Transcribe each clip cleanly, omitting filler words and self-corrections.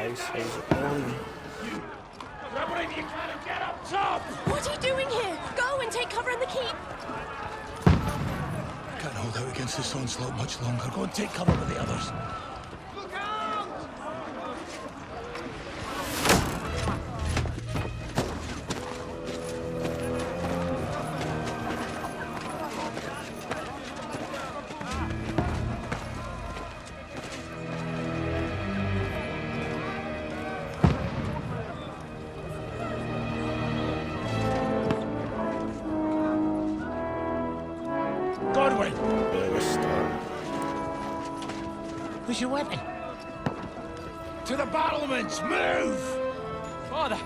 guys, how's it going? What are you doing here? Go and take cover in the keep. I can't hold out against this onslaught much longer. Go and take cover with the others. Where's your weapon? To the battlements! Move! Father!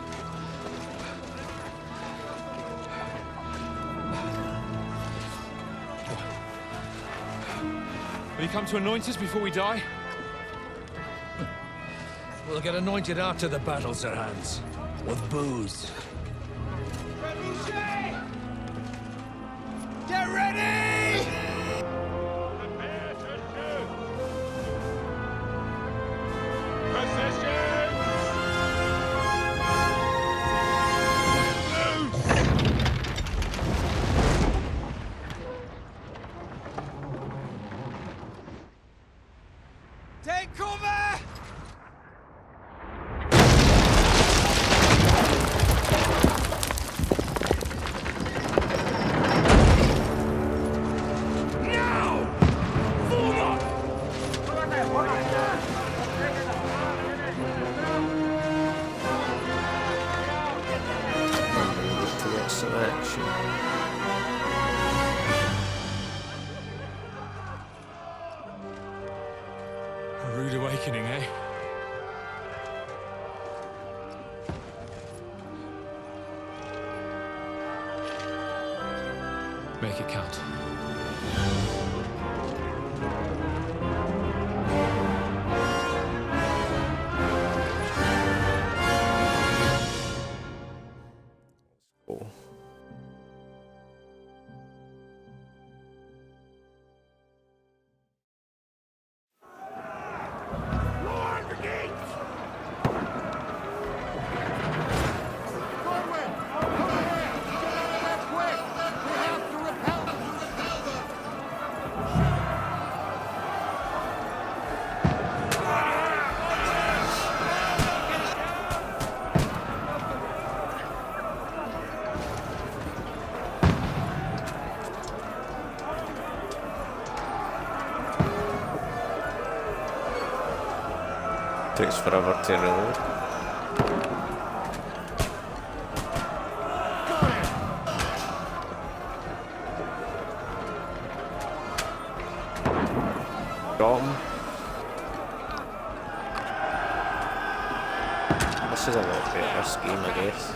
Will you come to anoint us before we die? We'll get anointed after the battles are hands. With booze. Get ready! Take cover! To get some action. A rude awakening, eh? Make it count. Cool. Takes forever to reload. Got him. This is a lot better scheme, I guess.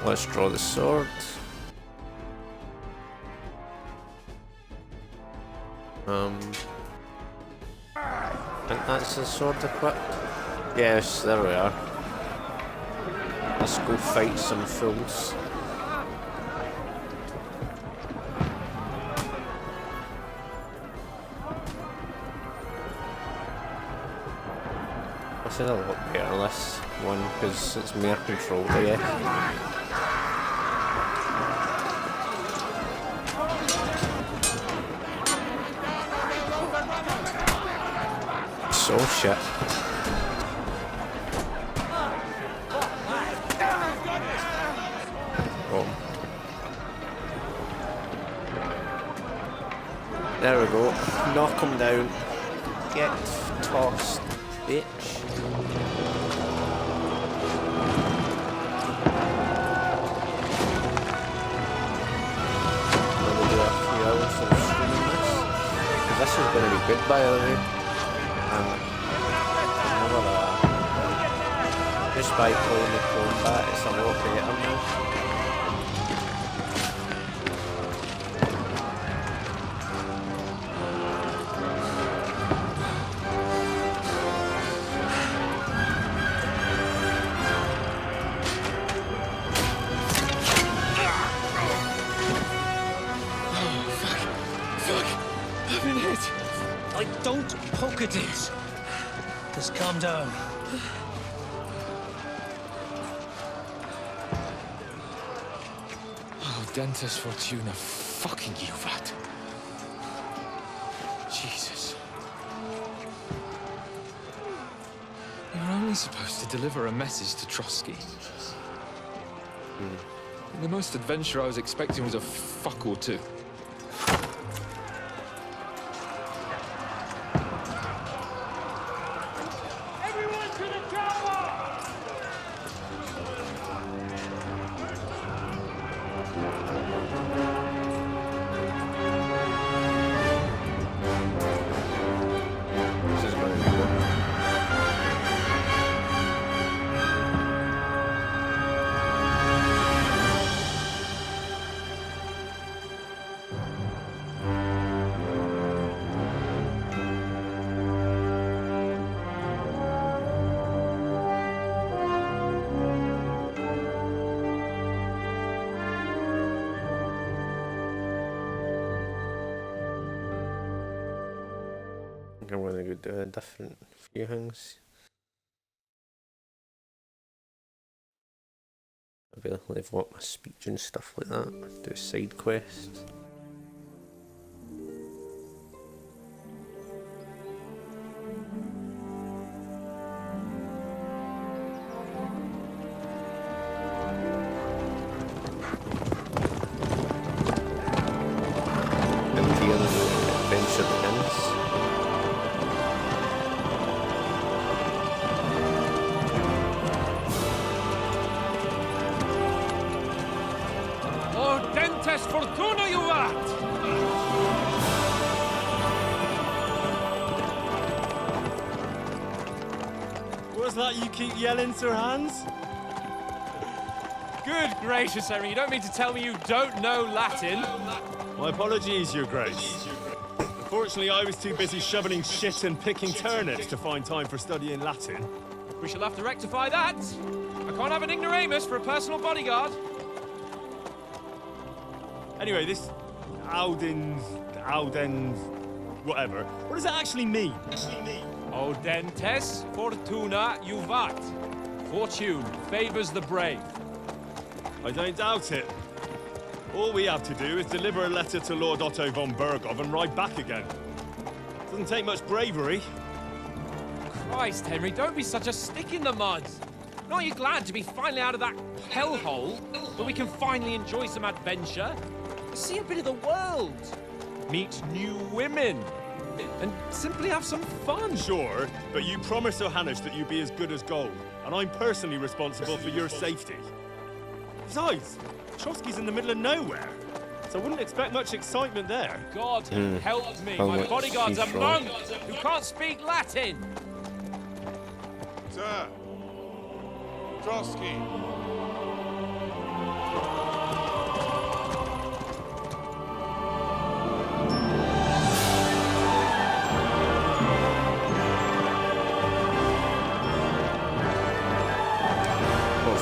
Let's draw the sword. I think that's the sword equipped. Yes, there we are. Let's go fight some fools. This is a lot better, this one, because it's more controlled, I guess. So Oh shit. Oh. There we go. Knock him down. Get tossed, bitch. This is going to be good, by the way. Just by playing the combat, it's a lot better now. Don't poke at it. Just calm down. Oh, Dentes Fortuna, fucking you, Vat. Jesus. You're only supposed to deliver a message to Trotsky. The most adventure I was expecting was a fuck or two. I'm going to go do a different few things. Maybe level up my speech and stuff like that. Do a side quest. And here the adventure begins. Fortuna, you vat! What's that you keep yelling, Sir Hans? Good gracious, Henry, you don't mean to tell me you don't know Latin? My apologies, Your Grace. Unfortunately, I was too busy shoveling shit and picking turnips to find time for studying Latin. We shall have to rectify that. I can't have an ignoramus for a personal bodyguard. Anyway, this Audens, whatever. What does that actually mean? Audentes Fortuna Juvat. Fortune favors the brave. I don't doubt it. All we have to do is deliver a letter to Lord Otto von Bergov and ride back again. Doesn't take much bravery. Christ, Henry, don't be such a stick in the mud. Aren't you glad to be finally out of that hellhole, where we can finally enjoy some adventure? See a bit of the world, meet new women, and simply have some fun. Sure, but you promised Johannes that you'd be as good as gold, and I'm personally responsible for your safety. Besides, Trotsky's in the middle of nowhere, so I wouldn't expect much excitement there. God help me, my bodyguard's a monk who can't speak Latin. Sir, Trotsky.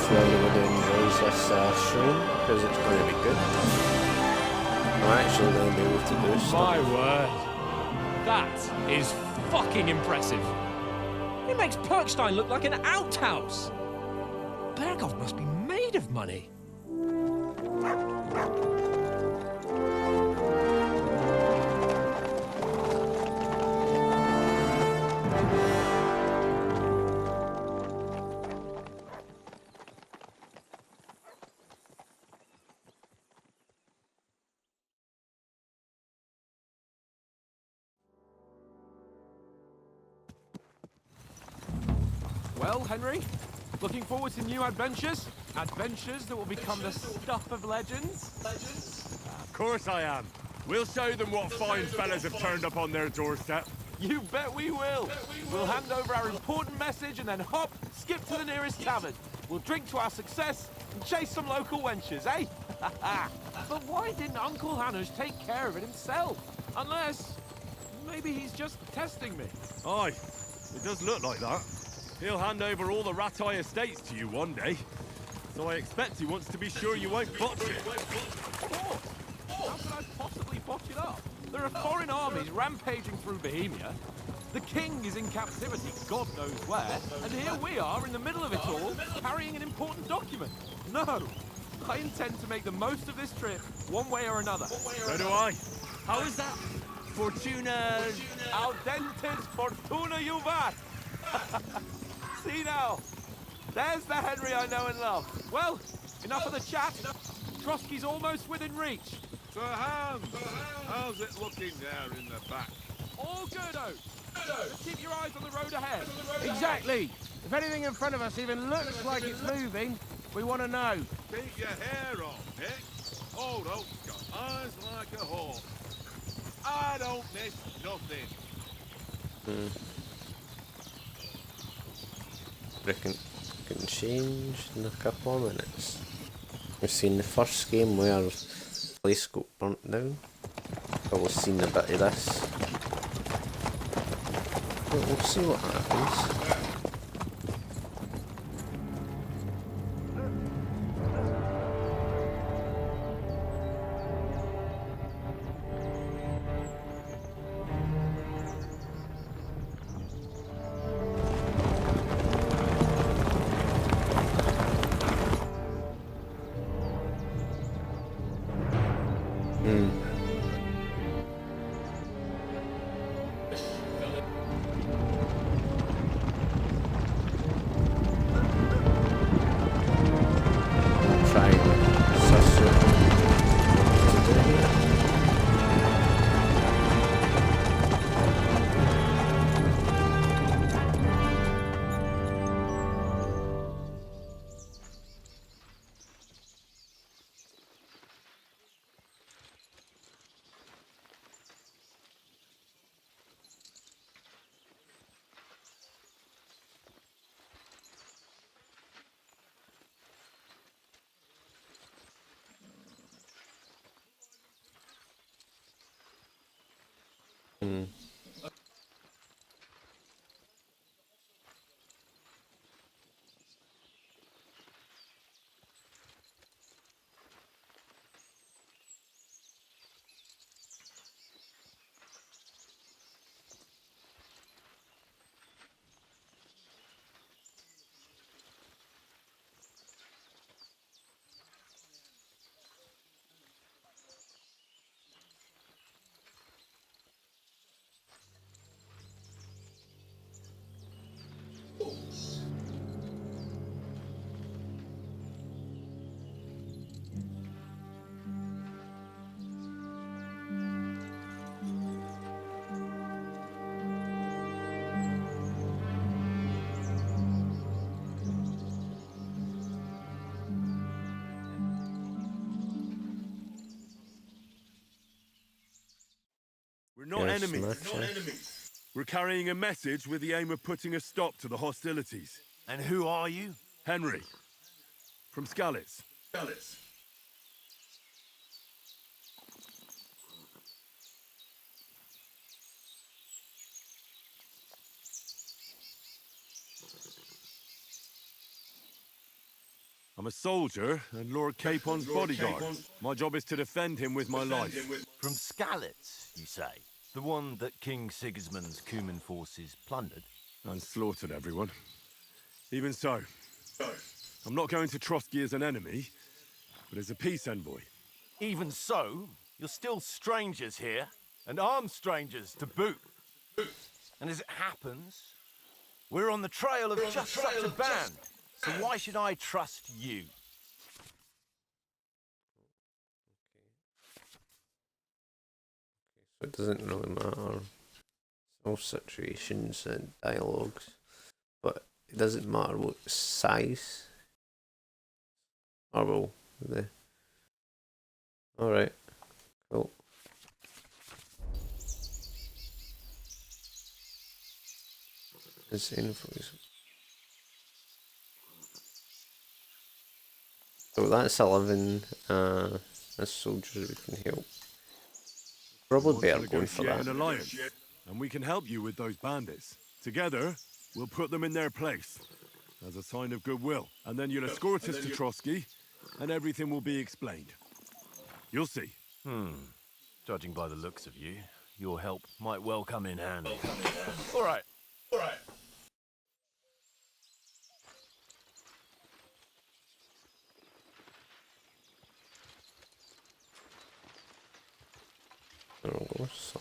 Everybody enjoys this stream because it's going to be good. I'm actually going to be able to do stuff. My word, that is fucking impressive. It makes Perkstein look like an outhouse. Bergov must be made of money. Well, Henry, looking forward to new adventures? Adventures that will become the stuff of legends? Of course I am. We'll show them what fine fellas have turned up on their doorstep. You bet we will. We'll hand over our important message and then hop, skip to the nearest tavern. We'll drink to our success and chase some local wenches, eh? But why didn't Uncle Hanush take care of it himself? Unless, maybe he's just testing me. Aye, it does look like that. He'll hand over all the Ratai estates to you one day. So I expect he wants to be sure you won't botch it. Of course. How could I possibly botch it up? There are foreign armies rampaging through Bohemia. The king is in captivity, God knows where, and here we are in the middle of it all, carrying an important document. No, I intend to make the most of this trip, one way or another. So do I. How is that? Fortuna... Audentes fortuna juvat! See now, there's the Henry I know and love. Well, enough of the chat. Trotsky's almost within reach. Sir Hans, how's it looking there in the back? All good, Oak. Just keep your eyes on the road ahead. Exactly. If anything in front of us even looks like it's moving, we want to know. Keep your hair on, Nick. Old Oak's got eyes like a hawk. I don't miss nothing. Reckon it can change in a couple of minutes. We've seen the first game where the place got burnt down. Probably seen a bit of this. But we'll see what happens. We're not enemies. We're carrying a message with the aim of putting a stop to the hostilities. And who are you? Henry. From Skalitz. I'm a soldier and Lord Capon's bodyguard. My job is to defend him with my life. From Skalitz, you say? The one that King Sigismund's Cuman forces plundered? And slaughtered everyone. Even so, I'm not going to Trotsky as an enemy, but as a peace envoy. Even so, you're still strangers here, and armed strangers to boot. And as it happens, we're on the trail of just such a band. So why should I trust you? So it doesn't really matter. All situations and dialogues. But it doesn't matter what size. Or well, the. Alright, cool. This info is. So that's 11 as soldiers we can help. Probably better going for An that. alliance, and we can help you with those bandits. Together, we'll put them in their place as a sign of goodwill. And then you'll escort us to Trotsky, and everything will be explained. You'll see. Judging by the looks of you, your help might well come in handy. All right. There we go, so.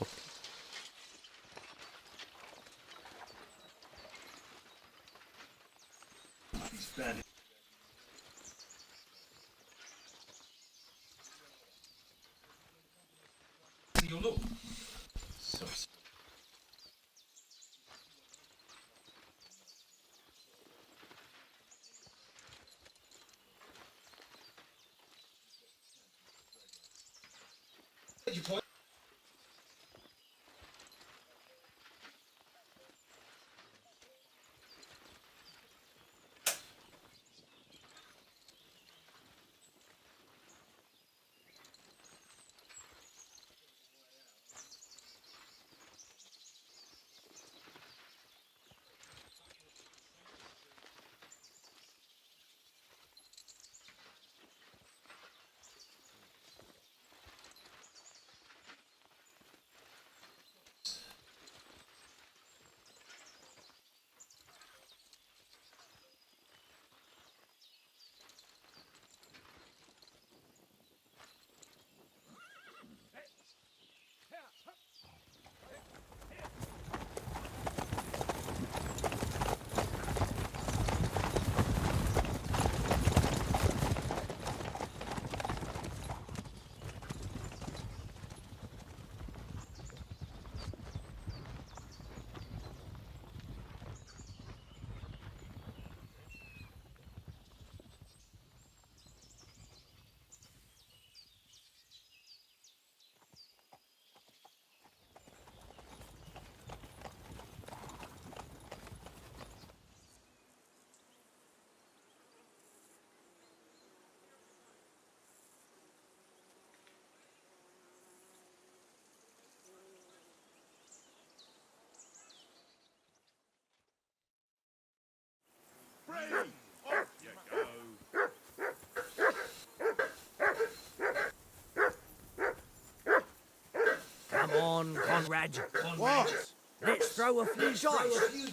Come on, Conrad. What? Let's throw a few dice.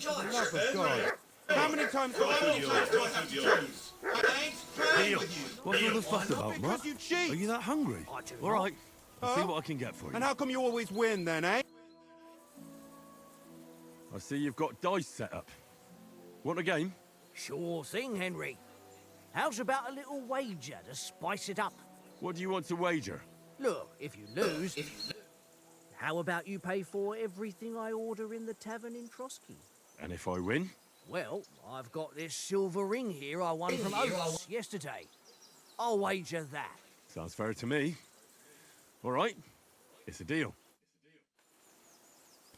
Love of God. How many times do I have Deal. What's all the fuss about, Mutt? you cheat. Are you that hungry? I do All not. right. I'll see what I can get for you. And how come you always win then, eh? I see you've got dice set up. Want a game? Sure thing, Henry. How's about a little wager to spice it up? What do you want to wager? Look, if you lose, how about you pay for everything I order in the tavern in Trotsky? And if I win? Well, I've got this silver ring here I won from Oates yesterday. I'll wager that. Sounds fair to me. All right. It's a deal.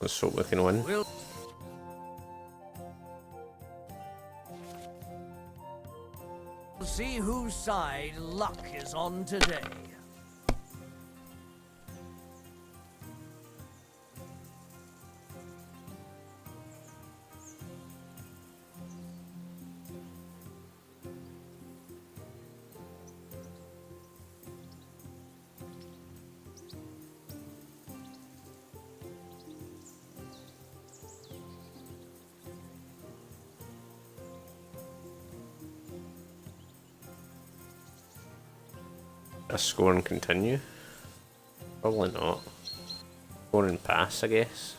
Let's hope we can win. We'll see whose side luck is on today. A score and continue? Probably not. Score and pass, I guess.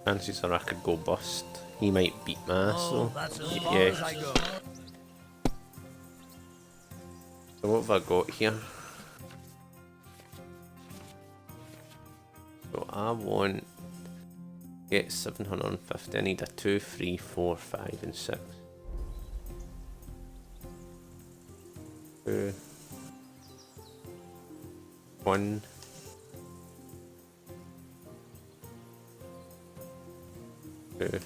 Chances are I could go bust. He might beat my ass though. That's as far Yeah. as I go. So what have I got here? want get 750. I need a 2, 3, 4, 5, and 6. 2, 1. 2.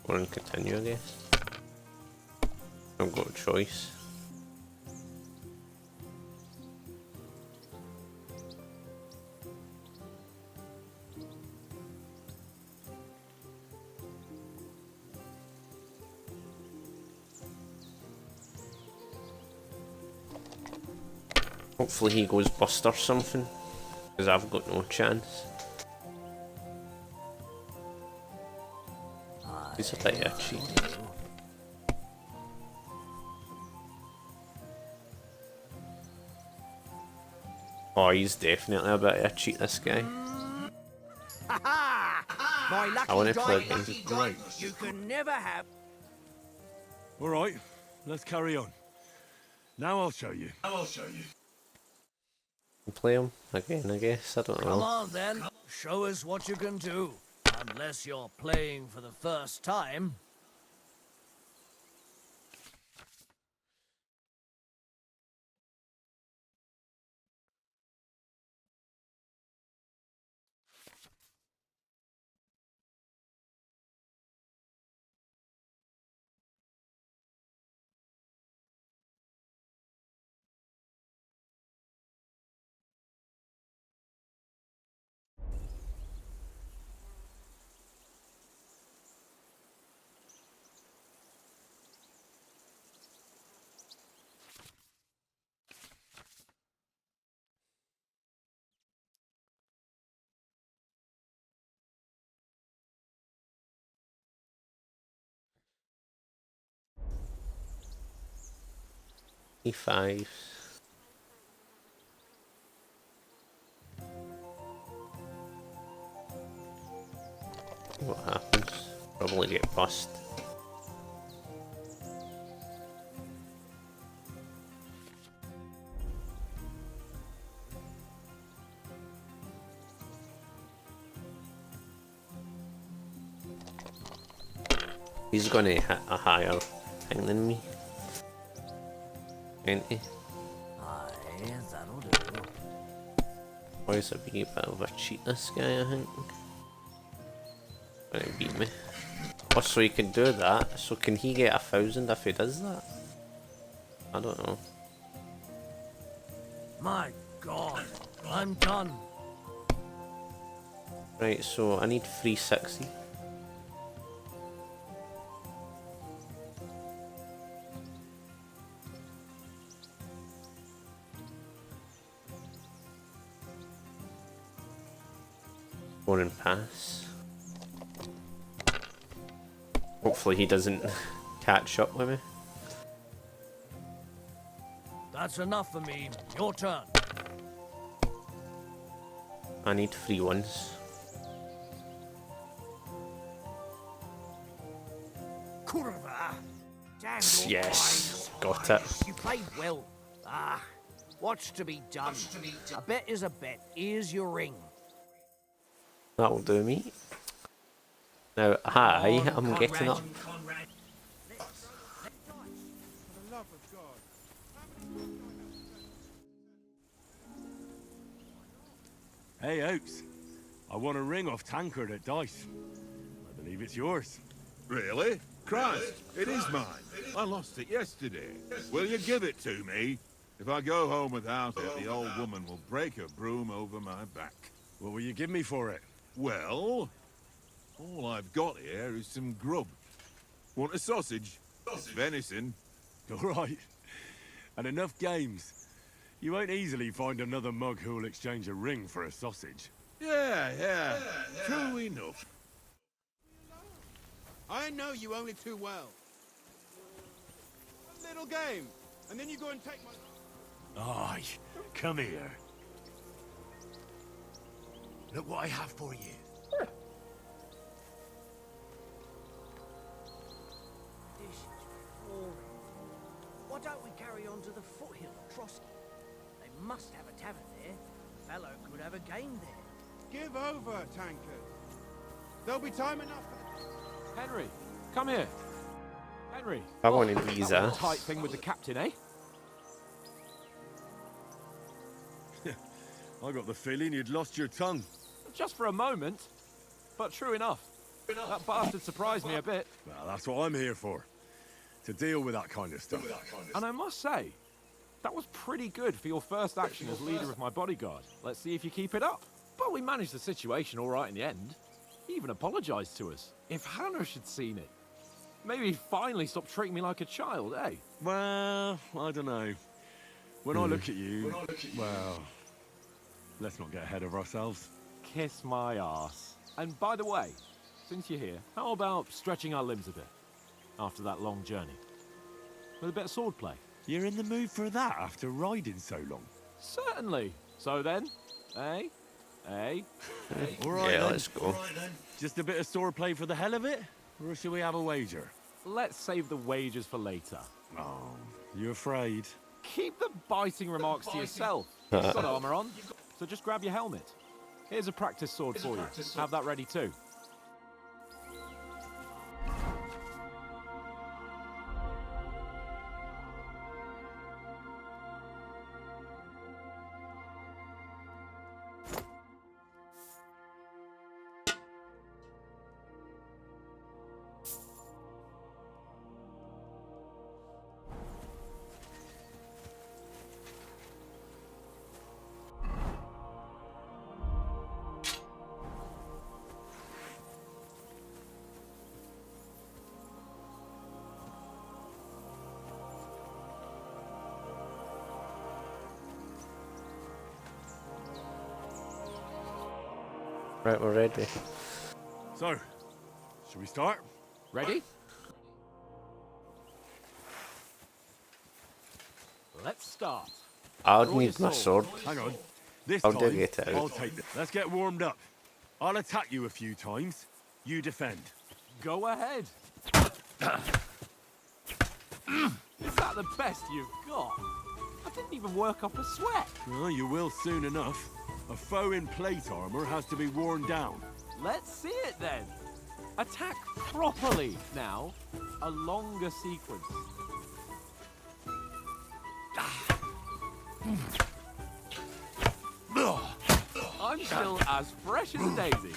Or continue, I guess. I've got a choice. Hopefully he goes bust or something, because I've got no chance. He's a bit itchy. Oh, he's definitely a bit itchy, this guy. My lucky I want to play guy, games. Great. you can never have. All right, let's carry on. Now I'll show you. Play him again, I guess. I don't Come know. on then, show us what you can do. Unless you're playing for the first time. E5. What happens? Probably get bust. He's gonna hit a higher thing than me. Ain't he? Aye, that'll do. Or he's a wee bit of a cheat, this guy, I think. Gonna beat me. Oh, so he can do that. So can he get 1,000 if he does that? I don't know. My God, I'm done. Right, so I need 360. Go and pass. Hopefully he doesn't catch up with me. That's enough for me. Your turn. I need 3 ones. Kurva. Damn your Yes, eyes. got it. You played well. Ah, what's to be done? A bet is a bet. Here's your ring. That'll do me. Now, hi, I'm getting up. Hey, Oaks. I want a ring off Tankard at Dice. I believe it's yours. Really? Christ, it is mine. I lost it yesterday. Will you give it to me? If I go home without it, the old woman will break her broom over my back. What will you give me for it? Well, all I've got here is some grub. Want a sausage? Venison? All right. And enough games. You won't easily find another mug who'll exchange a ring for a sausage. Yeah. True enough. I know you only too well. A little game, and then you go and take my... Aye, come here. Look what I have for you. This is boring. Why don't we carry carry on to the foothill of Trotsky. They must have a tavern there. The fellow could have a game there. Give over, tankard. There'll be time enough for Henry, come here. Henry. I wanted that visa. was a tight thing with the captain, eh? I got the feeling you'd lost your tongue. Just for a moment. But true enough. That bastard surprised me a bit. Well, that's what I'm here for. To deal with that kind of stuff. And I must say, that was pretty good for your first action as leader of my bodyguard. Let's see if you keep it up. But we managed the situation all right in the end. He even apologized to us. If Hanush had seen it, maybe he'd finally stop treating me like a child, eh? Well, I don't know. When I look at you, well, let's not get ahead of ourselves. Kiss my arse. And by the way, since you're here, how about stretching our limbs a bit after that long journey? With a bit of swordplay. You're in the mood for that after riding so long? Certainly. So then, eh? Eh? All right, Yeah, then. let's go. Just a bit of swordplay for the hell of it? Or shall we have a wager? Let's save the wagers for later. Oh, you afraid? Keep the biting remarks to yourself. You've got armor on, so just grab your helmet. Here's a practice sword for you. Have that ready too. Right, we're ready. So, should we start? Ready? Let's start. I'll Draw need your my sword. Hang on. This I'll time, dig it out. I'll take this. Let's get warmed up. I'll attack you a few times. You defend. Go ahead. Is that the best you've got? I didn't even work up a sweat. Well, you will soon enough. A foe in plate armor has to be worn down. Let's see it then. Attack properly now. A longer sequence. I'm still as fresh as a daisy.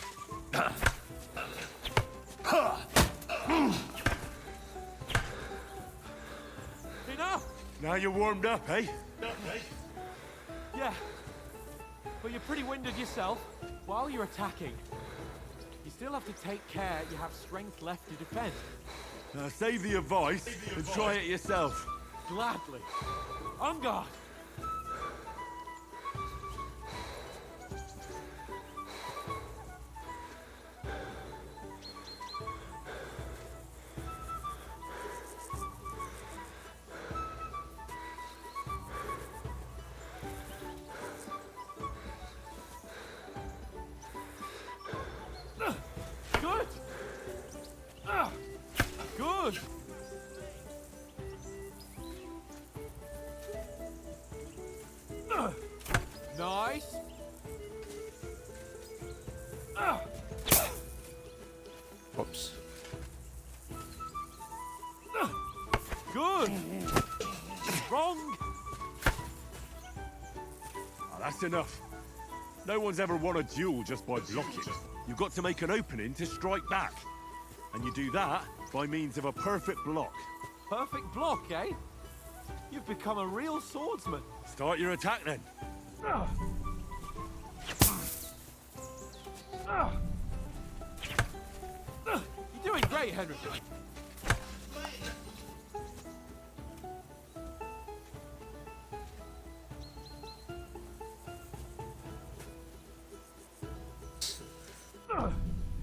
Enough! Now you're warmed up, eh? Yeah. But you're pretty winded yourself. While you're attacking, you still have to take care you have strength left to defend. Save the advice and try it yourself. Gladly. On guard. Good. Good. Nice. Whoops. Good. Wrong. That's enough. No one's ever won a duel just by blocking. You've got to make an opening to strike back. And you do that by means of a perfect block. Perfect block, eh? You've become a real swordsman. Start your attack then. You're doing great, Henry.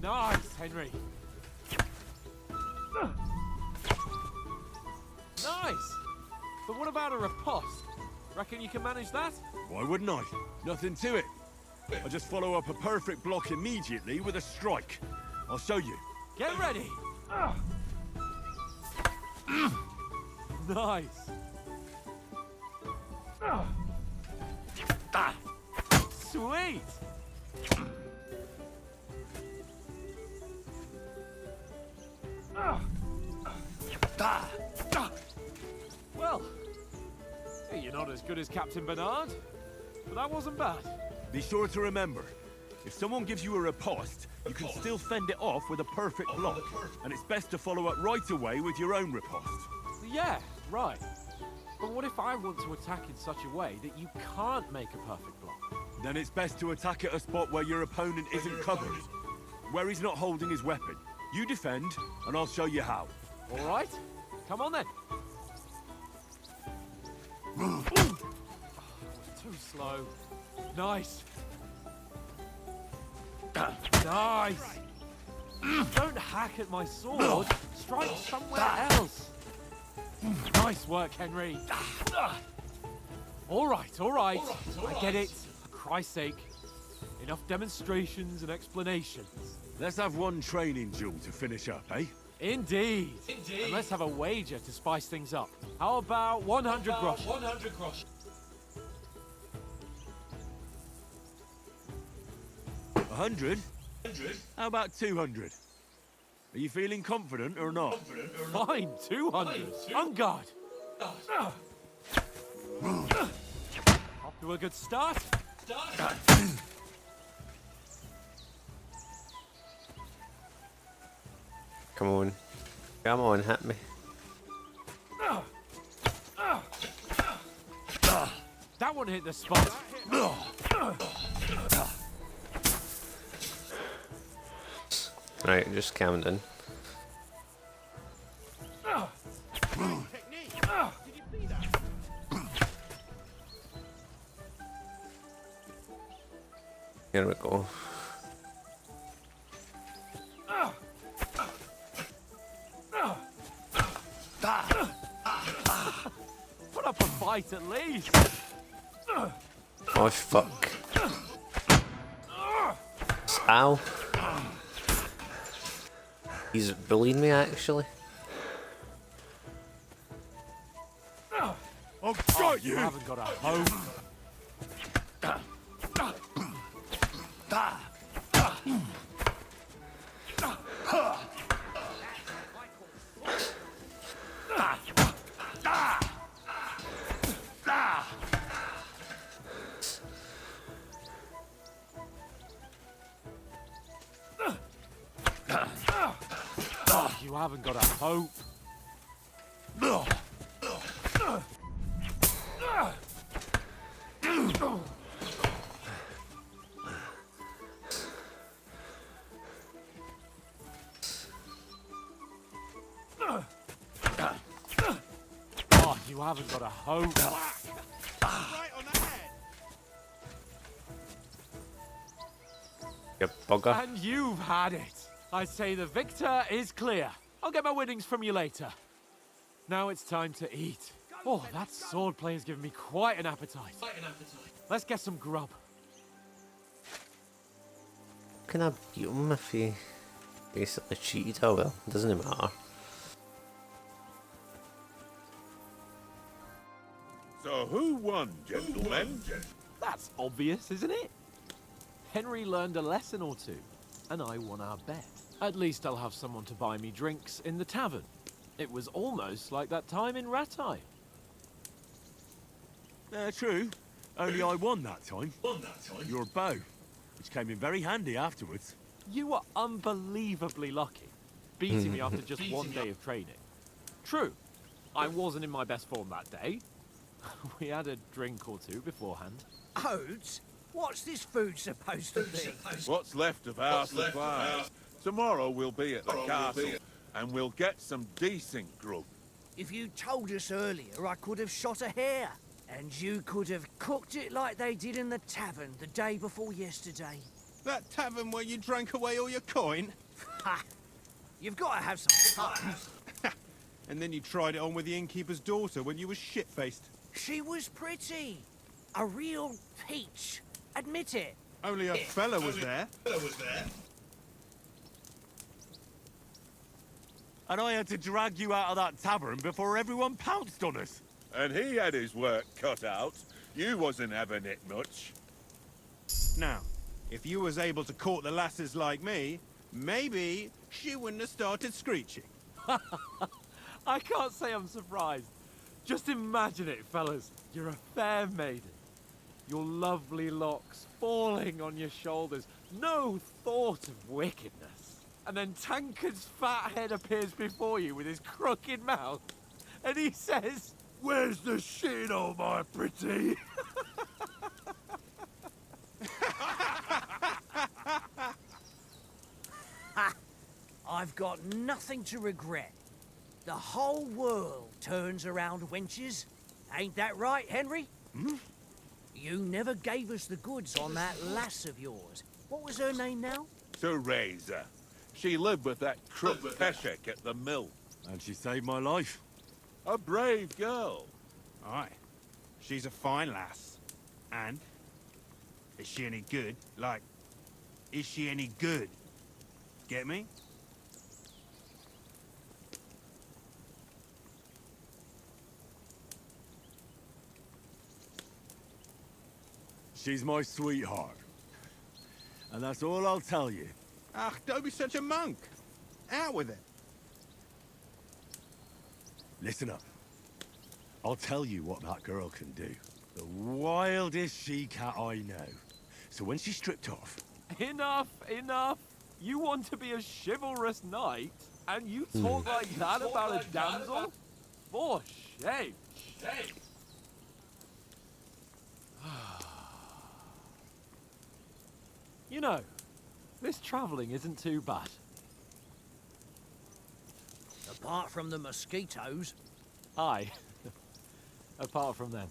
Nice, Henry. Nice. But what about a riposte? Reckon you can manage that? Why wouldn't I? Nothing to it. I just follow up a perfect block immediately with a strike. I'll show you. Get ready. Nice. Sweet! Well, you're not as good as Captain Bernard, but that wasn't bad. Be sure to remember, if someone gives you a riposte, you can still fend it off with a perfect block. And it's best to follow up right away with your own riposte. Yeah, right. But what if I want to attack in such a way that you can't make a perfect block? Then it's best to attack at a spot where your opponent isn't covered, where he's not holding his weapon. You defend, and I'll show you how. All right, come on then. Too slow. Nice. Nice. Don't hack at my sword. Strike somewhere else. Nice work, Henry. All right, all right. I get it. For Christ's sake. Enough demonstrations and explanations. Let's have one training duel to finish up, eh? Indeed. And let's have a wager to spice things up. How about 100 grosh? 100 grosh. 100? How about 200? Are you feeling confident or not? Fine, 200. On guard. Off to a good start. Come on. Come on, hit me. That one hit the spot. Right, just counting. Here we go. Put up a fight at least. Oh fuck. Ow. He's bullying me actually. I've got You you! haven't got a hope. You haven't got a hope. Oh, you haven't got a hope. Right on the head. You bugger. And you've had it. I say the victor is clear. I'll get my winnings from you later. Now it's time to eat. Oh, that swordplay has given me quite an appetite. Let's get some grub. Can I beat him if he basically cheated? Oh well, doesn't it matter. So who won, gentlemen? That's obvious, isn't it? Henry learned a lesson or two, and I won our bet. At least I'll have someone to buy me drinks in the tavern. It was almost like that time in Rattay. True. Only I won that time. Your bow, which came in very handy afterwards. You were unbelievably lucky, beating me after just one day of training. True, I wasn't in my best form that day. We had a drink or two beforehand. Oats? What's this food supposed to be? What's left of our supplies? Tomorrow we'll be at the castle, and we'll get some decent grub. If you told us earlier, I could have shot a hare. And you could have cooked it like they did in the tavern the day before yesterday. That tavern where you drank away all your coin? Ha! You've got to have some fun. And then you tried it on with the innkeeper's daughter when you were shit-faced. She was pretty. A real peach. Admit it. Only a fella was there. And I had to drag you out of that tavern before everyone pounced on us. And he had his work cut out. You wasn't having it much. Now, if you was able to court the lasses like me, maybe she wouldn't have started screeching. I can't say I'm surprised. Just imagine it, fellas. You're a fair maiden. Your lovely locks falling on your shoulders. No thought of wickedness. And then Tankard's fat head appears before you with his crooked mouth. And he says, Where's the shit, oh my pretty? I've got nothing to regret. The whole world turns around wenches. Ain't that right, Henry? You never gave us the goods on that lass of yours. What was her name now? Teresa. She lived with that crook Peshek at the mill. And she saved my life. A brave girl. Aye. She's a fine lass. And? Is she any good? Like, is she any good? Get me? She's my sweetheart. And that's all I'll tell you. Ach, don't be such a monk. Out with it. Listen up. I'll tell you what that girl can do. The wildest she-cat I know. So when she's stripped off... enough, enough. You want to be a chivalrous knight, and you talk like that about a damsel? For shame. Shame. You know, this travelling isn't too bad. Apart from the mosquitoes. Aye. Apart from them.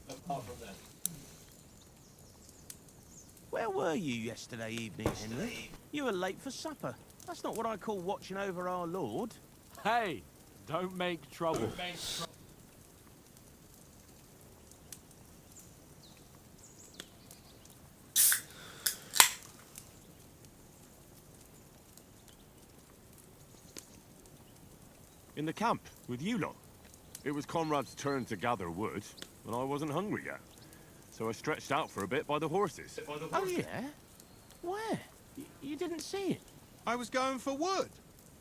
Where were you yesterday evening, Henry? You were late for supper. That's not what I call watching over our Lord. Hey, don't make trouble. In the camp, with you lot. It was Conrad's turn to gather wood, and I wasn't hungry yet. So I stretched out for a bit by the horses. Oh, yeah? Where? You didn't see it? I was going for wood.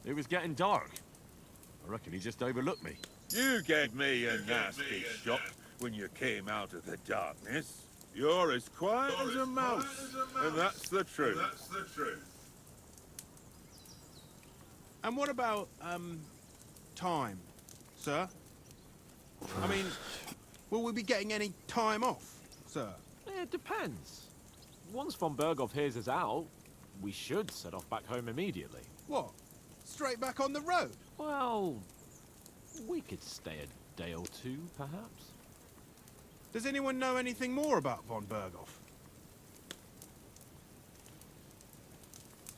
It was getting dark. I reckon he just overlooked me. You gave me a nasty shock when you came out of the darkness. You're as quiet as a mouse, and that's the truth. And what about, time, sir? I mean, will we be getting any time off, sir? It depends. Once von Berghoff hears us out, we should set off back home immediately. What? Straight back on the road? Well, we could stay a day or two, perhaps. Does anyone know anything more about von Berghoff?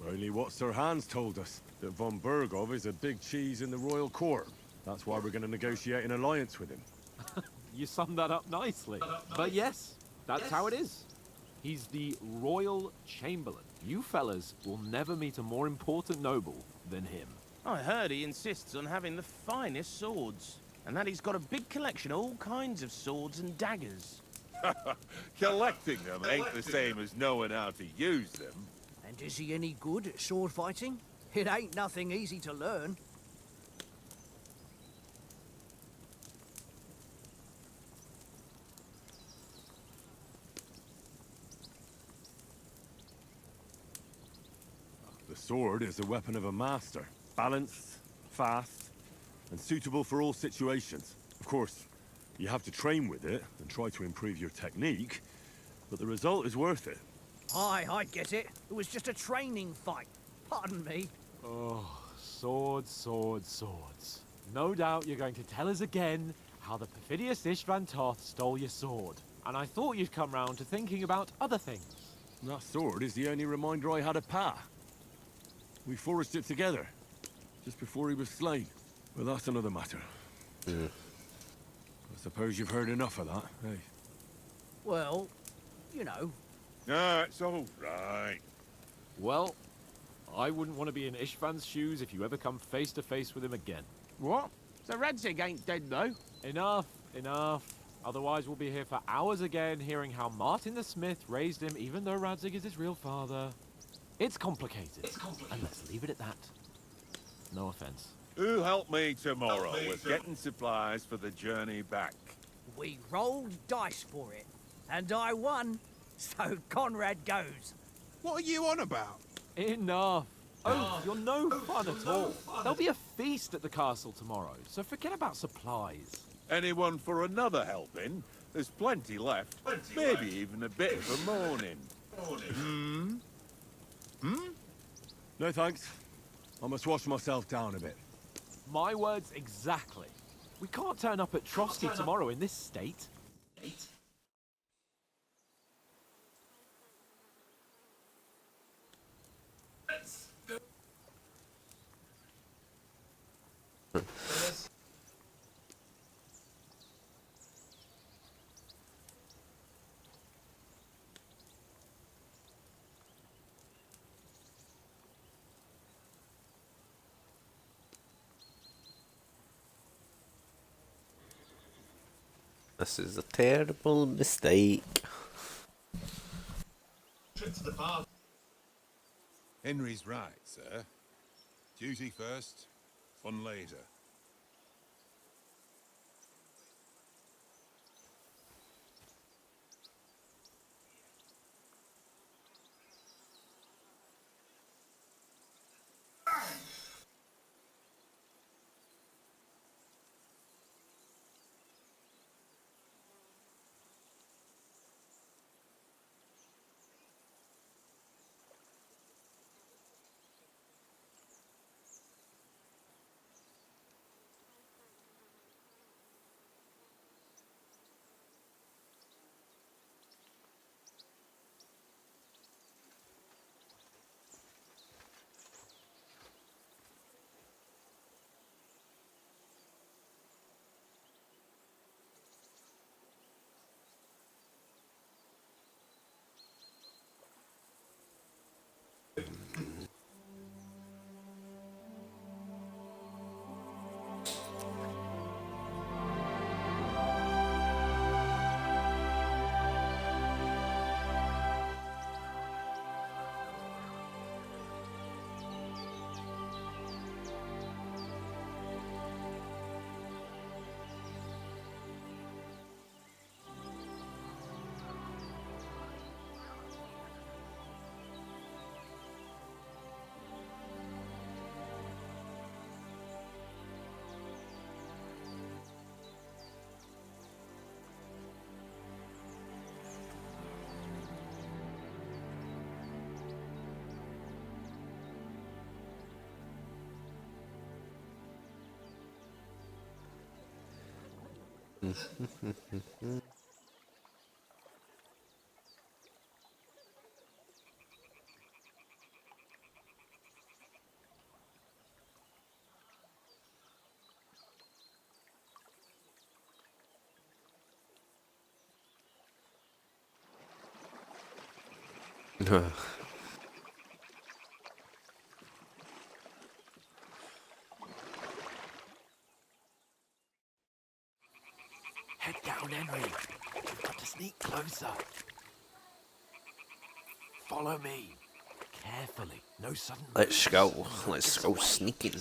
Only what Sir Hans told us, that von Berghoff is a big cheese in the royal court. That's why we're going to negotiate an alliance with him. You summed that up nicely. But yes, that's how it is. He's the Royal Chamberlain. You fellas will never meet a more important noble than him. I heard he insists on having the finest swords, and that he's got a big collection of all kinds of swords and daggers. Collecting them ain't the same as knowing how to use them. And is he any good at sword fighting? It ain't nothing easy to learn. The sword is the weapon of a master. Balanced, fast, and suitable for all situations. Of course, you have to train with it and try to improve your technique, but the result is worth it. Aye, I get it. It was just a training fight. Pardon me. Oh, swords, swords, swords. No doubt you're going to tell us again how the perfidious Istvan Toth stole your sword. And I thought you'd come round to thinking about other things. That sword is the only reminder I had of Pa. We forged it together, just before he was slain. But that's another matter. I suppose you've heard enough of that, eh? Well, you know. No, it's all right. Well, I wouldn't want to be in Istvan's shoes if you ever come face to face with him again. What? So Radzig ain't dead, though? Enough, enough. Otherwise, we'll be here for hours again, hearing how Martin the Smith raised him, even though Radzig is his real father. It's complicated. And let's leave it at that. No offense. Who'll help me tomorrow with getting supplies for the journey back? We rolled dice for it, and I won, so Conrad goes. What are you on about? Enough. Oh, you're no fun at all. There'll be a feast at the castle tomorrow, so forget about supplies. Anyone for another helping? There's plenty left. Maybe even a bit for morning. No thanks. I must wash myself down a bit. My words exactly. We can't turn up at Trotsky tomorrow in this state. This is a terrible mistake. Henry's right, sir. Duty first, fun later. Head down, Henry. We've got to sneak closer. Follow me. Carefully. No sudden Let's go. Let's go sneaking.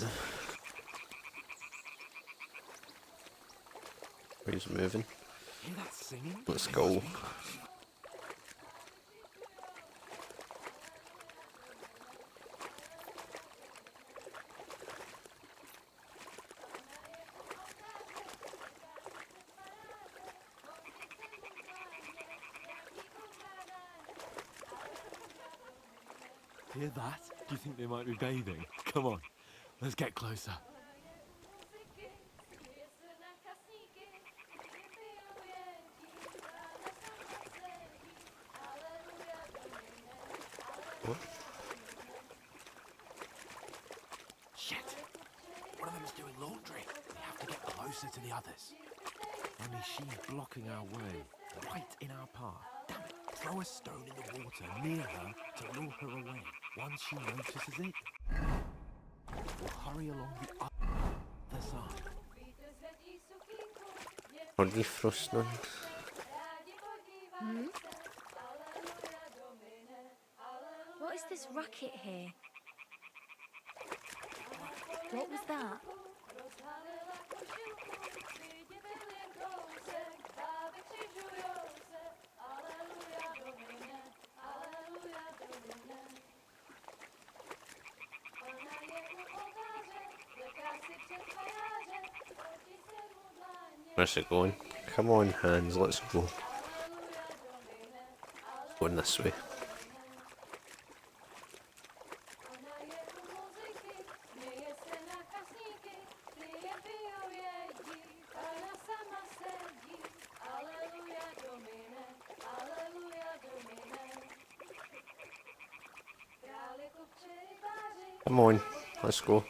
Who's moving? Hear that singing? Let's go. Hear that? Do you think they might be bathing? Come on, let's get closer. What? Shit! One of them's doing laundry. We have to get closer to the others. Only she's blocking our way, right in our path. Damn it! Throw a stone in the water near her to lure her away. Once she notices it, we'll hurry along the other side. Hodí frostnund. What is this racket here? What was that? Where's it going? Come on, hands, let's go. Going this way. Come on, let's go.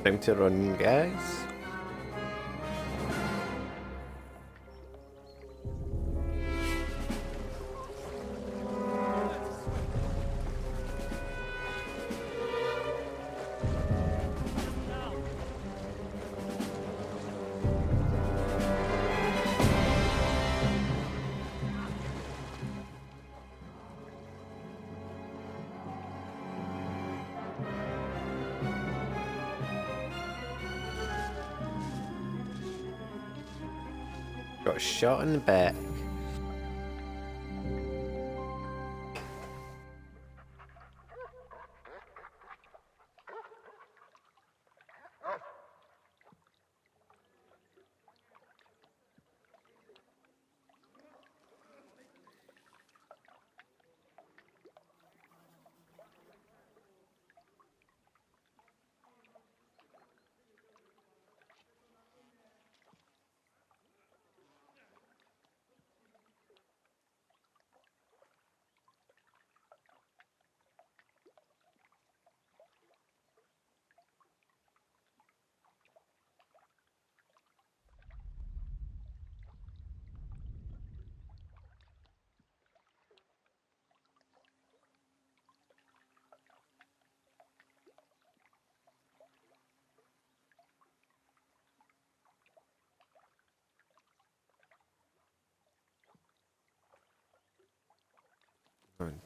Time to run, guys. Got shot in the back. on.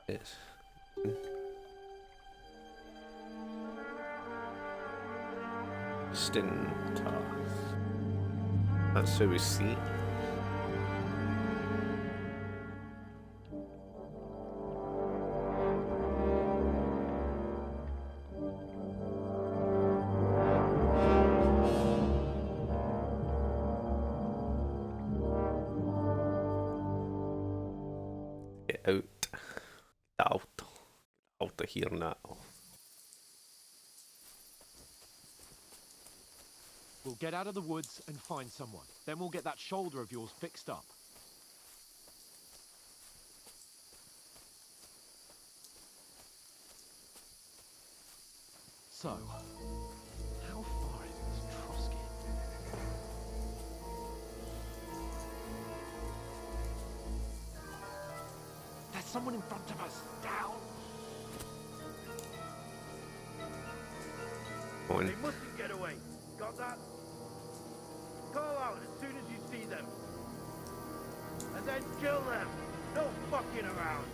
Yes. Stintar. That's who we see. Get out. Get out. Out of here now. We'll get out of the woods and find someone. Then we'll get that shoulder of yours fixed up. So, how far is it to Trotsky? There's someone in front of us. Down! They mustn't get away. Got that? Call out as soon as you see them. And then kill them. No fucking around.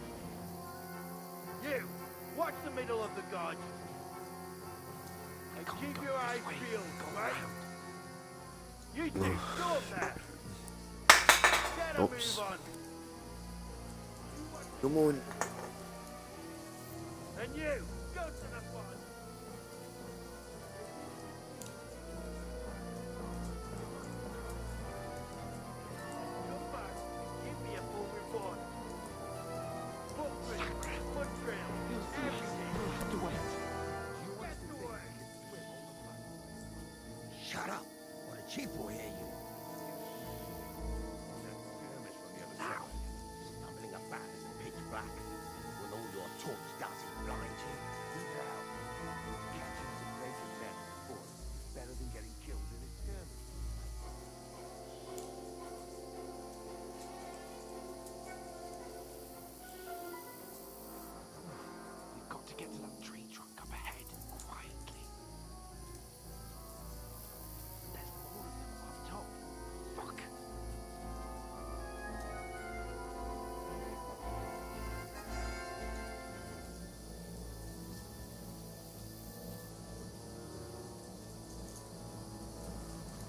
You, watch the middle of the gorge. And keep your eyes peeled, right? You two, go up there. Get a move on. Come on. And you, go to the front. Come back and give me a full report. Footprint, foot trail, everything. We'll have to wait. Get to work. Shut up, or the chief will hear you. Now, stumbling about in the pitch black, when all your talk doesn't blind you. Now, catching some bacon men in the forest is better than getting killed in a skirmish. We've got to get to that tree trunk up ahead, quietly. There's more of them up top. Fuck.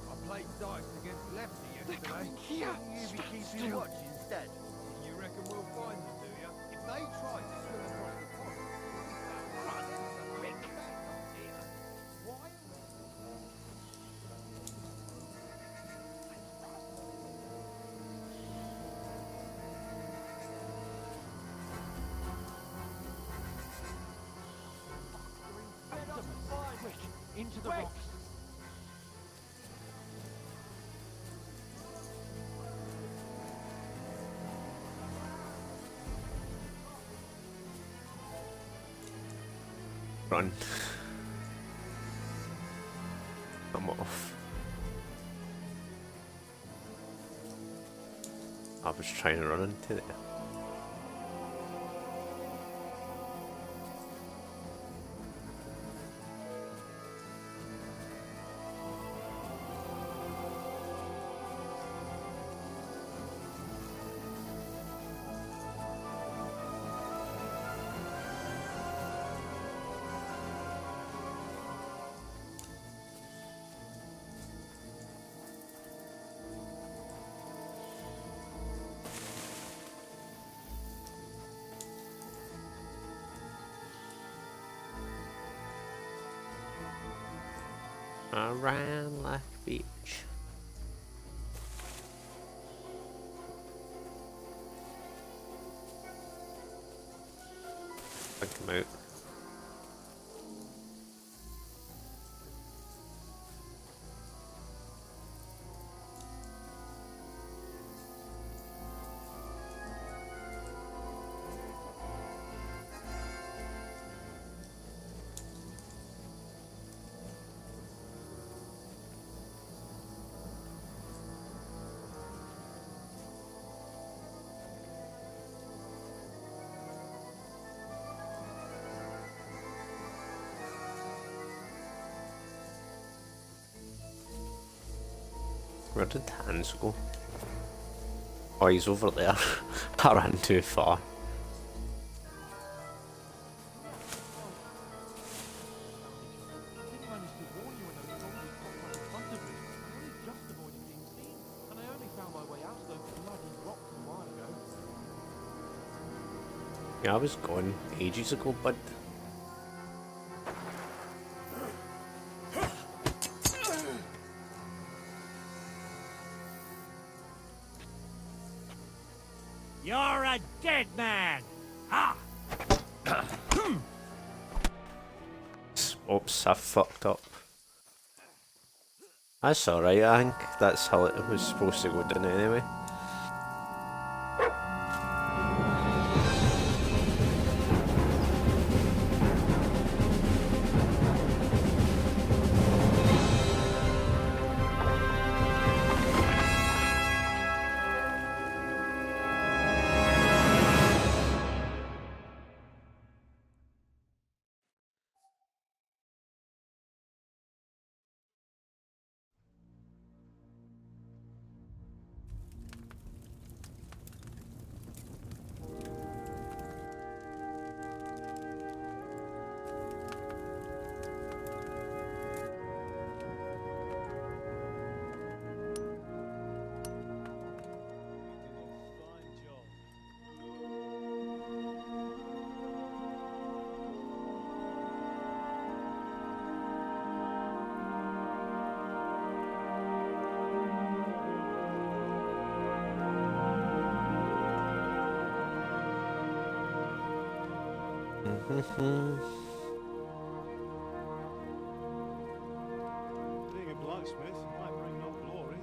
I played dice against Lefty They're yesterday. coming here. You be keeping watch instead. You reckon we'll find them, do you? If they try to swim across the pond, run into big here. Why? Quick, into the rocks. Run. I'm off. I was trying to run into it. Around like a beach. I come out. Where did the hands go? Oh, he's over there. I ran too far. Yeah, I was gone ages ago, bud. You're a dead man! Ah! Oops, I fucked up. That's alright, I think that's how it was supposed to go down anyway. Being a blacksmith might bring no glory.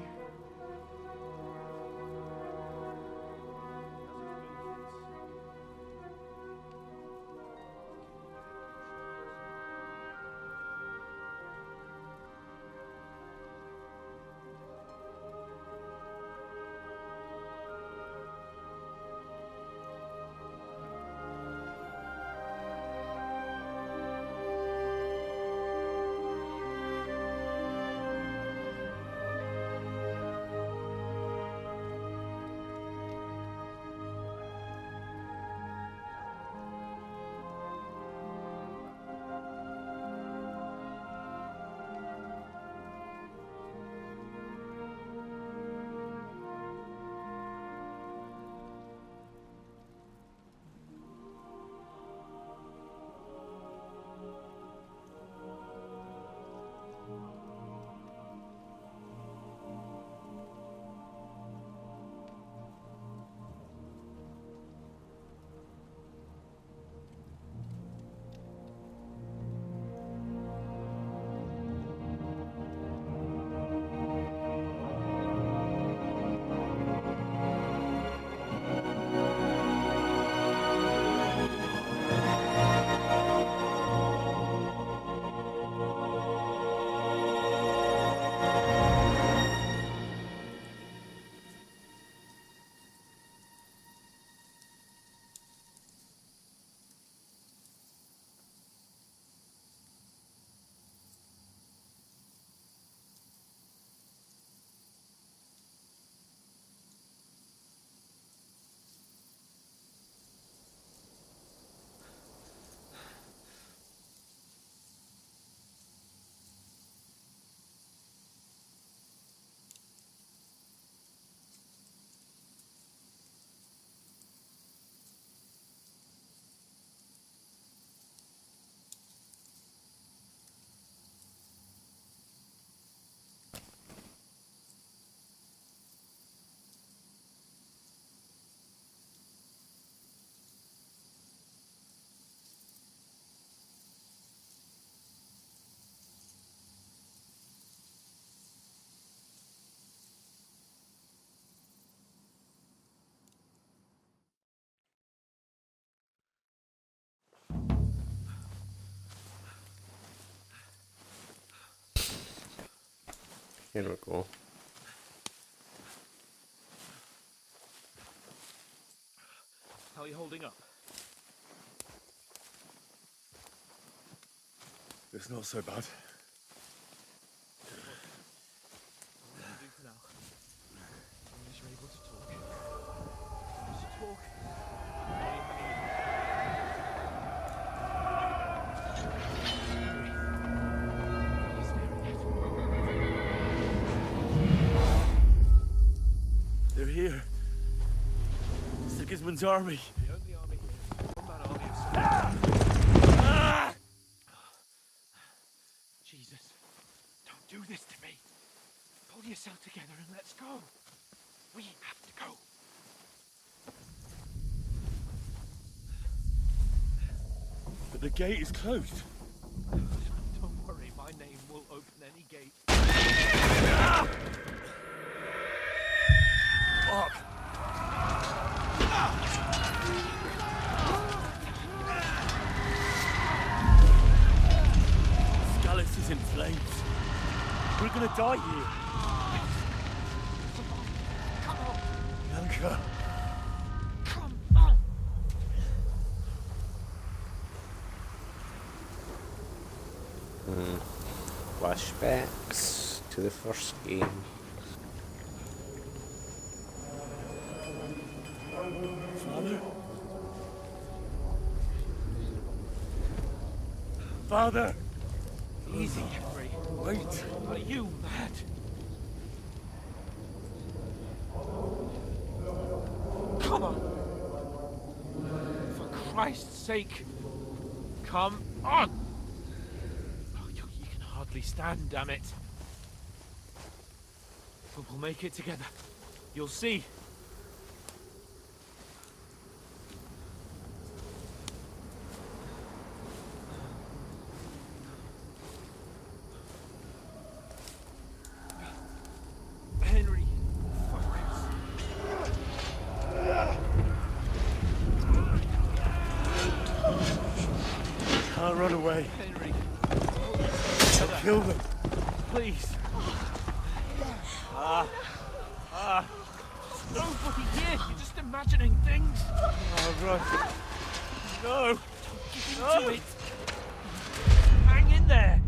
Here we go. How are you holding up? It's not so bad. What do you do for now? As long as you're able to talk. Desmond's army. The only army here is one man army of Jesus, don't do this to me. Pull yourself together and let's go. We have to go. But the gate is closed. Don't worry, my name will open any gate. Fuck! Scallis is in flames. We're gonna die here. Come on, Bianca. come on. Flashbacks to the first game. Father? Father! Easy, Henry. Wait! Are you mad? Come on! For Christ's sake, come on! Oh, you can hardly stand, damn it. But we'll make it together. You'll see. Henry, Can't run away. Henry, I'll kill them. please. Nobody here. You're just imagining things. Oh, right. No! Give into it. Hang in there.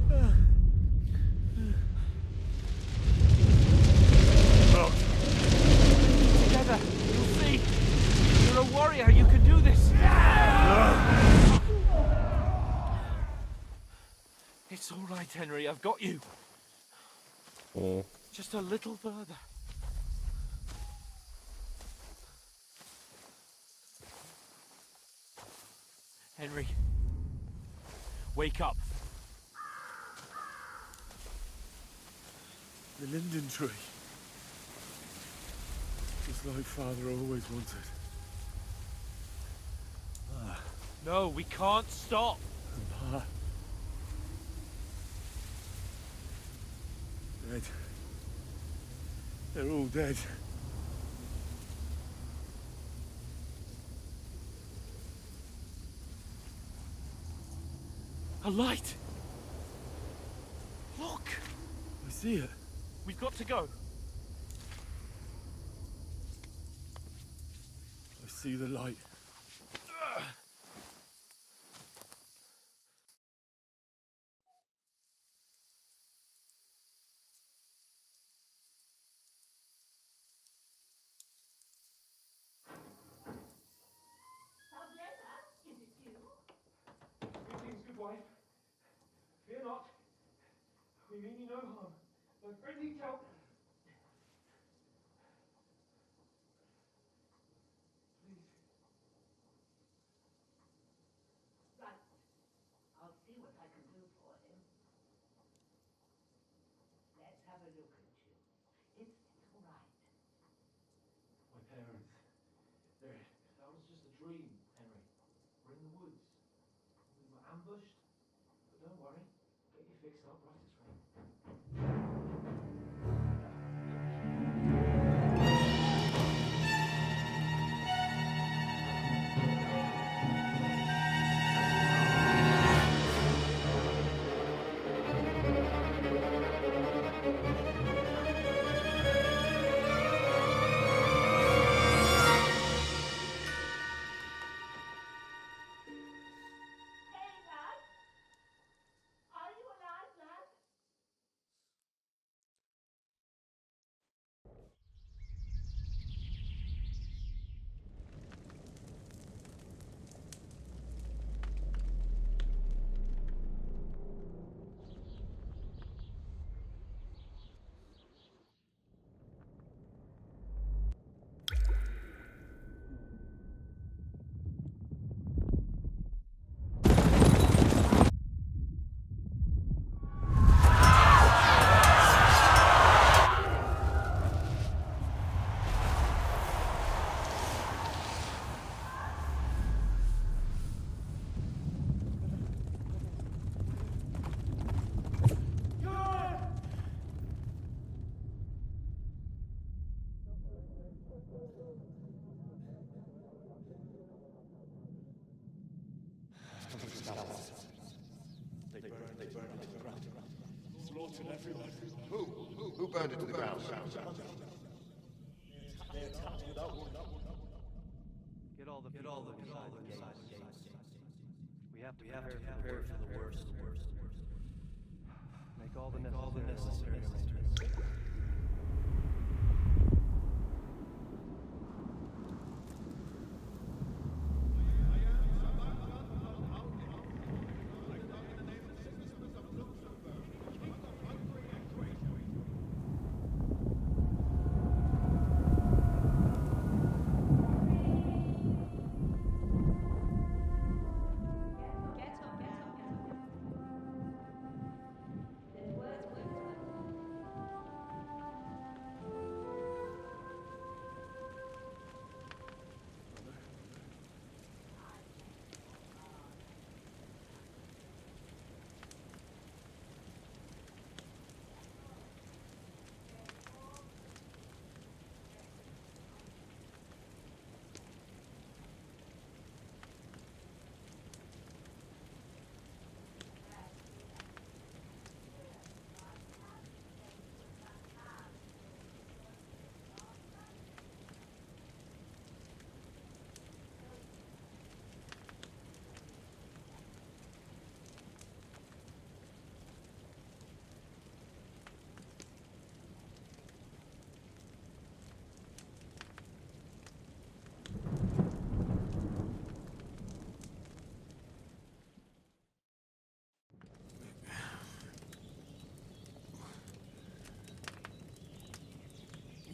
Look, Together, you'll see. You're a warrior. You can do this. It's all right, Henry. I've got you. Just a little further. Henry, wake up. the linden tree. Just like Father always wanted. No, we can't stop. And Pa. Dead. They're all dead. A light. Look. I see it. We've got to go. I see the light. Greetings, good wife. Fear not. We mean you no harm. My friend needs help. Please. Right. I'll see what I can do for him. Let's have a look at you. It's all right. My parents. That was just a dream, Henry. We're in the woods. We were ambushed. But don't worry. Get you fixed up right as rain. Hey, lad. Are you alive, lad? Who burned it to the ground? Get all the people inside the gates. We have to prepare for the worst. Make all the necessary arrangements.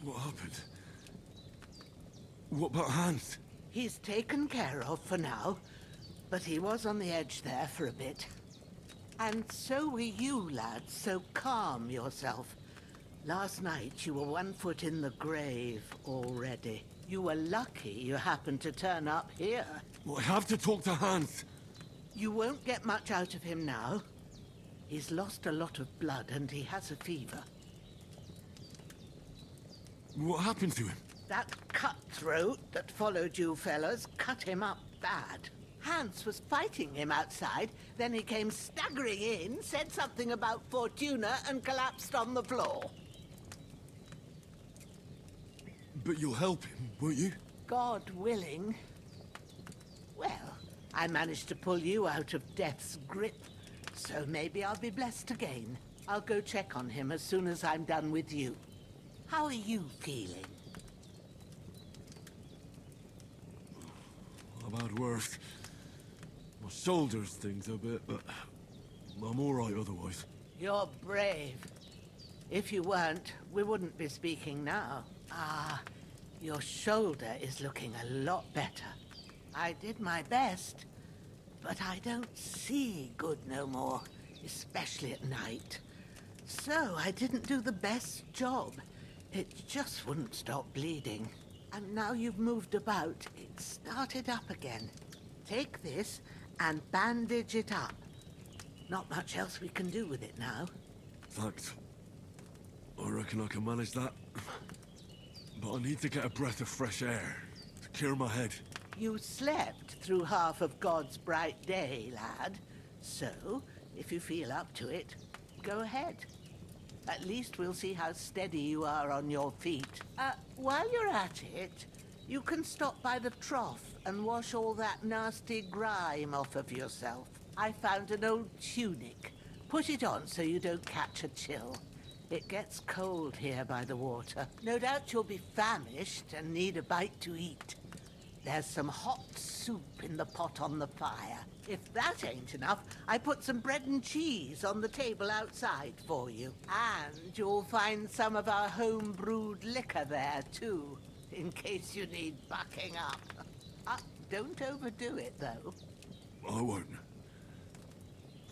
What happened? What about Hans? He's taken care of for now, but he was on the edge there for a bit. And so were you, lad, so calm yourself. Last night you were 1 foot in the grave already. You were lucky you happened to turn up here. Well, I have to talk to Hans. You won't get much out of him now. He's lost a lot of blood and he has a fever. What happened to him? That cutthroat that followed you fellas cut him up bad. Hans was fighting him outside, then he came staggering in, said something about Fortuna, and collapsed on the floor. But you'll help him, won't you? God willing. Well, I managed to pull you out of death's grip, so maybe I'll be blessed again. I'll go check on him as soon as I'm done with you. How are you feeling? I've had worse. My shoulders stings a bit, but I'm all right otherwise. You're brave. If you weren't, we wouldn't be speaking now. Ah, your shoulder is looking a lot better. I did my best, but I don't see good no more, especially at night. So I didn't do the best job. It just wouldn't stop bleeding. And now you've moved about, it started up again. Take this and bandage it up. Not much else we can do with it now. Thanks. I reckon I can manage that. But I need to get a breath of fresh air to clear my head. You slept through half of God's bright day, lad. So, if you feel up to it, go ahead. At least we'll see how steady you are on your feet. While you're at it, you can stop by the trough and wash all that nasty grime off of yourself. I found an old tunic. Put it on so you don't catch a chill. It gets cold here by the water. No doubt you'll be famished and need a bite to eat. There's some hot soup in the pot on the fire. If that ain't enough, I put some bread and cheese on the table outside for you. And you'll find some of our home-brewed liquor there, too, in case you need bucking up. Don't overdo it, though. I won't.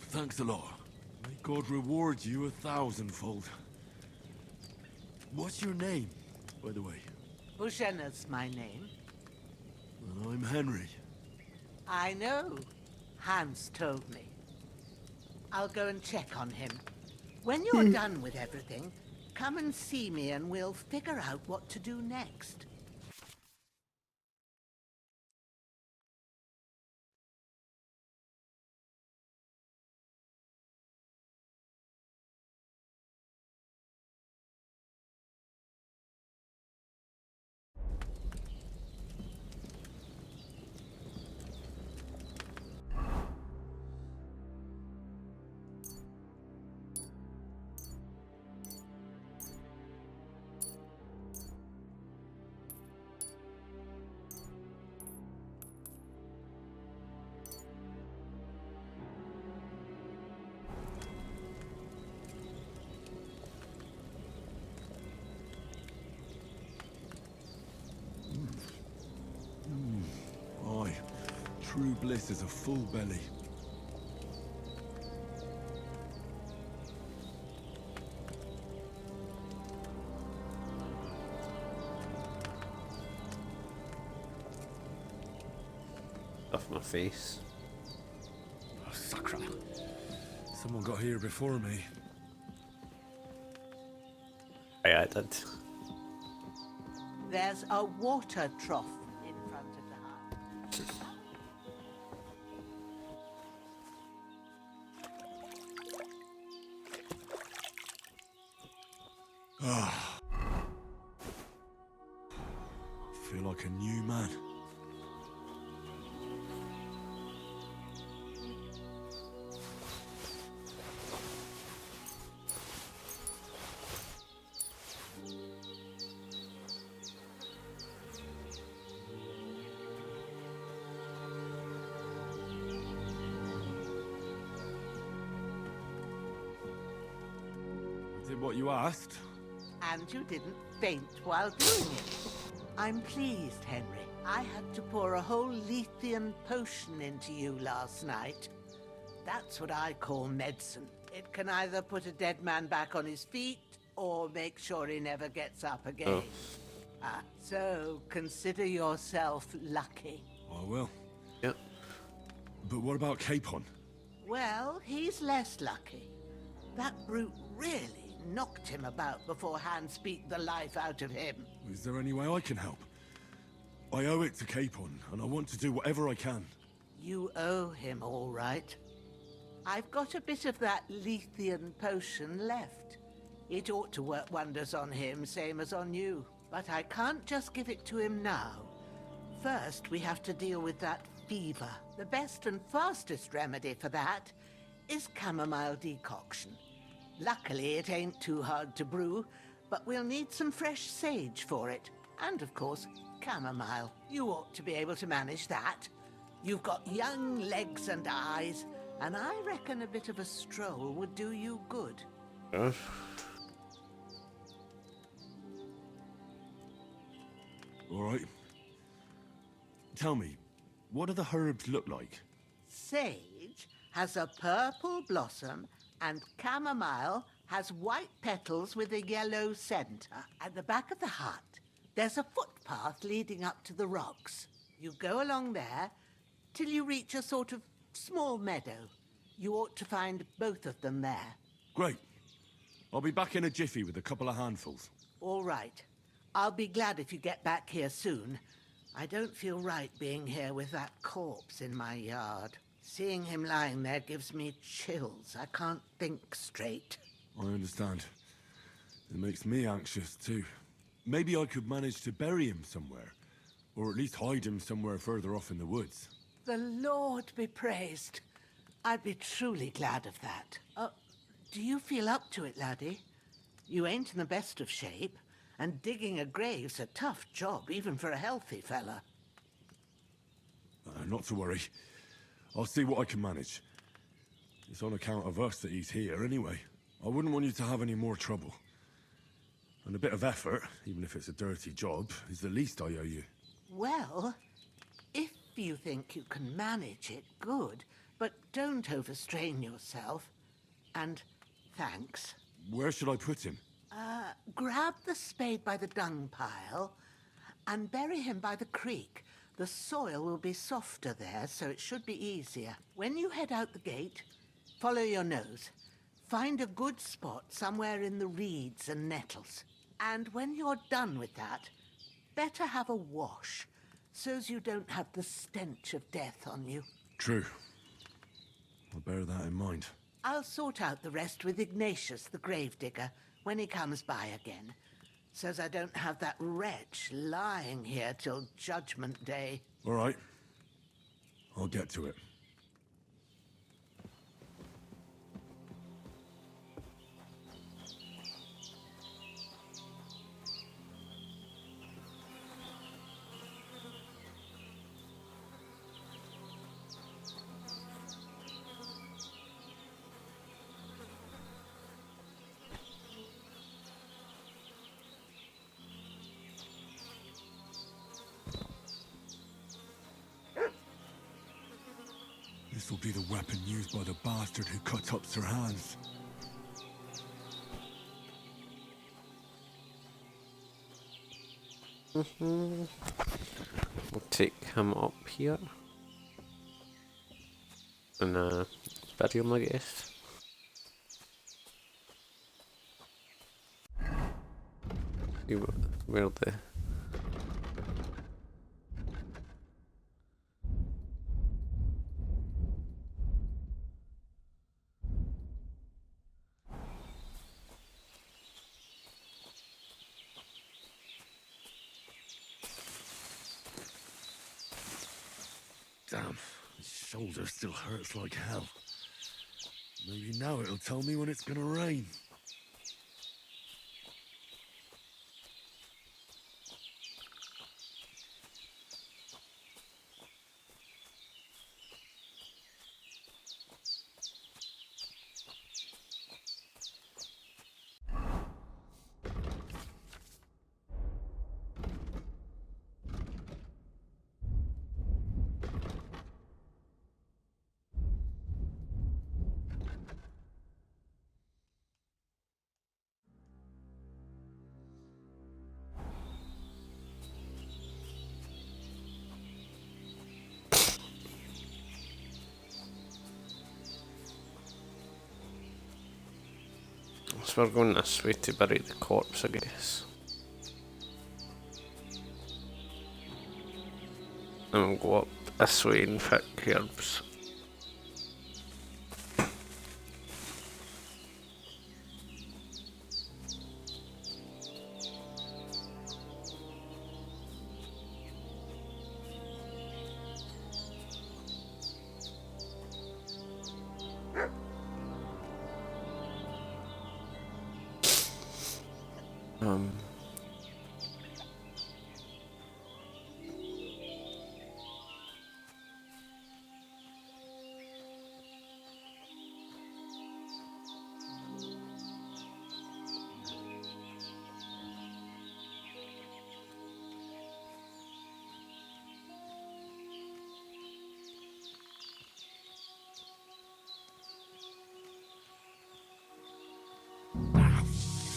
Thanks a lot. May God reward you 1,000-fold. What's your name, by the way? Bushenna's my name. Well, I'm Henry. I know. Hans told me. I'll go and check on him. When you're done with everything, come and see me and we'll figure out what to do next. True bliss is a full belly. Off my face. Oh, sacre. Someone got here before me. Yeah, I did. There's a water trough in front of the hut. Ah. I feel like a new man. Did what you asked. And you didn't faint while doing it. I'm pleased, Henry. I had to pour a whole Lethean potion into you last night. That's what I call medicine. It can either put a dead man back on his feet or make sure he never gets up again. So consider yourself lucky. I will. Yep. But what about Capon? Well, he's less lucky. That brute really knocked him about before Hans beat the life out of him. Is there any way I can help? I owe it to Capon, and I want to do whatever I can. You owe him, all right. I've got a bit of that Lethean potion left. It ought to work wonders on him, same as on you. But I can't just give it to him now. First, we have to deal with that fever. The best and fastest remedy for that is chamomile decoction. Luckily, it ain't too hard to brew, but we'll need some fresh sage for it. And, of course, chamomile. You ought to be able to manage that. You've got young legs and eyes, and I reckon a bit of a stroll would do you good. All right. Tell me, what do the herbs look like? Sage has a purple blossom, and chamomile has white petals with a yellow center. At the back of the hut, there's a footpath leading up to the rocks. You go along there till you reach a sort of small meadow. You ought to find both of them there. Great. I'll be back in a jiffy with a couple of handfuls. All right. I'll be glad if you get back here soon. I don't feel right being here with that corpse in my yard. Seeing him lying there gives me chills. I can't think straight. I understand. It makes me anxious, too. Maybe I could manage to bury him somewhere. Or at least hide him somewhere further off in the woods. The Lord be praised. I'd be truly glad of that. Do you feel up to it, laddie? You ain't in the best of shape, and digging a grave's a tough job, even for a healthy fella. Not to worry. I'll see what I can manage. It's on account of us that he's here, anyway. I wouldn't want you to have any more trouble. And a bit of effort, even if it's a dirty job, is the least I owe you. Well, if you think you can manage it, good. But don't overstrain yourself. And thanks. Where should I put him? Grab the spade by the dung pile and bury him by the creek. The soil will be softer there, so it should be easier. When you head out the gate, follow your nose. Find a good spot somewhere in the reeds and nettles. And when you're done with that, better have a wash, so's you don't have the stench of death on you. True. I'll bear that in mind. I'll sort out the rest with Ignatius, the gravedigger, when he comes by again, so's I don't have that wretch lying here till Judgment Day. All right. I'll get to it. This will be the weapon used by the bastard who cut up Sir Hans. We'll take him up here. And bury him, I guess. See where the... Damn, his shoulder still hurts like hell. Maybe now it'll tell me when it's gonna rain. So we're going this way to bury the corpse, I guess. And we'll go up this way and pick herbs.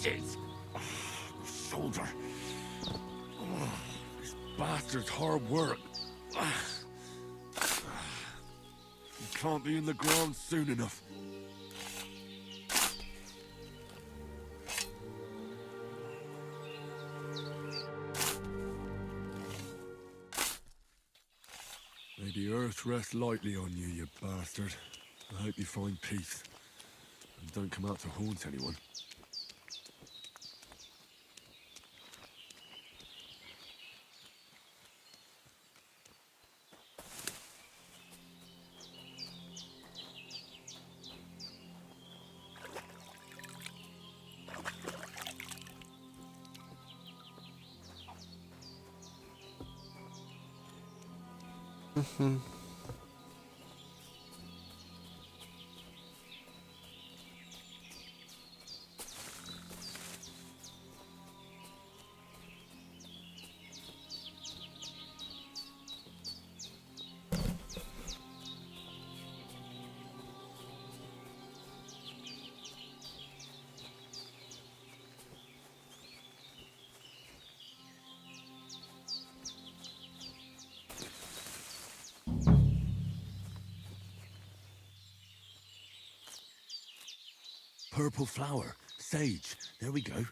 Shit! Shoulder. This bastard's hard work. He can't be in the ground soon enough. May the earth rest lightly on you, you bastard. I hope you find peace. And don't come out to haunt anyone. Purple flower. Sage. There we go.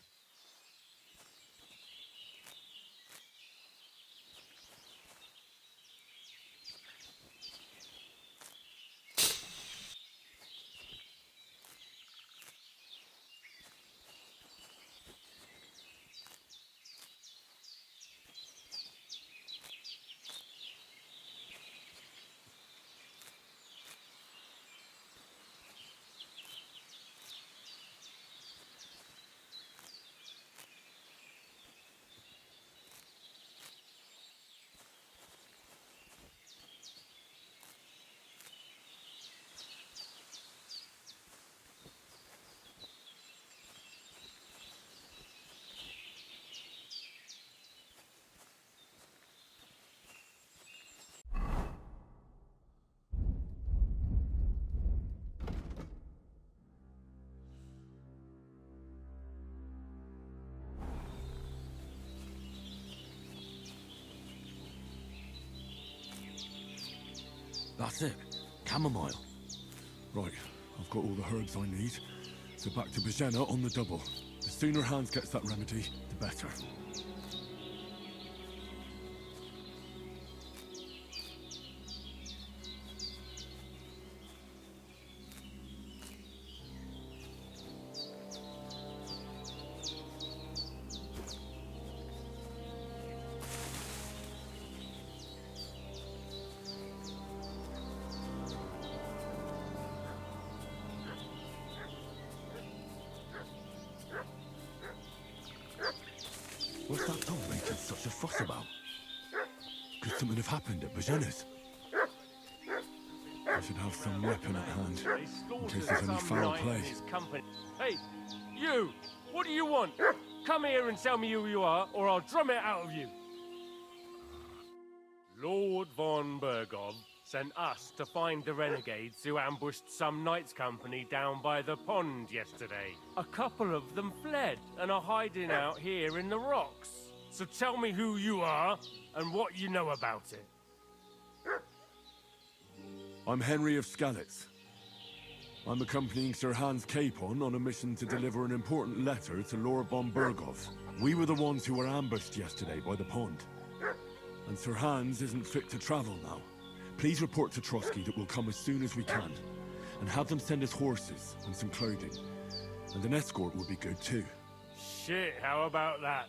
That's it. Chamomile. Right, I've got all the herbs I need. So back to Bajena on the double. The sooner Hans gets that remedy, the better. What's that dog making such a fuss about? Could something have happened at Bajena's? I should have some weapon at hand, in case there's any foul play. Hey, you! What do you want? Come here and tell me who you are, or I'll drum it out of you. Lord von Bergov sent us to find the renegades who ambushed some knights' company down by the pond yesterday. A couple of them fled and are hiding out here in the rocks. So tell me who you are and what you know about it. I'm Henry of Skalitz. I'm accompanying Sir Hans Capon on a mission to deliver an important letter to Lord von Bergov. We were the ones who were ambushed yesterday by the pond. And Sir Hans isn't fit to travel now. Please report to Trotsky that we'll come as soon as we can. And have them send us horses and some clothing. And an escort would be good too. Shit, how about that?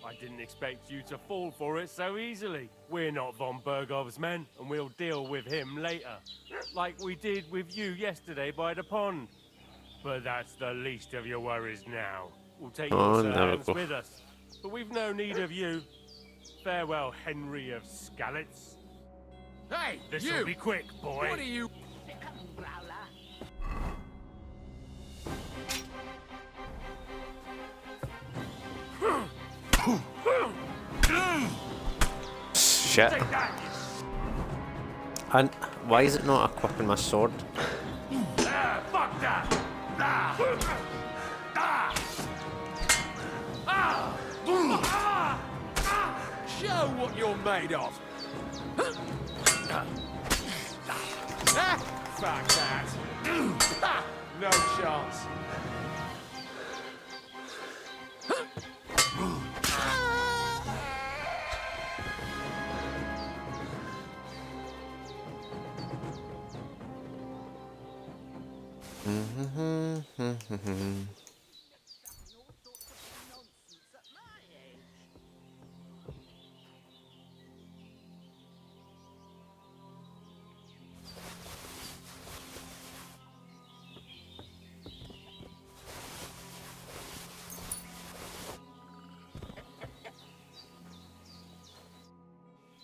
I didn't expect you to fall for it so easily. We're not von Bergov's men, and we'll deal with him later. Like we did with you yesterday by the pond. But that's the least of your worries now. We'll take your Sir Hans with us. But we've no need of you. Farewell, Henry of Skalitz. Hey, This'll be quick, boy. What are you... Shit. And why is it not equipping my sword? Fuck that! Show what you're made of. Fuck that. No chance.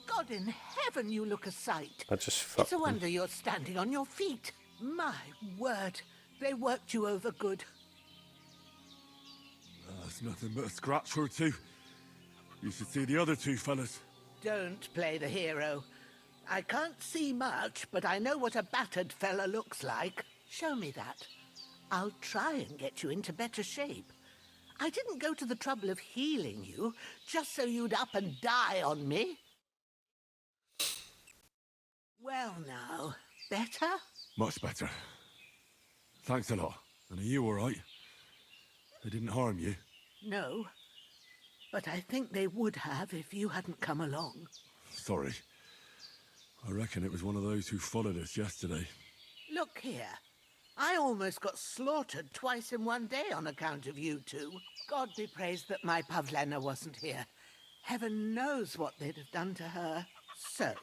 God in heaven, you look a sight. I just It's fucked a them. wonder you're standing on your feet. My word, they worked you over good. That's nothing but a scratch or two. You should see the other two fellas. Don't play the hero. I can't see much, but I know what a battered fella looks like. Show me that. I'll try and get you into better shape. I didn't go to the trouble of healing you, just so you'd up and die on me. Well now, better? Much better. Thanks a lot. And are you alright? They didn't harm you? No, but I think they would have if you hadn't come along. Sorry. I reckon it was one of those who followed us yesterday. Look here. I almost got slaughtered twice in one day on account of you two. God be praised that my Pavlena wasn't here. Heaven knows what they'd have done to her. So,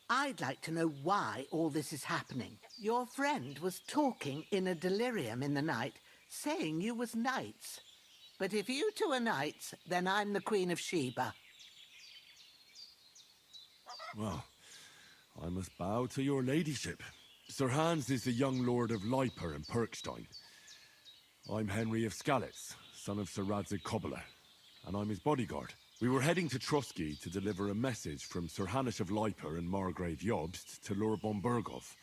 I'd like to know why all this is happening. Your friend was talking in a delirium in the night, saying you was knights. But if you two are knights, then I'm the Queen of Sheba. Well, I must bow to your ladyship. Sir Hans is the young lord of Leiper and Perkstein. I'm Henry of Skalitz, son of Sir Radzig Kobyla, and I'm his bodyguard. We were heading to Trotsky to deliver a message from Sir Hanush of Leiper and Margrave Jobst to Lord von Bergov.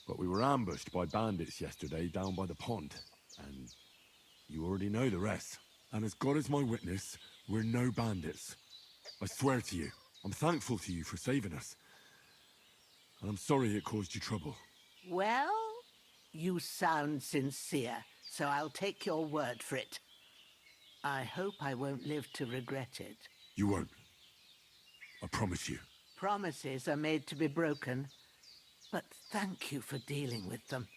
But we were ambushed by bandits yesterday down by the pond, and you already know the rest. And as God is my witness, we're no bandits. I swear to you, I'm thankful to you for saving us. I'm sorry it caused you trouble. Well, you sound sincere, so I'll take your word for it. I hope I won't live to regret it. You won't. I promise you. Promises are made to be broken, but thank you for dealing with them.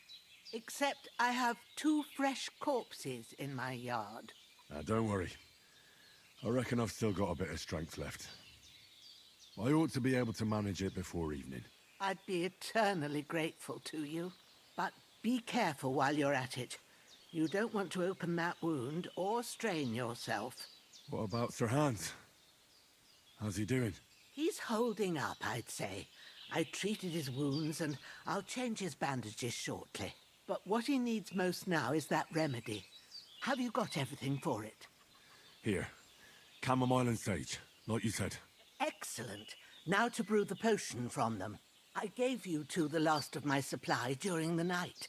Except I have 2 fresh corpses in my yard. Now, don't worry. I reckon I've still got a bit of strength left. I ought to be able to manage it before evening. I'd be eternally grateful to you. But be careful while you're at it. You don't want to open that wound or strain yourself. What about Sir Hans? How's he doing? He's holding up, I'd say. I treated his wounds and I'll change his bandages shortly. But what he needs most now is that remedy. Have you got everything for it? Here. Chamomile and sage, like you said. Excellent. Now to brew the potion from them. I gave you 2 the last of my supply during the night.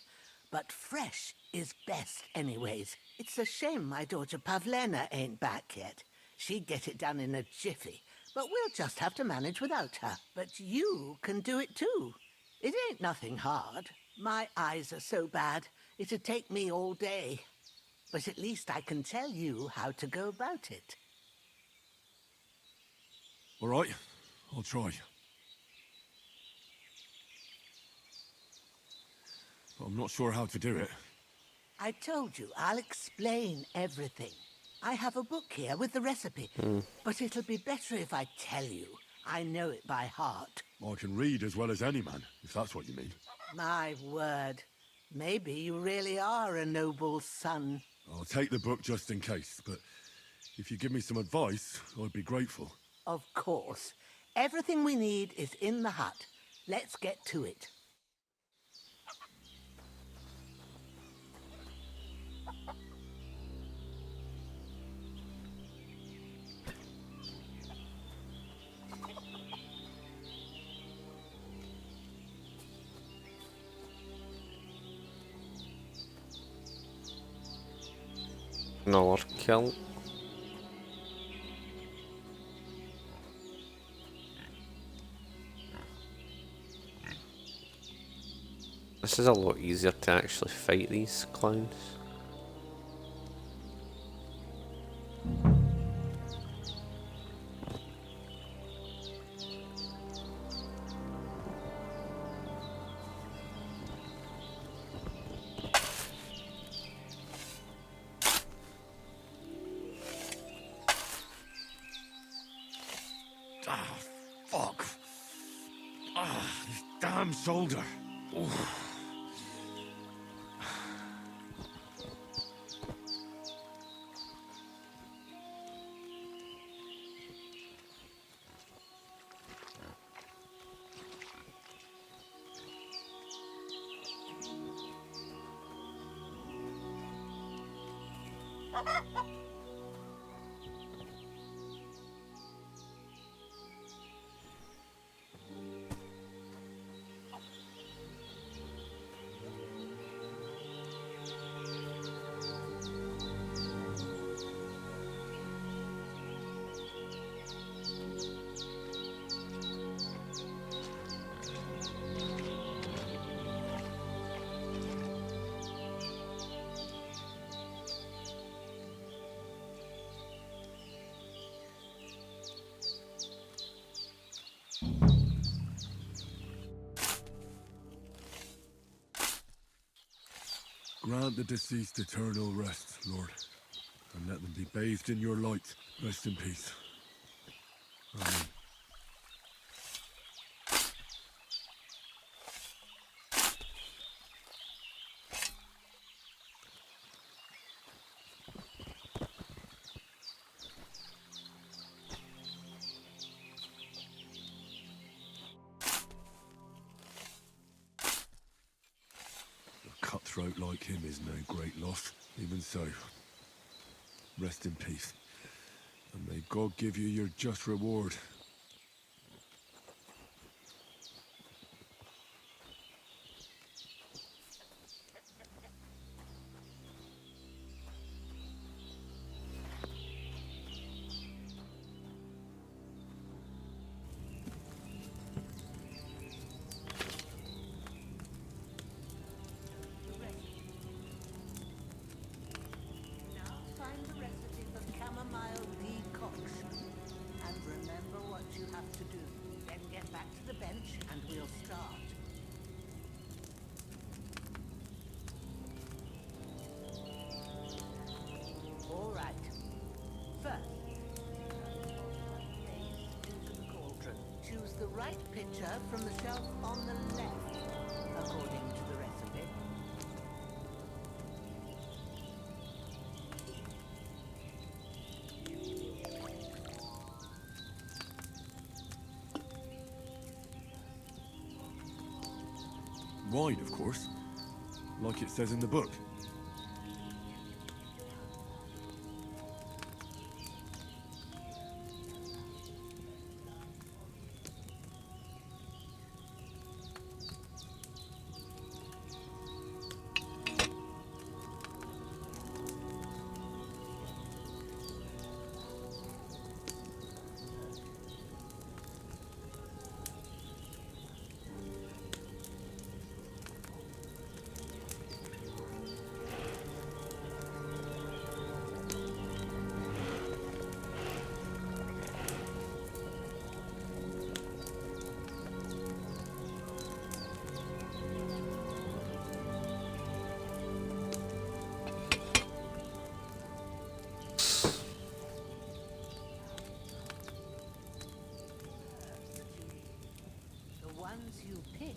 But fresh is best anyways. It's a shame my daughter Pavlena ain't back yet. She'd get it done in a jiffy. But we'll just have to manage without her. But you can do it too. It ain't nothing hard. My eyes are so bad, it'd take me all day. But at least I can tell you how to go about it. All right, I'll try. But I'm not sure how to do it. I told you, I'll explain everything. I have a book here with the recipe, but it'll be better if I tell you. I know it by heart. I can read as well as any man, if that's what you mean. My word. Maybe you really are a noble son. I'll take the book just in case, but if you give me some advice, I'd be grateful. Of course. Everything we need is in the hut. Let's get to it. Another kill. This is a lot easier to actually fight these clowns. Ah, fuck. Ah, this damn shoulder. Oof. Grant the deceased eternal rest, Lord, and let them be bathed in your light. Rest in peace. Amen. A cutthroat like him is no great loss. Even so, rest in peace. And may God give you your just reward. right pitcher from the shelf on the left, according to the recipe. Wine, of course. Like it says in the book. The ones you pick.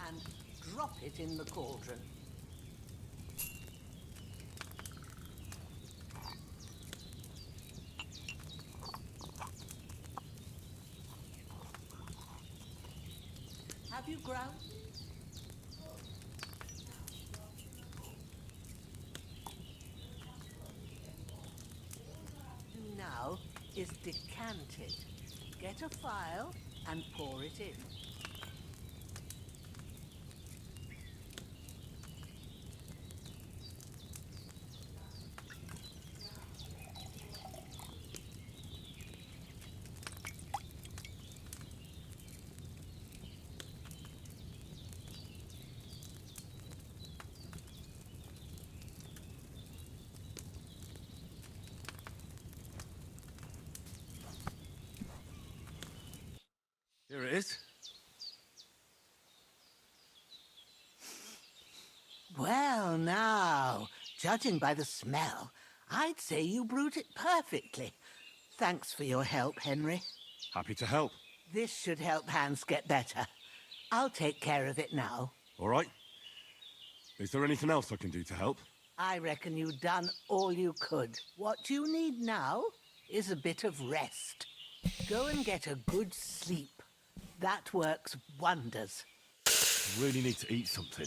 And drop it in the cauldron. Have you ground? Do now is decant it. Get a file and pour it in. Here it is. Well, now, judging by the smell, I'd say you brewed it perfectly. Thanks for your help, Henry. Happy to help. This should help Hans get better. I'll take care of it now. All right. Is there anything else I can do to help? I reckon you've done all you could. What you need now is a bit of rest. Go and get a good sleep. That works wonders. I really need to eat something.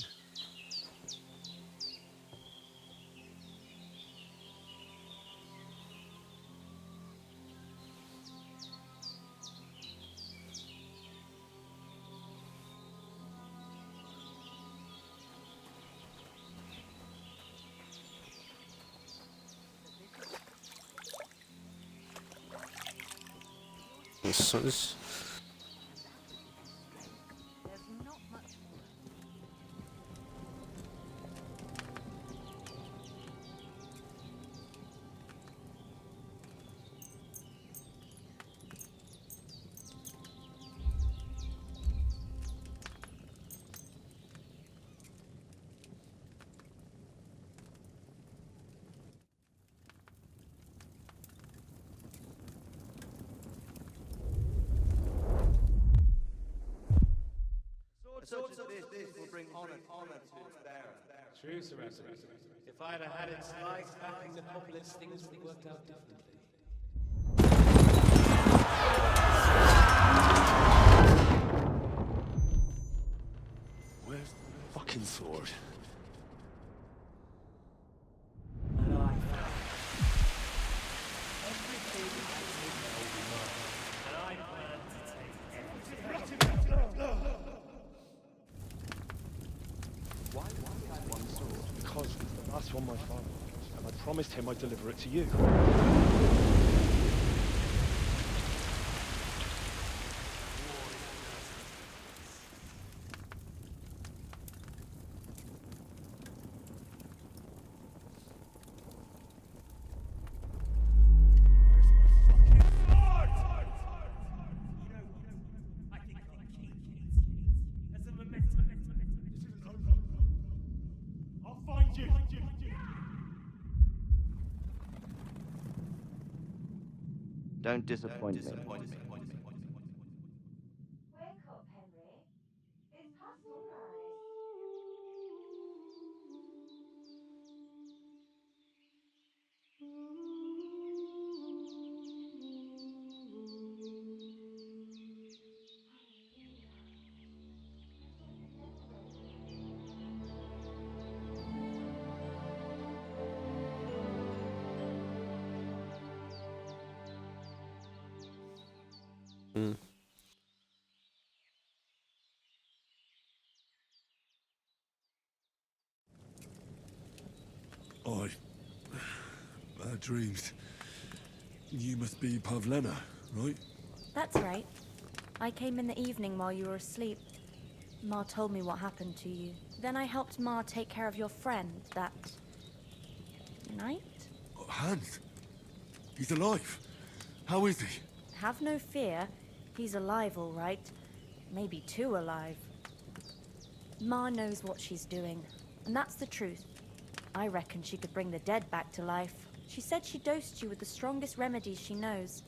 This is... There's not much more. True, Sir Anthony. If I'd have had it sliced back in the poplets, things would have worked out differently. Where's the fucking sword? Why do I have one sword? Because it's the last one my father lost, and I promised him I'd deliver it to you. Don't disappoint me. Wake up, Henry. It's past sunrise. Hmm. Bad dreams. You must be Pavlena, right? That's right. I came in the evening while you were asleep. Ma told me what happened to you. Then I helped Ma take care of your friend that night? Hans? He's alive. How is he? Have no fear. He's alive, all right. Maybe too alive. Ma knows what she's doing, and that's the truth. I reckon she could bring the dead back to life. She said she dosed you with the strongest remedies she knows,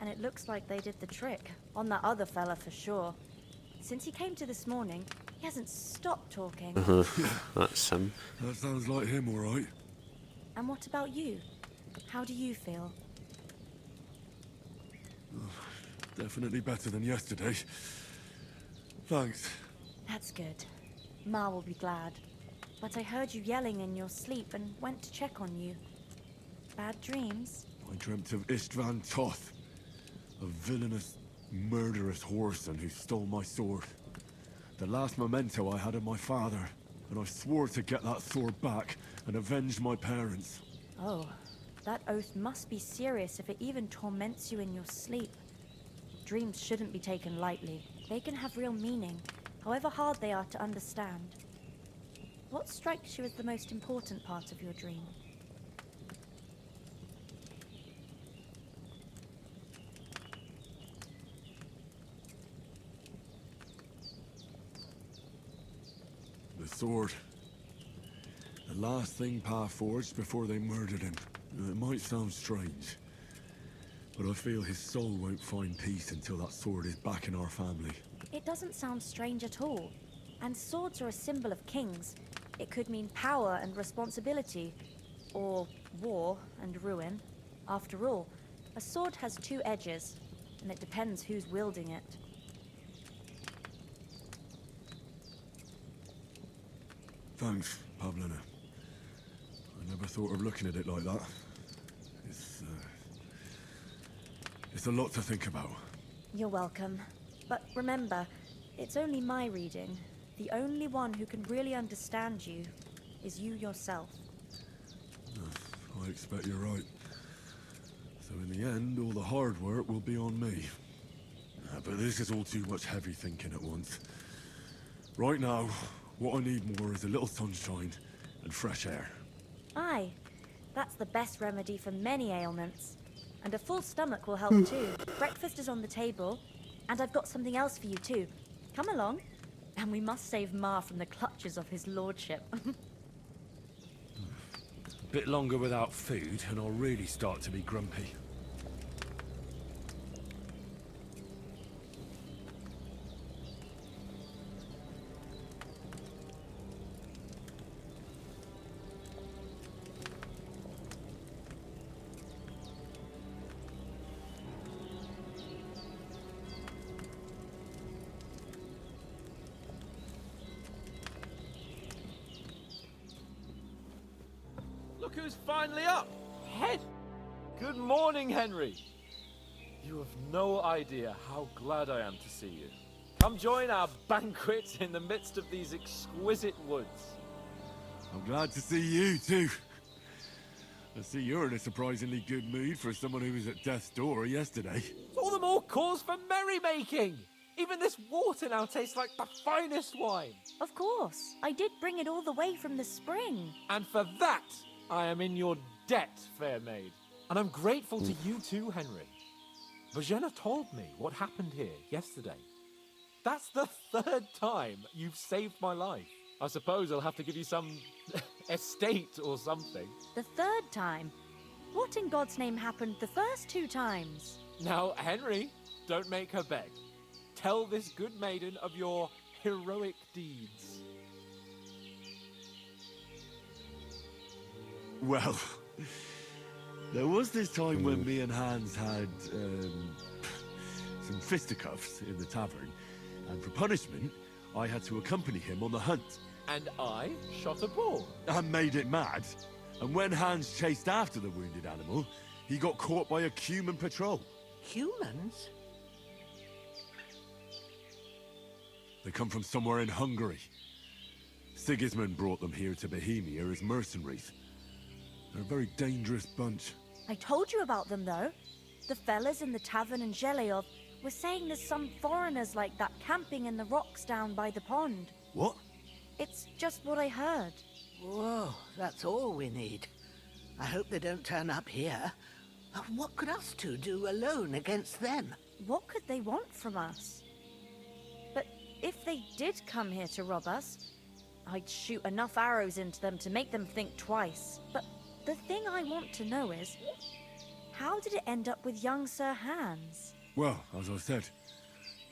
and it looks like they did the trick. On that other fella for sure. Since he came to this morning, he hasn't stopped talking. That's him. That sounds like him, all right. And what about you? How do you feel? Definitely better than yesterday. Thanks. That's good. Ma will be glad. But I heard you yelling in your sleep and went to check on you. Bad dreams? I dreamt of Istvan Toth, a villainous, murderous whoreson who stole my sword. The last memento I had of my father, and I swore to get that sword back and avenge my parents. Oh, that oath must be serious if it even torments you in your sleep. Dreams shouldn't be taken lightly. They can have real meaning, however hard they are to understand. What strikes you as the most important part of your dream? The sword. The last thing Pa forged before they murdered him. It might sound strange, but I feel his soul won't find peace until that sword is back in our family. It doesn't sound strange at all. And swords are a symbol of kings. It could mean power and responsibility, or war and ruin. After all, a sword has two edges, and it depends who's wielding it. Thanks, Pavlena. I never thought of looking at it like that. It's a lot to think about. You're welcome. But remember, it's only my reading. The only one who can really understand you is you yourself. I expect you're right. So in the end, all the hard work will be on me. But this is all too much heavy thinking at once. Right now, what I need more is a little sunshine and fresh air. Aye, that's the best remedy for many ailments. And a full stomach will help too. Breakfast is on the table, and I've got something else for you too. Come along. And we must save Ma from the clutches of his lordship. A bit longer without food, and I'll really start to be grumpy. who's finally up. Good morning, Henry. You have no idea how glad I am to see you. Come join our banquet in the midst of these exquisite woods. I'm glad to see you, too. I see you're in a surprisingly good mood for someone who was at death's door yesterday. All the more cause for merrymaking. Even this water now tastes like the finest wine. Of course. I did bring it all the way from the spring. And for that, I am in your debt, fair maid. And I'm grateful to you too, Henry. Virginia told me what happened here yesterday. That's the 3rd time you've saved my life. I suppose I'll have to give you some estate or something. The 3rd time? What in God's name happened the first 2 times? Now, Henry, don't make her beg. Tell this good maiden of your heroic deeds. Well, there was this time when me and Hans had some fisticuffs in the tavern, and for punishment, I had to accompany him on the hunt. And I shot a bull. And made it mad. And when Hans chased after the wounded animal, he got caught by a human patrol. Humans? They come from somewhere in Hungary. Sigismund brought them here to Bohemia as mercenaries. They're a very dangerous bunch. I told you about them, though. The fellas in the tavern in Zheleyov were saying there's some foreigners like that camping in the rocks down by the pond. What? It's just what I heard. Whoa, that's all we need. I hope they don't turn up here. What could us two do alone against them? What could they want from us? But if they did come here to rob us, I'd shoot enough arrows into them to make them think twice. But the thing I want to know is, how did it end up with young Sir Hans? Well, as I said,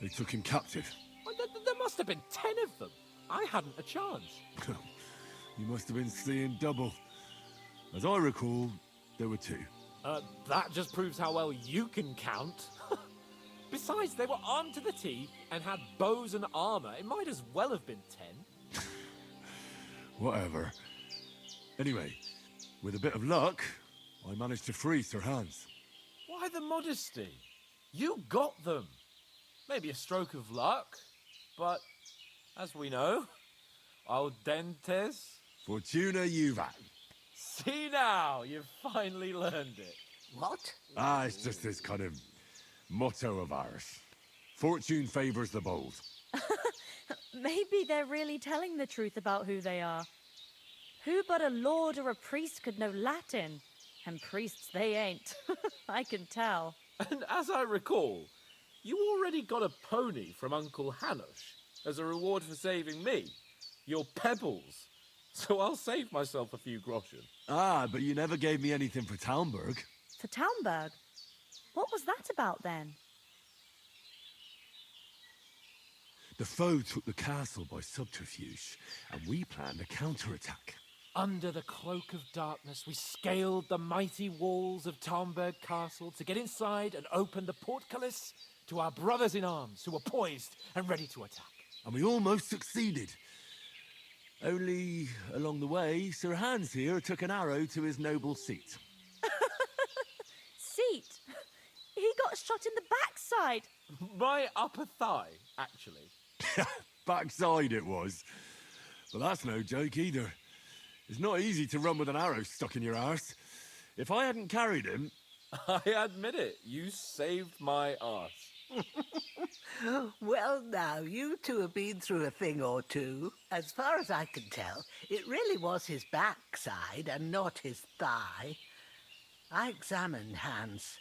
they took him captive. Well, there must have been 10 of them. I hadn't a chance. You must have been seeing double. As I recall, there were 2. That just proves how well you can count. Besides, they were armed to the teeth and had bows and armor. It might as well have been 10. Whatever. Anyway, with a bit of luck, I managed to free Sir Hans. Why the modesty? You got them. Maybe a stroke of luck, but as we know, al dentes. Fortuna juvat. See now, you've finally learned it. What? It's just this kind of motto of ours. Fortune favors the bold. Maybe they're really telling the truth about who they are. Who but a lord or a priest could know Latin? And priests they ain't. I can tell. And as I recall, you already got a pony from Uncle Hanush as a reward for saving me. Your pebbles. So I'll save myself a few groschen. But you never gave me anything for Talmberg. For Talmberg? What was that about then? The foe took the castle by subterfuge, and we planned a counterattack. Under the cloak of darkness, we scaled the mighty walls of Talmberg Castle to get inside and open the portcullis to our brothers in arms who were poised and ready to attack. And we almost succeeded. Only, along the way, Sir Hans here took an arrow to his noble seat. Seat? He got shot in the backside. My upper thigh, actually. Backside it was. But that's no joke either. It's not easy to run with an arrow stuck in your arse. If I hadn't carried him... I admit it, you saved my arse. Well, now, you two have been through a thing or two. As far as I can tell, it really was his backside and not his thigh. I examined Hans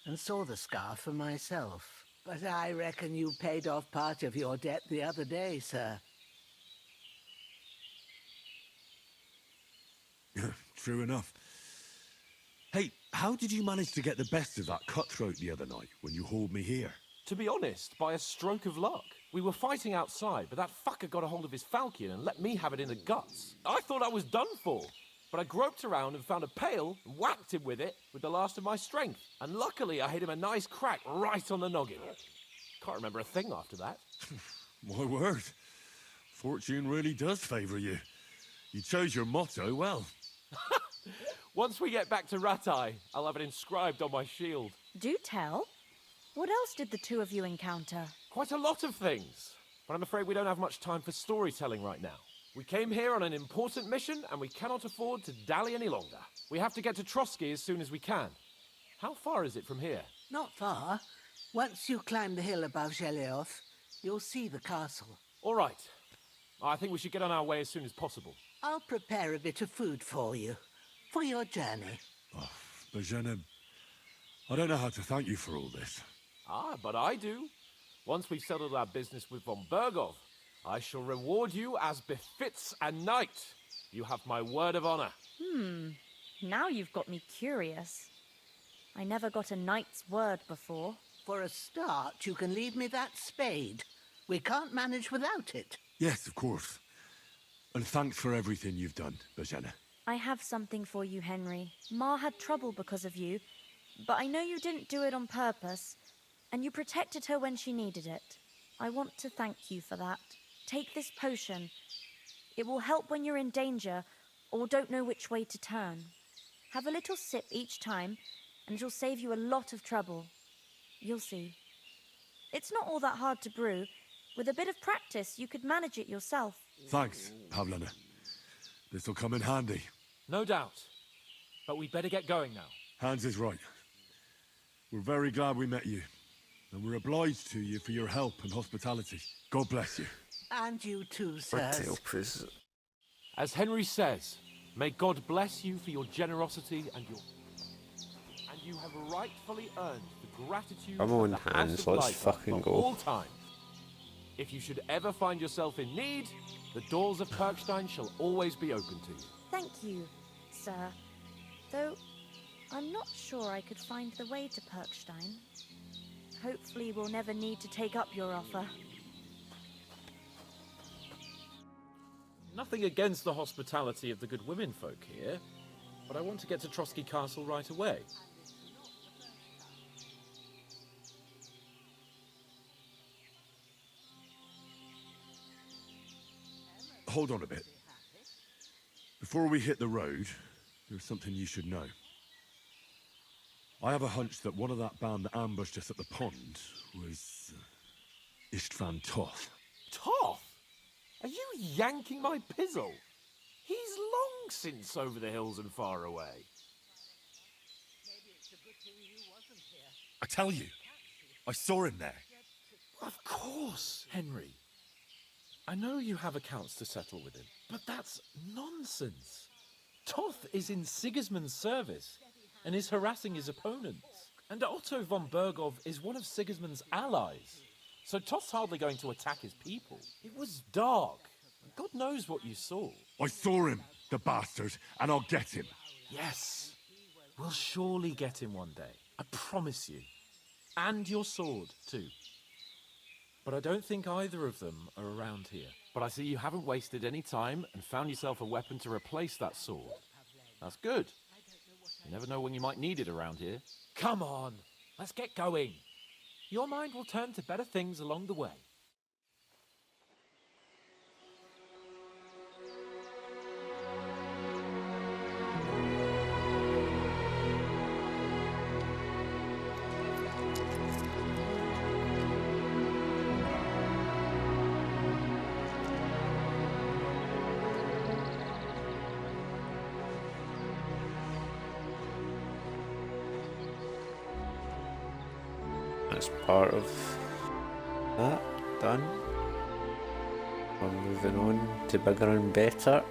and saw the scar for myself. But I reckon you paid off part of your debt the other day, sir. True enough. Hey, how did you manage to get the best of that cutthroat the other night when you hauled me here? To be honest, by a stroke of luck. We were fighting outside, but that fucker got a hold of his falchion and let me have it in the guts. I thought I was done for, but I groped around and found a pail and whacked him with it with the last of my strength. And luckily, I hit him a nice crack right on the noggin. Can't remember a thing after that. My word. Fortune really does favour you. You chose your motto well. Once we get back to Ratai, I'll have it inscribed on my shield. Do tell. What else did the two of you encounter? Quite a lot of things, but I'm afraid we don't have much time for storytelling right now. We came here on an important mission, and we cannot afford to dally any longer. We have to get to Trotsky as soon as we can. How far is it from here? Not far. Once you climb the hill above Zhelioth, you'll see the castle. All right. I think we should get on our way as soon as possible. I'll prepare a bit of food for you, for your journey. Oh, Bajana, I don't know how to thank you for all this. Ah, but I do. Once we've settled our business with von Bergov, I shall reward you as befits a knight. You have my word of honor. Now you've got me curious. I never got a knight's word before. For a start, you can leave me that spade. We can't manage without it. Yes, of course. And thanks for everything you've done, Bajana. I have something for you, Henry. Ma had trouble because of you, but I know you didn't do it on purpose, and you protected her when she needed it. I want to thank you for that. Take this potion. It will help when you're in danger or don't know which way to turn. Have a little sip each time, and it'll save you a lot of trouble. You'll see. It's not all that hard to brew. With a bit of practice, you could manage it yourself. Thanks, Pavlana. This'll come in handy. No doubt. But we'd better get going now. Hans is right. We're very glad we met you. And we're obliged to you for your help and hospitality. God bless you. And you too, sirs. As Henry says, may God bless you for your generosity and you have rightfully earned the gratitude Come of on, the House Hans, of let's Light fucking for go. all time. If you should ever find yourself in need, the doors of Perkstein shall always be open to you. Thank you, sir. Though, I'm not sure I could find the way to Perkstein. Hopefully we'll never need to take up your offer. Nothing against the hospitality of the good women folk here, but I want to get to Trotsky Castle right away. Hold on a bit. Before we hit the road, there's something you should know. I have a hunch that one of that band that ambushed us at the pond was Istvan Toth. Toth? Are you yanking my pizzle? He's long since over the hills and far away. I tell you, I saw him there. Of course, Henry. I know you have accounts to settle with him, but that's nonsense. Toth is in Sigismund's service and is harassing his opponents. And Otto von Bergov is one of Sigismund's allies. So Toth's hardly going to attack his people. It was dark. God knows what you saw. I saw him, the bastard, and I'll get him. Yes. We'll surely get him one day. I promise you. And your sword, too. But I don't think either of them are around here. But I see you haven't wasted any time and found yourself a weapon to replace that sword. That's good. You never know when you might need it around here. Come on, let's get going. Your mind will turn to better things along the way. That's part of that done. We're moving on to bigger and better.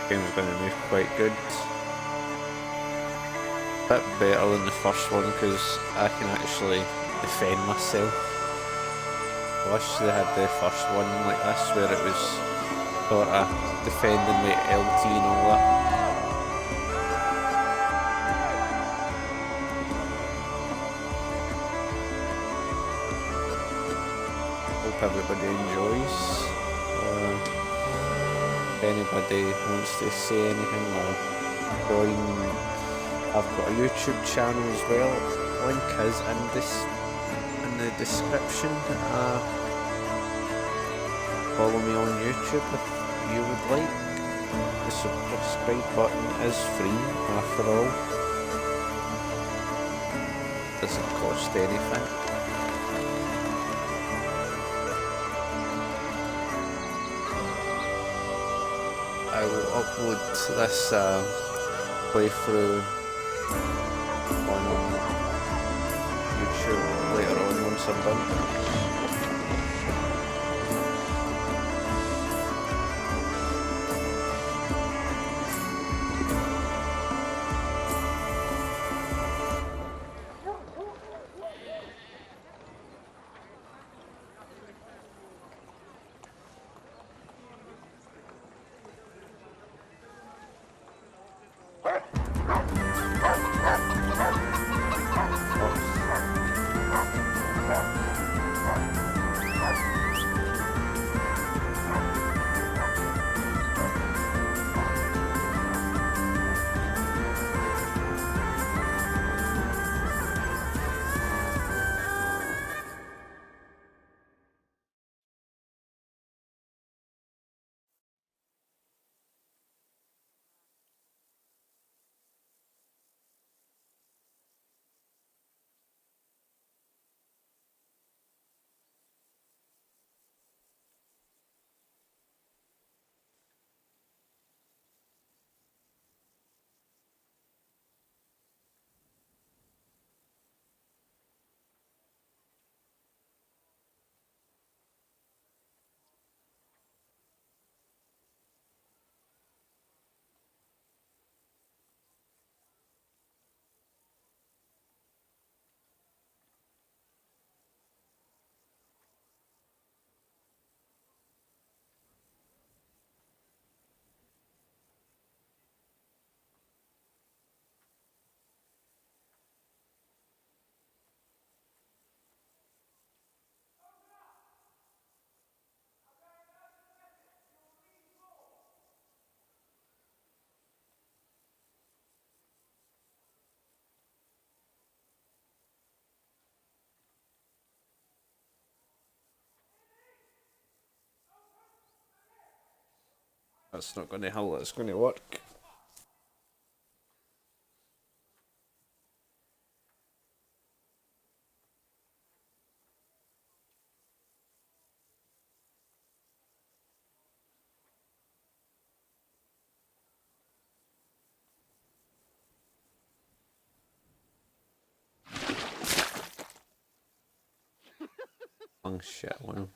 Game's going to move quite good. Bit better than the first one because I can actually defend myself. I wish they had the first one like this where it was sort of defending the LT and all that. hope everybody enjoys. If anybody wants to say anything or join, I've got a YouTube channel as well. Link is in the description. Follow me on YouTube if you would like. The subscribe button is free after all. Doesn't cost anything. I will upload this playthrough on YouTube later on once I'm done. That's not going to how that's going to work. Oh shit, well.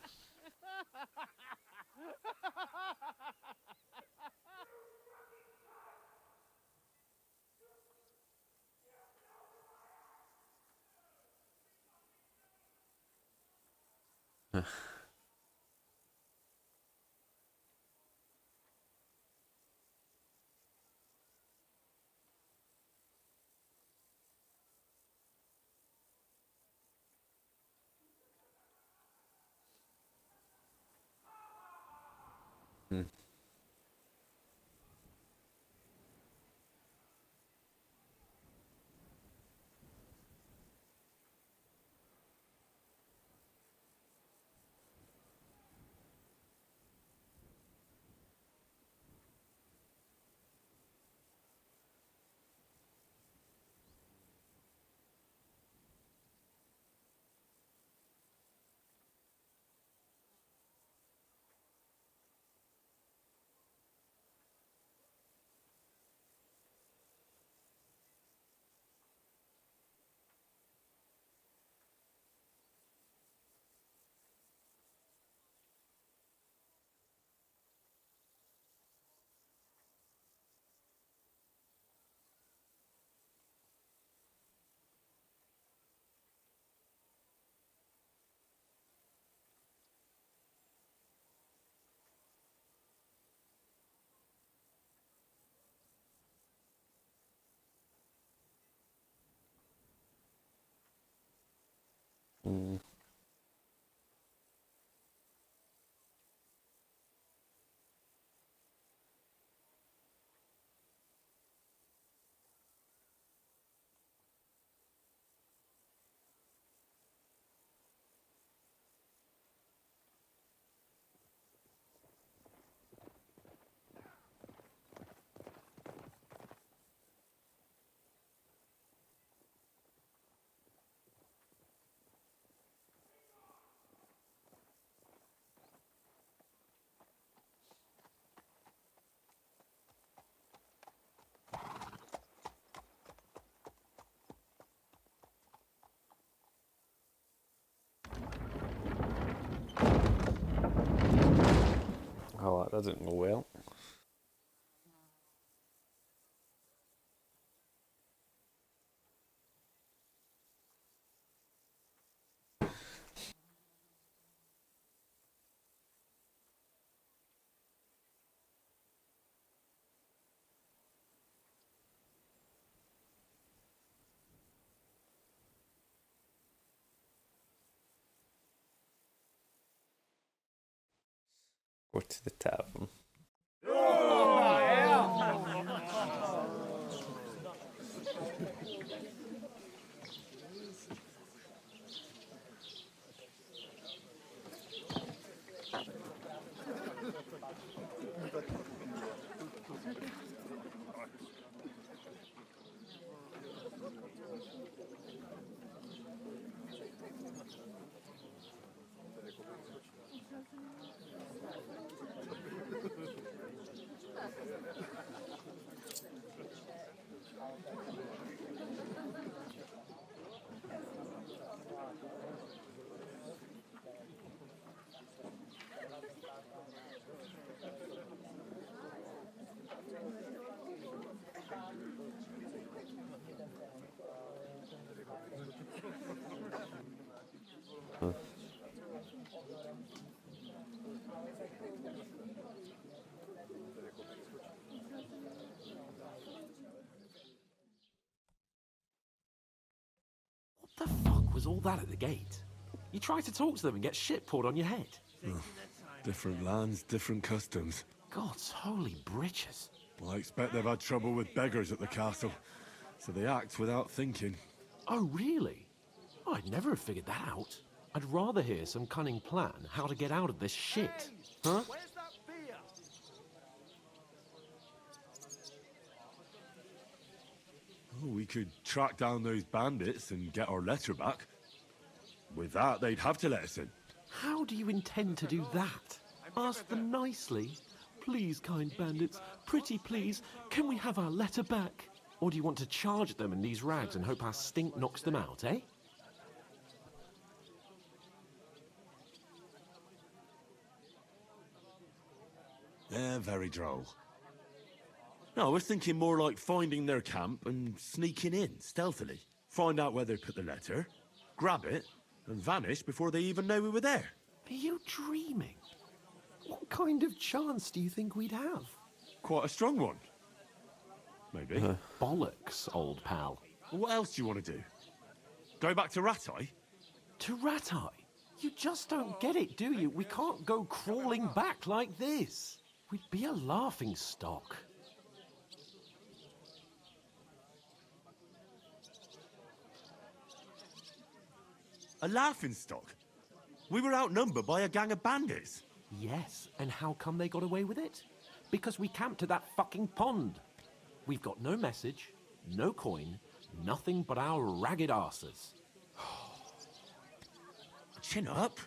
Oh, that didn't go well. Go to the tavern. What the fuck was all that at the gate? You tried to talk to them and get shit poured on your head. Different lands, different customs. God's holy britches. Well, I expect they've had trouble with beggars at the castle, so they act without thinking. Oh, really? Oh, I'd never have figured that out. I'd rather hear some cunning plan how to get out of this shit. Huh? Where's that beer? Oh, we could track down those bandits and get our letter back. With that, they'd have to let us in. How do you intend to do that? Ask them nicely. Please, kind bandits, pretty please, can we have our letter back? Or do you want to charge them in these rags and hope our stink knocks them out, eh? Yeah, very droll. No, I was thinking more like finding their camp and sneaking in, stealthily. Find out where they put the letter, grab it, and vanish before they even know we were there. Are you dreaming? What kind of chance do you think we'd have? Quite a strong one. Maybe. Bollocks, old pal. What else do you want to do? Go back to Ratai? To Ratai? You just don't get it, do you? We can't go crawling back like this. We'd be a laughing stock. A laughingstock? We were outnumbered by a gang of bandits. Yes, and how come they got away with it? Because we camped at that fucking pond. We've got no message, no coin, nothing but our ragged arses. Chin up.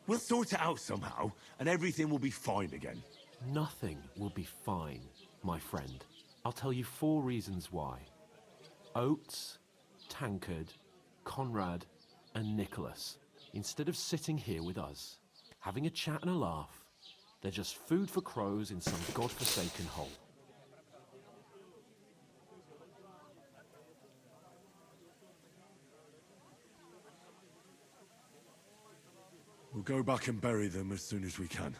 We'll sort it out somehow, and everything will be fine again. Nothing will be fine, my friend. I'll tell you 4 reasons why. Oates, Tankard, Conrad, and Nicholas, instead of sitting here with us, having a chat and a laugh, they're just food for crows in some godforsaken hole. We'll go back and bury them as soon as we can.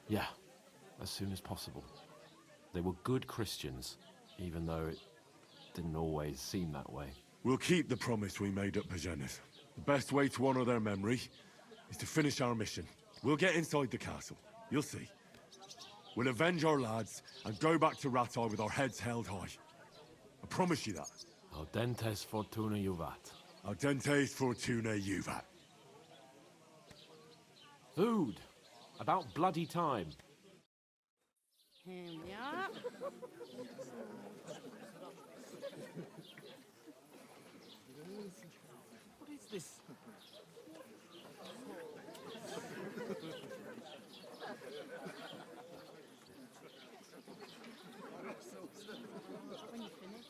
Yeah, as soon as possible. They were good Christians, even though it didn't always seem that way. We'll keep the promise we made at Pagenis. The best way to honor their memory is to finish our mission. We'll get inside the castle. You'll see. We'll avenge our lads and go back to Ratai with our heads held high. I promise you that. Audentes fortuna juvat. Audentes fortuna juvat. Food. About bloody time. Here we are. What is this? When you finish.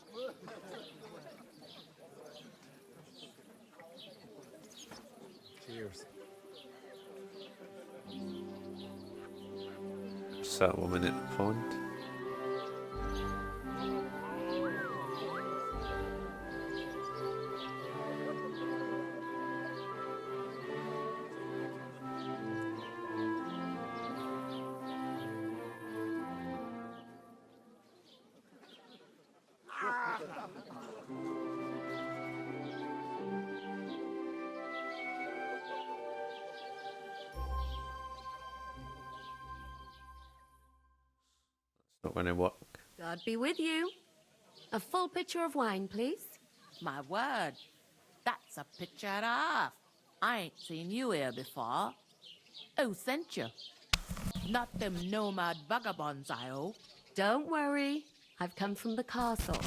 Cheers. That's that woman at the pond. Not going to work. God be with you. A full pitcher of wine, please. My word, that's a picture and a half. I ain't seen you here before. Who sent you? Not them nomad vagabonds, I hope. Don't worry. I've come from the castle.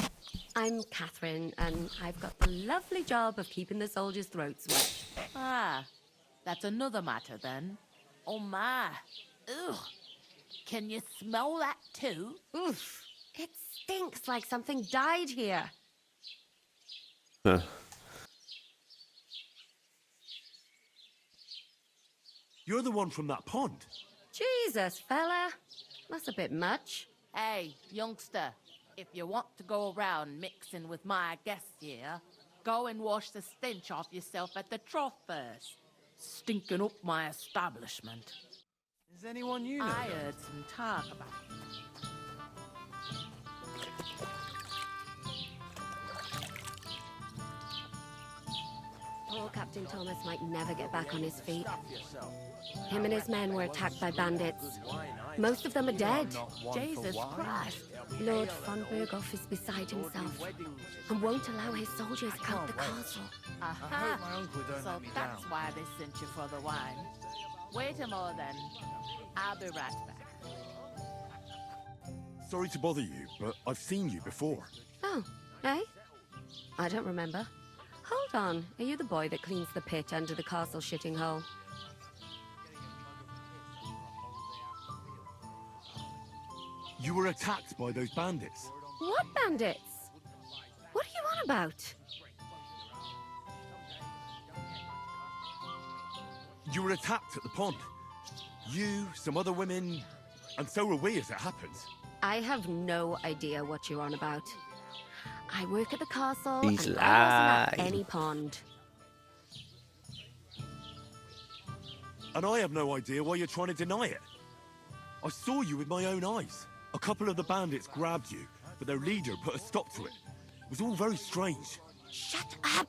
I'm Catherine, and I've got the lovely job of keeping the soldiers' throats wet. Ah, that's another matter then. Oh my. Ugh. Can you smell that too? Oof. It stinks like something died here. Huh. You're the one from that pond. Jesus, fella. That's a bit much. Hey, youngster, if you want to go around mixing with my guests here, go and wash the stench off yourself at the trough first. Stinking up my establishment. Is anyone you know? I heard some talk about it. Poor Captain Thomas might never get back on his feet. Him and his men were attacked by bandits. Most of them are dead. Jesus Christ. Lord von Berghoff is beside himself and won't allow his soldiers out the castle. Aha. So that's why they sent you for the wine. Wait a moment then. I'll be right back. Sorry to bother you, but I've seen you before. Oh, eh? I don't remember. Hold on. Are you the boy that cleans the pit under the castle shitting hole? You were attacked by those bandits. What bandits? What are you on about? You were attacked at the pond. You, some other women, and so were we as it happens. I have no idea what you're on about. I work at the castle, He's and I wasn't at lying. any pond. And I have no idea why you're trying to deny it. I saw you with my own eyes. A couple of the bandits grabbed you, but their leader put a stop to it. It was all very strange. Shut up!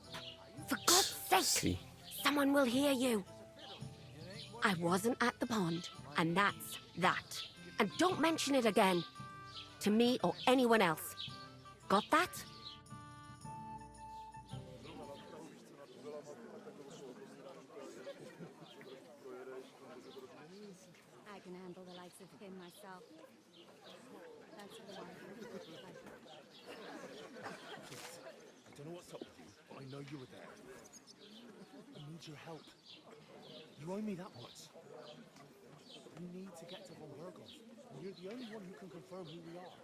For God's sake! See. Someone will hear you. I wasn't at the pond, and that's that. And don't mention it again. To me or anyone else. Got that? I can handle the likes of him myself. That's the one. I don't know what's up with you, but I know you were there. I need your help. You owe me that much. We need to get to Von Berghoff, and you're the only one who can confirm who we are.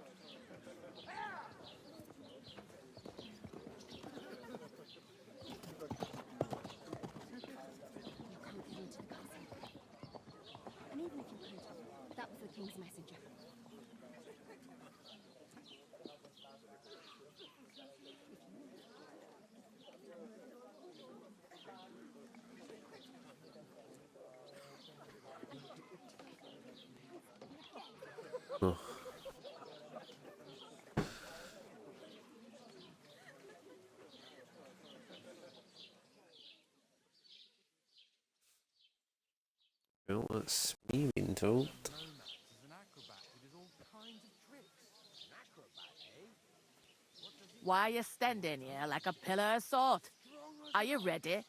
And even if you could, that was the king's messenger. Oh. Well, that's me being told. Why are you standing here like a pillar of salt? Are you ready?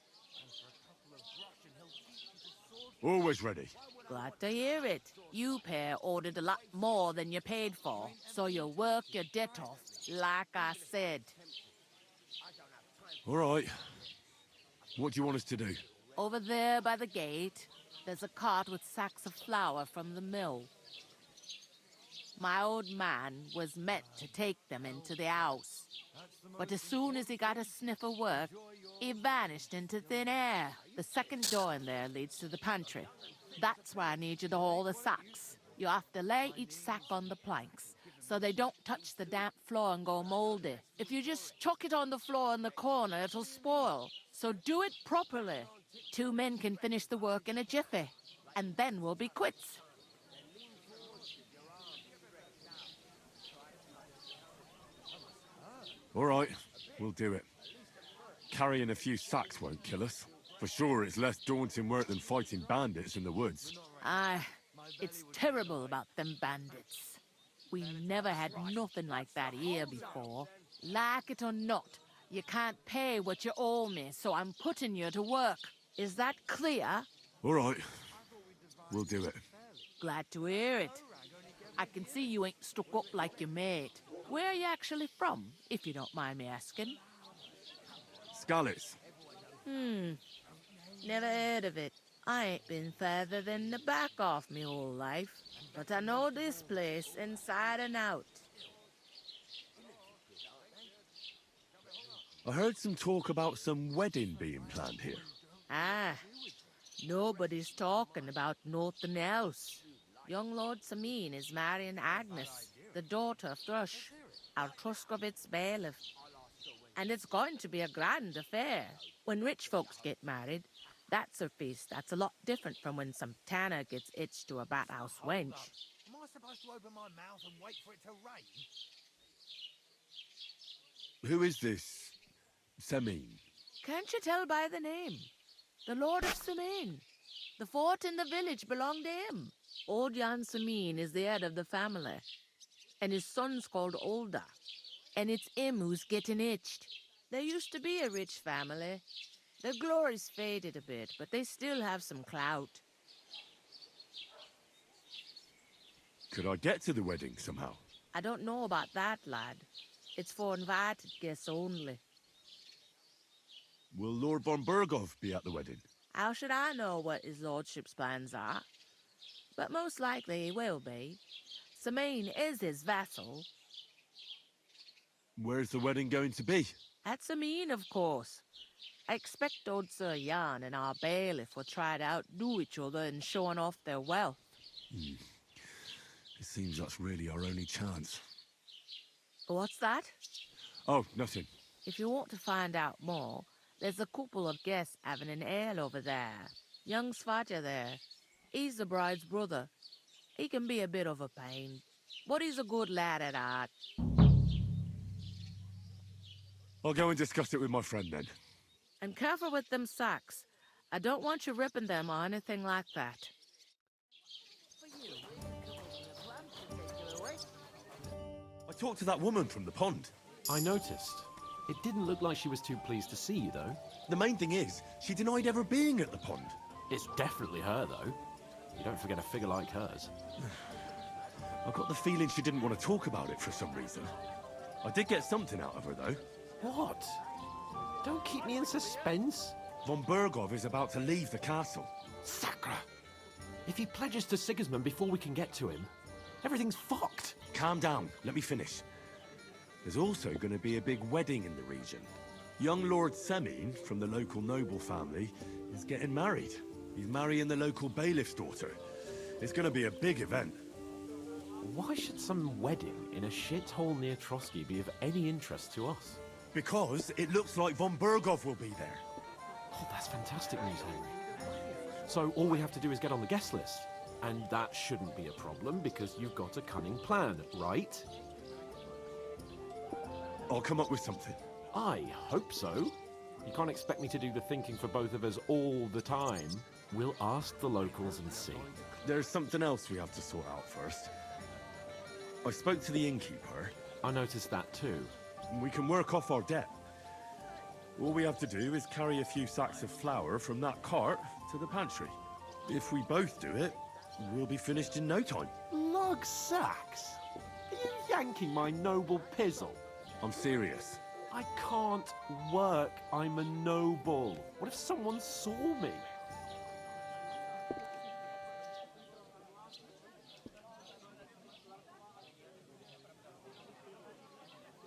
Always ready. Glad to hear it. You pair ordered a lot more than you paid for, so you'll work your debt off, like I said. All right. What do you want us to do? Over there by the gate, there's a cart with sacks of flour from the mill. My old man was meant to take them into the house. But as soon as he got a sniff of work, he vanished into thin air. The second door in there leads to the pantry. That's why I need you to haul the sacks. You have to lay each sack on the planks so they don't touch the damp floor and go moldy. If you just chuck it on the floor in the corner, it'll spoil. So do it properly. 2 men can finish the work in a jiffy, and then we'll be quits. All right, we'll do it. Carrying a few sacks won't kill us. For sure, it's less daunting work than fighting bandits in the woods. Aye, it's terrible about them bandits. We never had nothing like that here before. Like it or not, you can't pay what you owe me, so I'm putting you to work. Is that clear? All right, we'll do it. Glad to hear it. I can see you ain't stuck up like your mate. Where are you actually from, if you don't mind me asking? Skalitz. Never heard of it. I ain't been further than the back off me whole life, but I know this place inside and out. I heard some talk about some wedding being planned here. Ah, nobody's talking about nothing else. Young Lord Samin is marrying Agnes, the daughter of Thrush, our Truskovitz bailiff. And it's going to be a grand affair. When rich folks get married, that's a feast that's a lot different from when some tanner gets hitched to a bat-house wench. Am I supposed to open my mouth and wait for it to rain? Who is this Semin? Can't you tell by the name? The Lord of Samin. The fort in the village belonged to him. Old Jan Samin is the head of the family, and his son's called Olda. And it's him who's getting hitched. There used to be a rich family. Their glory's faded a bit, but they still have some clout. Could I get to the wedding somehow? I don't know about that, lad. It's for invited guests only. Will Lord von Berghoff be at the wedding? How should I know what his lordship's plans are? But most likely he will be. Samin is his vassal. Where's the wedding going to be? At Samin, of course. I expect old Sir Jan and our bailiff will try to outdo each other in showing off their wealth. It seems that's really our only chance. What's that? Oh, nothing. If you want to find out more, there's a couple of guests having an ale over there. Young Svaja there. He's the bride's brother. He can be a bit of a pain, but he's a good lad at heart. I'll go and discuss it with my friend then. And careful with them sacks. I don't want you ripping them or anything like that. I talked to that woman from the pond. I noticed. It didn't look like she was too pleased to see you, though. The main thing is, she denied ever being at the pond. It's definitely her, though. You don't forget a figure like hers. I got the feeling she didn't want to talk about it for some reason. I did get something out of her, though. What? Don't keep me in suspense. Von Berghoff is about to leave the castle. Sacra! If he pledges to Sigismund before we can get to him, everything's fucked. Calm down. Let me finish. There's also going to be a big wedding in the region. Young Lord Semin, from the local noble family, is getting married. He's marrying the local bailiff's daughter. It's going to be a big event. Why should some wedding in a shithole near Trotsky be of any interest to us? Because it looks like von Berghoff will be there. Oh, that's fantastic news, Henry. So all we have to do is get on the guest list. And that shouldn't be a problem because you've got a cunning plan, right? I'll come up with something. I hope so. You can't expect me to do the thinking for both of us all the time. We'll ask the locals and see. There's something else we have to sort out first. I spoke to the innkeeper. I noticed that too. We can work off our debt. All we have to do is carry a few sacks of flour from that cart to the pantry. If we both do it, we'll be finished in no time. Lug sacks? Are you yanking my noble pizzle? I'm serious. I can't work. I'm a noble. What if someone saw me?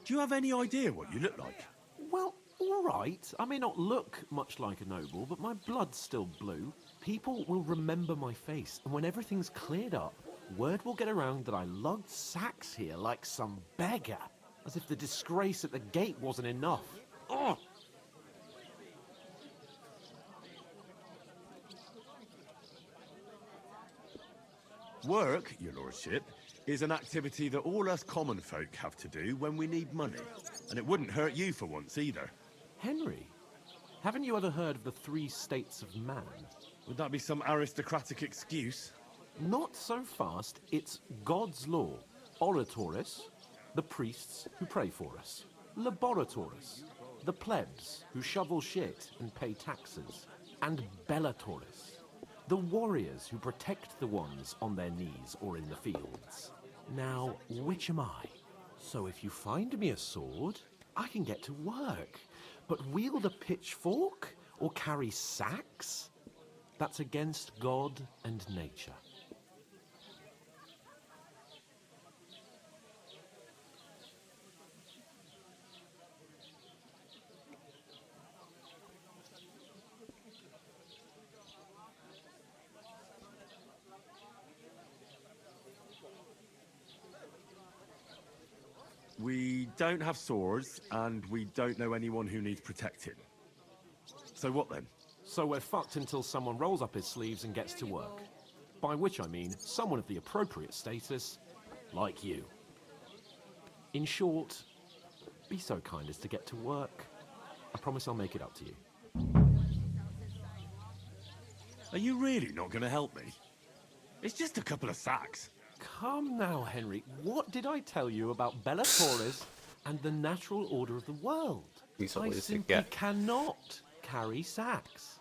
Do you have any idea what you look like? Well, all right. I may not look much like a noble, but my blood's still blue. People will remember my face, and when everything's cleared up, word will get around that I lugged sacks here like some beggar, as if the disgrace at the gate wasn't enough. Ugh! Work, your lordship, is an activity that all us common folk have to do when we need money. And it wouldn't hurt you for once either. Henry, haven't you ever heard of the 3 states of man? Would that be some aristocratic excuse? Not so fast. It's God's law. Oratoris, the priests who pray for us. Laboratoris, the plebs who shovel shit and pay taxes. And Bellatoris, the warriors who protect the ones on their knees or in the fields. Now, which am I? So if you find me a sword, I can get to work. But wield a pitchfork or carry sacks? That's against God and nature. We don't have swords, and we don't know anyone who needs protecting. So what then? So we're fucked until someone rolls up his sleeves and gets to work. By which I mean someone of the appropriate status, like you. In short, be so kind as to get to work. I promise I'll make it up to you. Are you really not going to help me? It's just a couple of sacks. Come now, Henry. What did I tell you about Bellatoris and the natural order of the world? I simply cannot carry sacks.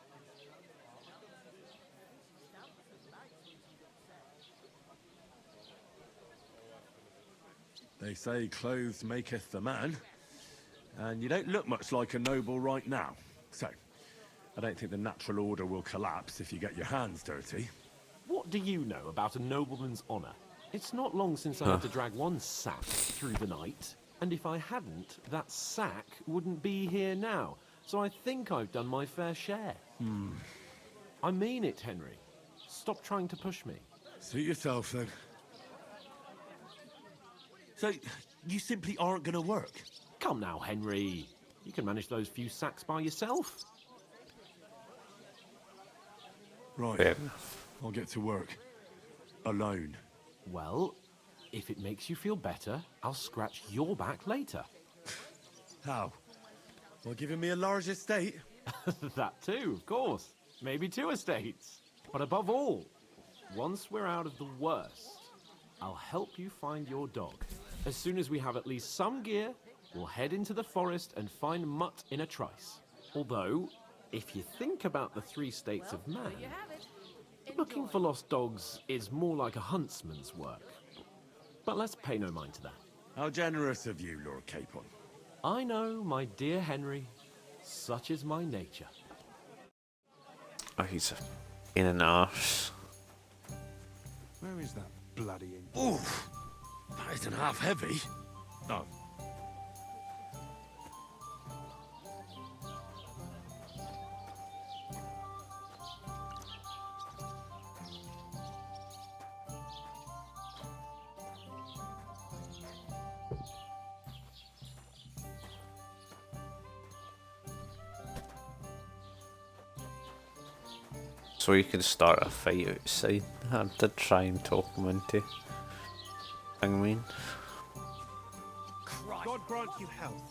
They say clothes maketh the man, and you don't look much like a noble right now. So, I don't think the natural order will collapse if you get your hands dirty. What do you know about a nobleman's honour? It's not long since I had to drag one sack through the night, and if I hadn't, that sack wouldn't be here now. So I think I've done my fair share. I mean it, Henry. Stop trying to push me. Suit yourself, then. So, you simply aren't going to work? Come now, Henry. You can manage those few sacks by yourself. Right. I'll get to work. Alone. Well, if it makes you feel better, I'll scratch your back later. How? Well, giving me a large estate? That too, of course. Maybe 2 estates. But above all, once we're out of the worst, I'll help you find your dog. As soon as we have at least some gear, we'll head into the forest and find Mutt in a trice. Although, if you think about the 3 states of man, looking for lost dogs is more like a huntsman's work. But let's pay no mind to that. How generous of you, Lord Capon. I know, my dear Henry. Such is my nature. Oh, he's a in an arse. Where is that bloody ink? Oof! That isn't half heavy. Oh. So you can start a fight outside. I did try and talk him into thing. God grant you health.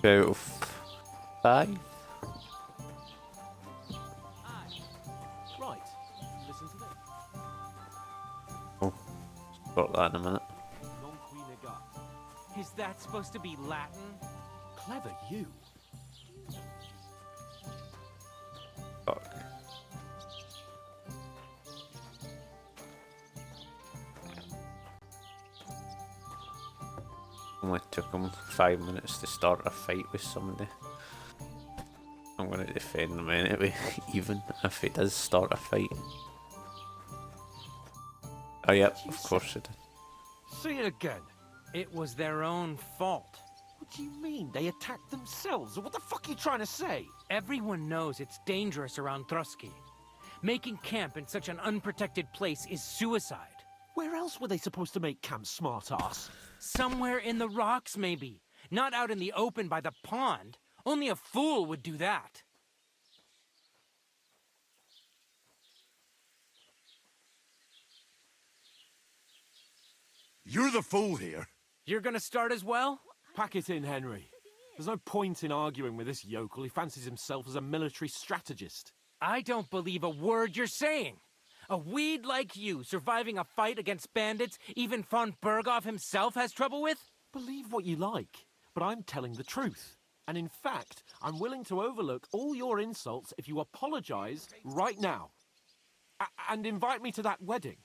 Out of 5. Right, listen to this. Oh, got that in a minute. Is that supposed to be Latin? Clever you. Fuck. Only took him 5 minutes to start a fight with somebody. I'm going to defend him anyway, even if he does start a fight. Oh yep, of course it did. Say it again. It was their own fault. What do you mean? They attacked themselves? What the fuck are you trying to say? Everyone knows it's dangerous around Trotsky. Making camp in such an unprotected place is suicide. Where else were they supposed to make camp, smart-ass? Somewhere in the rocks, maybe. Not out in the open by the pond. Only a fool would do that. You're the fool here. You're gonna start as well? Pack it in, Henry. There's no point in arguing with this yokel. He fancies himself as a military strategist. I don't believe a word you're saying. A weed like you surviving a fight against bandits even von Berghoff himself has trouble with? Believe what you like, but I'm telling the truth. And in fact, I'm willing to overlook all your insults if you apologize right now. And invite me to that wedding.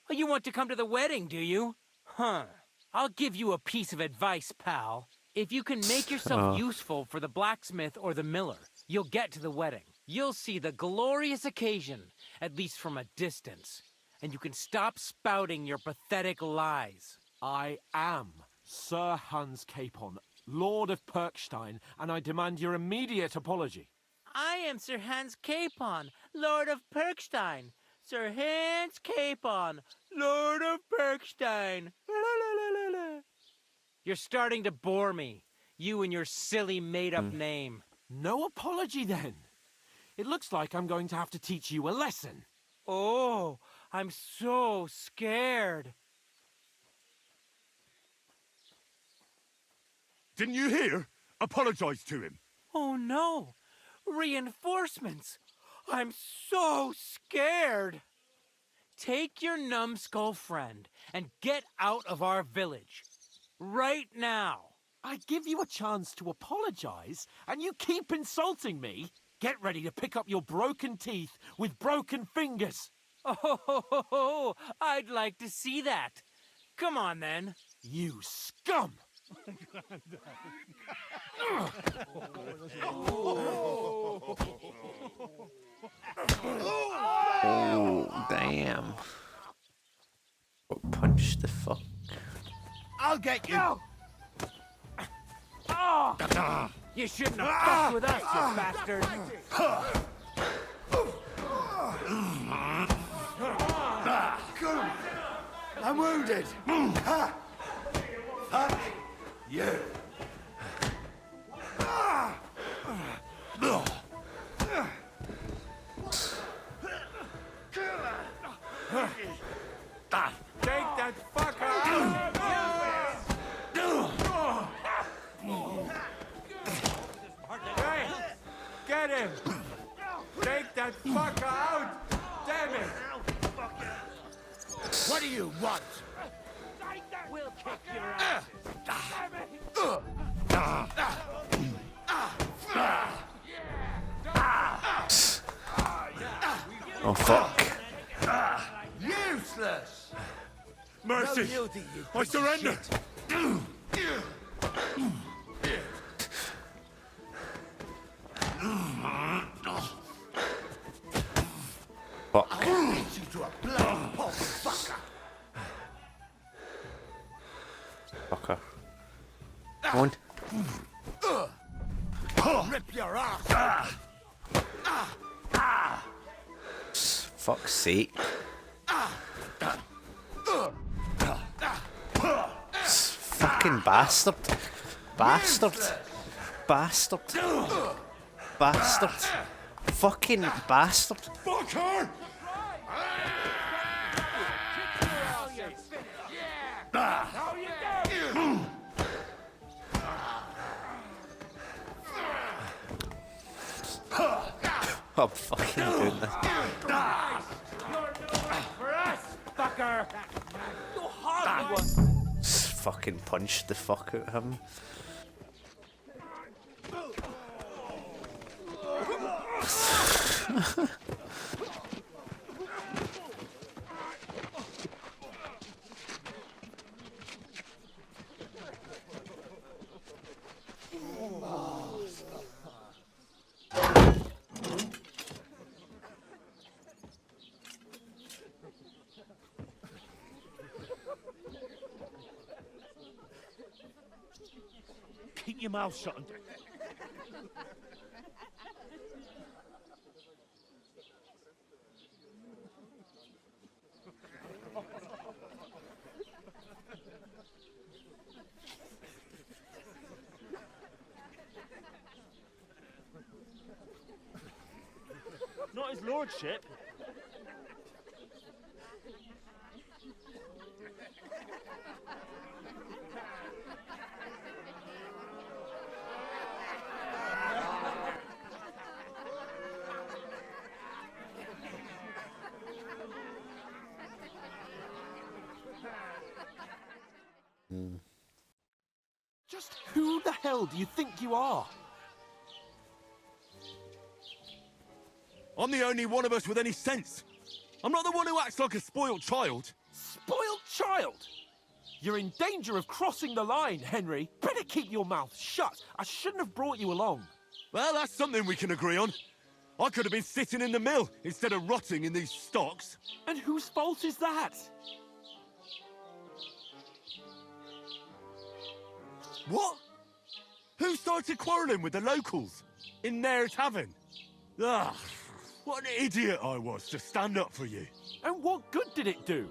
Oh, you want to come to the wedding, do you? Huh. I'll give you a piece of advice, pal. If you can make yourself useful for the blacksmith or the miller, you'll get to the wedding. You'll see the glorious occasion, at least from a distance. And you can stop spouting your pathetic lies. I am Sir Hans Capon, Lord of Perkstein, and I demand your immediate apology. I am Sir Hans Capon, Lord of Perkstein. Sir Hans Capon, Lord of Perkstein. You're starting to bore me. You and your silly made-up name. No apology, then. It looks like I'm going to have to teach you a lesson. Oh, I'm so scared. Didn't you hear? Apologize to him. Oh, no. Reinforcements. I'm so scared. Take your numbskull friend and get out of our village. Right now. I give you a chance to apologize, and you keep insulting me? Get ready to pick up your broken teeth with broken fingers. Oh, I'd like to see that. Come on, then. You scum! Oh, damn. What punch the fuck? I'll get you. Oh! You shouldn't have fucked with us, you bastard. Good. I'm wounded. Fuck you. Take that fucker out! Hey, get him! Take that fucker out! Damn it! What do you want? We'll kick your ass! Oh fuck. Useless! Mercy! No yielding, you I piece of surrender! shit. Fuck. I'll beat you to a bloody pulp, fucker. Fucker. Come on. I'll rip your ass. Fuck's sake. Fucking bastard. Bastard. Bastard. Bastard. Fucking bastard. Fucker! I'm fucking doing this. For us, fucker! You hardly one! Fucking punched the fuck out of him. Keep your mouth shut and... Not his lordship. Just who the hell do you think you are? I'm the only one of us with any sense. I'm not the one who acts like a spoiled child. Spoiled child? You're in danger of crossing the line, Henry. Better keep your mouth shut. I shouldn't have brought you along. Well, that's something we can agree on. I could have been sitting in the mill instead of rotting in these stocks. And whose fault is that? What? Who started quarrelling with the locals in their tavern? Ah, what an idiot I was to stand up for you. And what good did it do?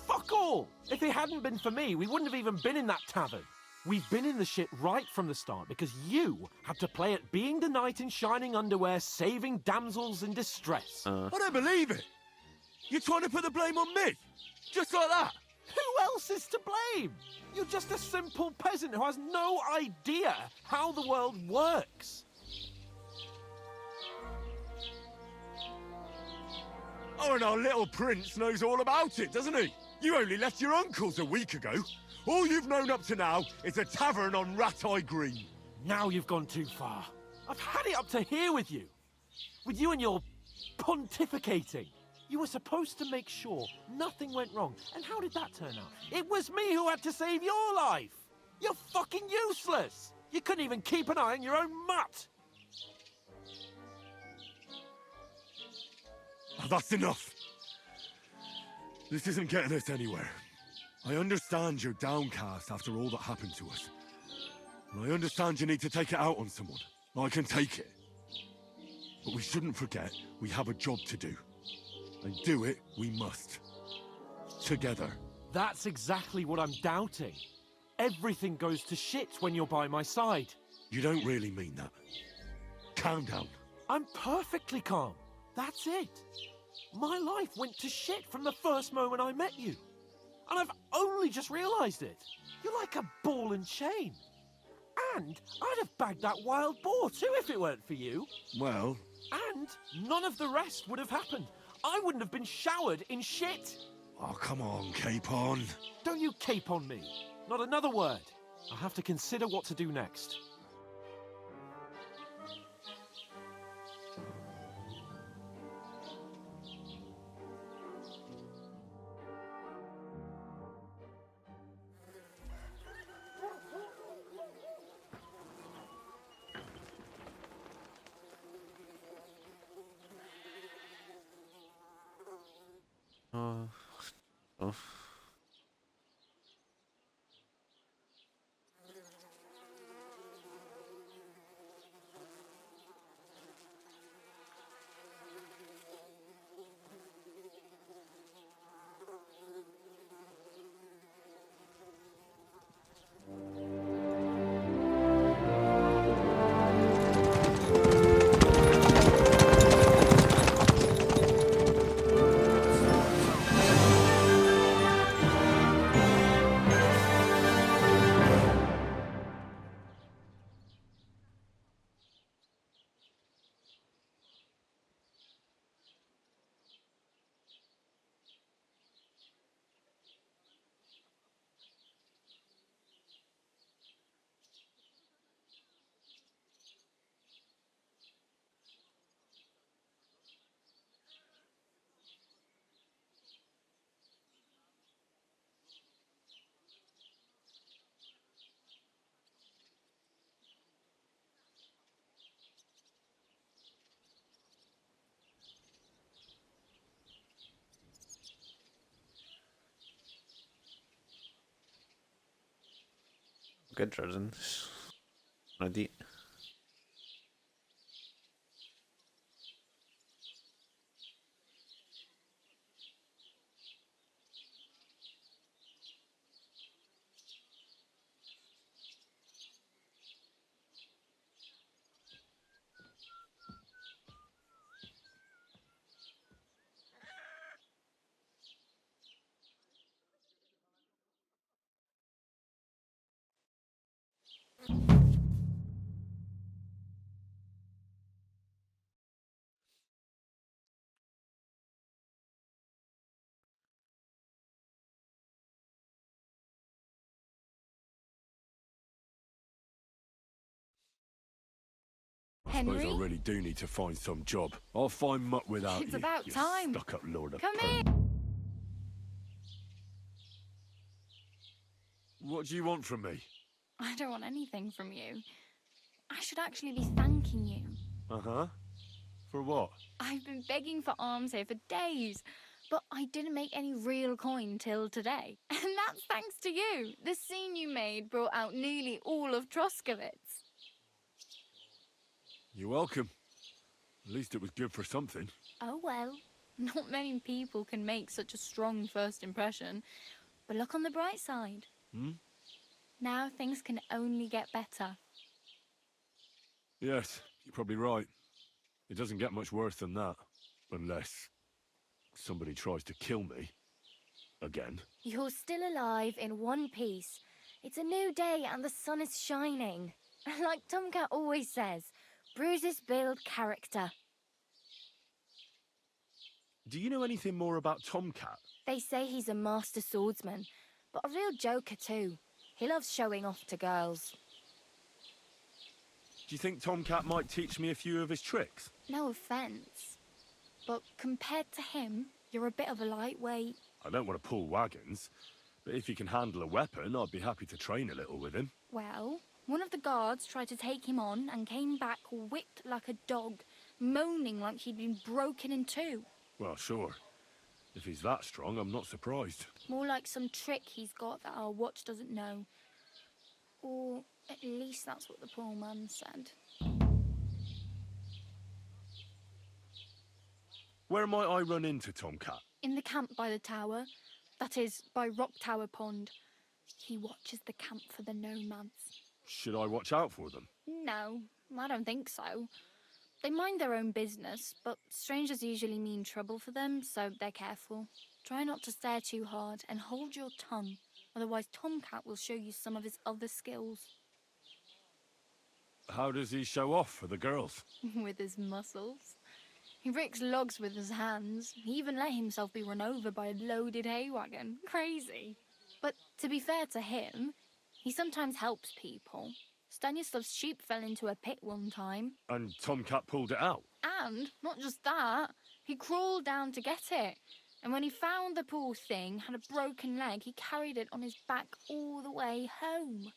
Fuck all! If it hadn't been for me, we wouldn't have even been in that tavern. We've been in the shit right from the start because you had to play at being the knight in shining underwear, saving damsels in distress. I don't believe it. You're trying to put the blame on me? Just like that? Who else is to blame? You're just a simple peasant who has no idea how the world works. Oh, and our little prince knows all about it, doesn't he? You only left your uncle's a week ago. All you've known up to now is a tavern on Rat-Eye Green. Now you've gone too far. I've had it up to here with you. With you and your pontificating. You were supposed to make sure nothing went wrong. And how did that turn out? It was me who had to save your life. You're fucking useless. You couldn't even keep an eye on your own mutt. Oh, that's enough. This isn't getting us anywhere. I understand you're downcast after all that happened to us. And I understand you need to take it out on someone. I can take it. But we shouldn't forget we have a job to do. And do it we must. Together. That's exactly what I'm doubting. Everything goes to shit when you're by my side. You don't really mean that. Calm down. I'm perfectly calm. That's it. My life went to shit from the first moment I met you. And I've only just realised it. You're like a ball and chain. And I'd have bagged that wild boar too if it weren't for you. Well... And none of the rest would have happened. I wouldn't have been showered in shit. Oh, come on, Capon. Don't you cape on me. Not another word. I'll have to consider what to do next. Oh. Good riddance. Ready. I suppose I Henry? really do need to find some job. I'll find muck without It's you. about you time. Stuck-up lord of Come Perth. here. What do you want from me? I don't want anything from you. I should actually be thanking you. Uh-huh. For what? I've been begging for alms here for days, but I didn't make any real coin till today. And that's thanks to you. The scene you made brought out nearly all of Troskowitz. You're welcome. At least it was good for something. Oh well. Not many people can make such a strong first impression. But look on the bright side. Hmm? Now things can only get better. Yes, you're probably right. It doesn't get much worse than that. Unless somebody tries to kill me. Again. You're still alive in one piece. It's a new day and the sun is shining. Like Tomcat always says, bruises build character. Do you know anything more about Tomcat? They say he's a master swordsman, but a real joker too. He loves showing off to girls. Do you think Tomcat might teach me a few of his tricks? No offence, but compared to him, you're a bit of a lightweight. I don't want to pull wagons, but if he can handle a weapon, I'd be happy to train a little with him. Well, one of the guards tried to take him on and came back whipped like a dog, moaning like he'd been broken in two. Well, sure. If he's that strong, I'm not surprised. More like some trick he's got that our watch doesn't know. Or at least that's what the poor man said. Where might I run into Tomcat? In the camp by the tower, that is, by Rock Tower Pond. He watches the camp for the nomads. Should I watch out for them? No, I don't think so. They mind their own business, but strangers usually mean trouble for them, so they're careful. Try not to stare too hard and hold your tongue, otherwise Tomcat will show you some of his other skills. How does he show off for the girls? With his muscles. He breaks logs with his hands. He even let himself be run over by a loaded hay wagon. Crazy. But to be fair to him, he sometimes helps people. Stanislav's sheep fell into a pit one time. And Tomcat pulled it out? And, not just that, he crawled down to get it. And when he found the poor thing had a broken leg, he carried it on his back all the way home.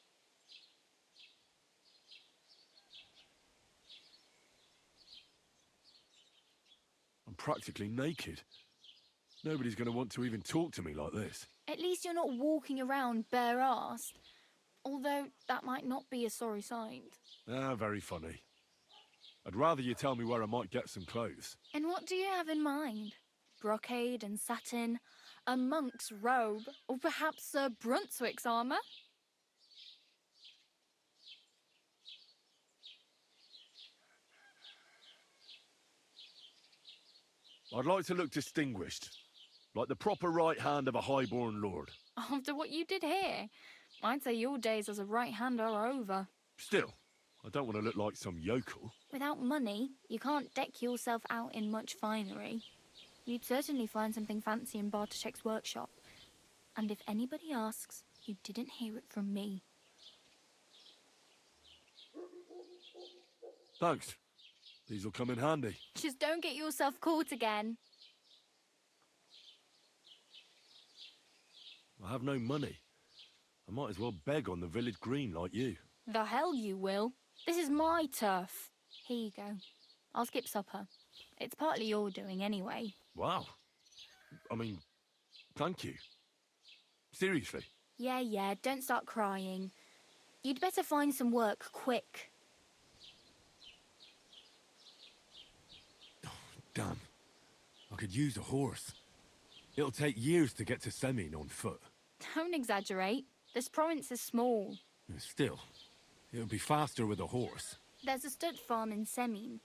I'm practically naked. Nobody's going to want to even talk to me like this. At least you're not walking around bare-assed. Although that might not be a sorry sight. Ah, very funny. I'd rather you tell me where I might get some clothes. And what do you have in mind? Brocade and satin, a monk's robe, or perhaps Sir Brunswick's armour? I'd like to look distinguished. Like the proper right hand of a highborn lord. After what you did here, I'd say your days as a right-hander are over. Still, I don't want to look like some yokel. Without money, you can't deck yourself out in much finery. You'd certainly find something fancy in Bartoszek's workshop. And if anybody asks, you didn't hear it from me. Thanks. These will come in handy. Just don't get yourself caught again. I have no money. I might as well beg on the village green like you. The hell you will. This is my turf. Here you go. I'll skip supper. It's partly your doing anyway. Wow. I mean, thank you. Seriously. Yeah, don't start crying. You'd better find some work quick. Damn. I could use a horse. It'll take years to get to Semin on foot. Don't exaggerate. This province is small. Still, it'll be faster with a horse. There's a stud farm in Semin,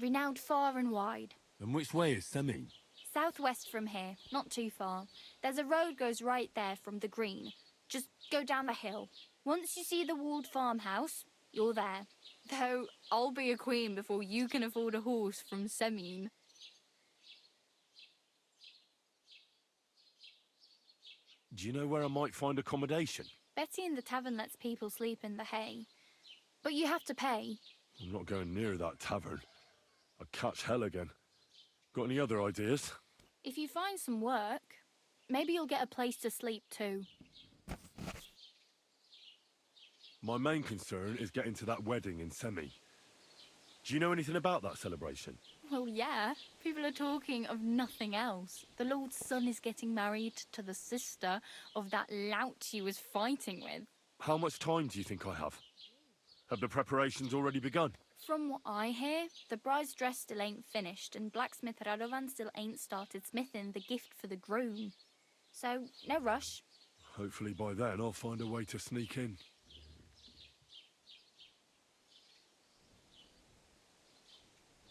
renowned far and wide. And which way is Semin? Southwest from here, not too far. There's a road goes right there from the green. Just go down the hill. Once you see the walled farmhouse, you're there. Though, I'll be a queen before you can afford a horse from Semin. Do you know where I might find accommodation? Betty in the tavern lets people sleep in the hay. But you have to pay. I'm not going near that tavern. I'd catch hell again. Got any other ideas? If you find some work, maybe you'll get a place to sleep too. My main concern is getting to that wedding in Semi. Do you know anything about that celebration? Well, yeah. People are talking of nothing else. The Lord's son is getting married to the sister of that lout you was fighting with. How much time do you think I have? Have the preparations already begun? From what I hear, the bride's dress still ain't finished, and blacksmith Radovan still ain't started smithing the gift for the groom. So, no rush. Hopefully by then I'll find a way to sneak in.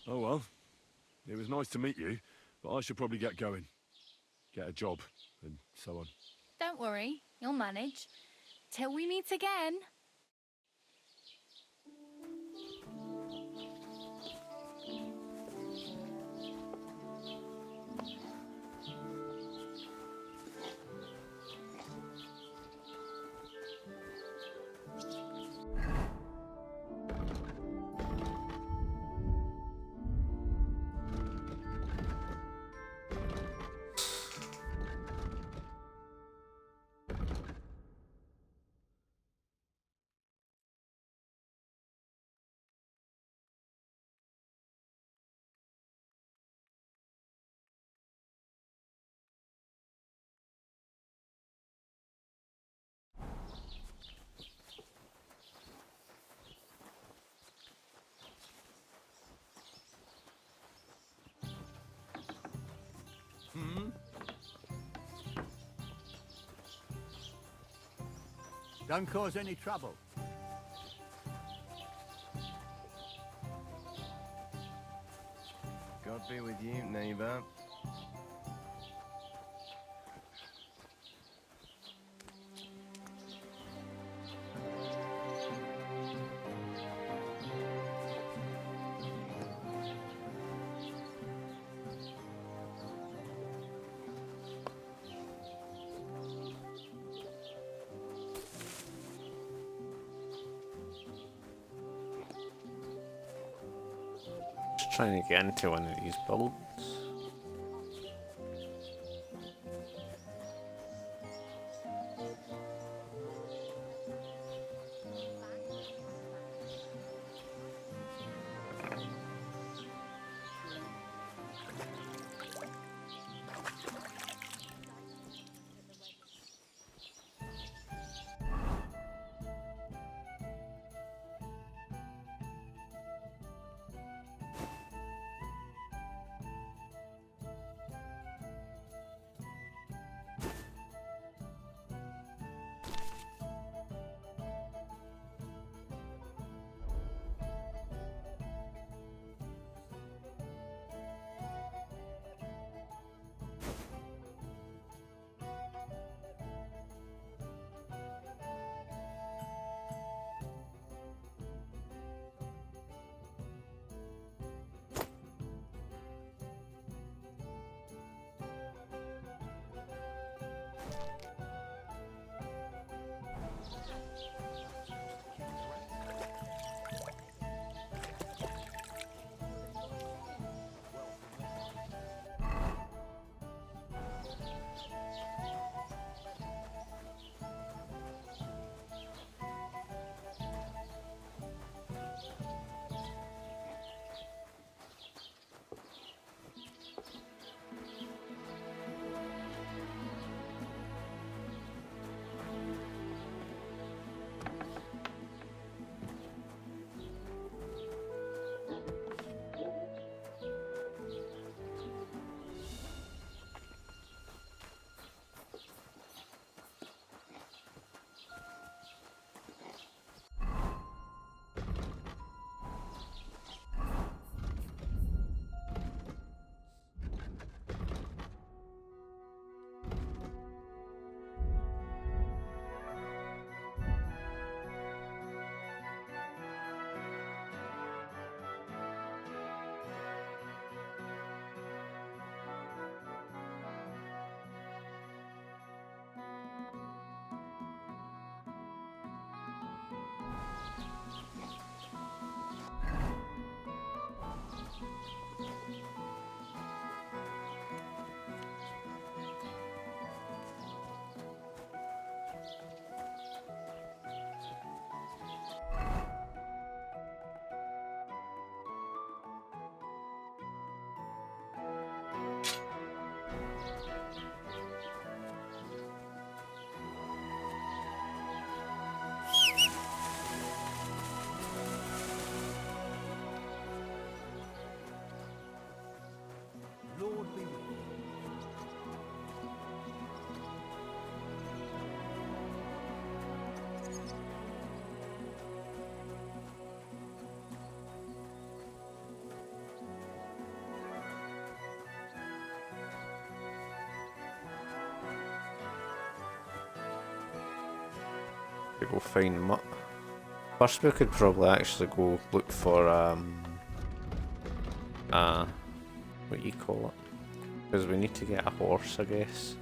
Oh well, it was nice to meet you, but I should probably get going. Get a job, and so on. Don't worry, you'll manage. Till we meet again. Don't cause any trouble. God be with you, neighbor. Just trying to get into one of these builds. to go find Mutt. First we could probably actually go look for what you call it? Because we need to get a horse, I guess.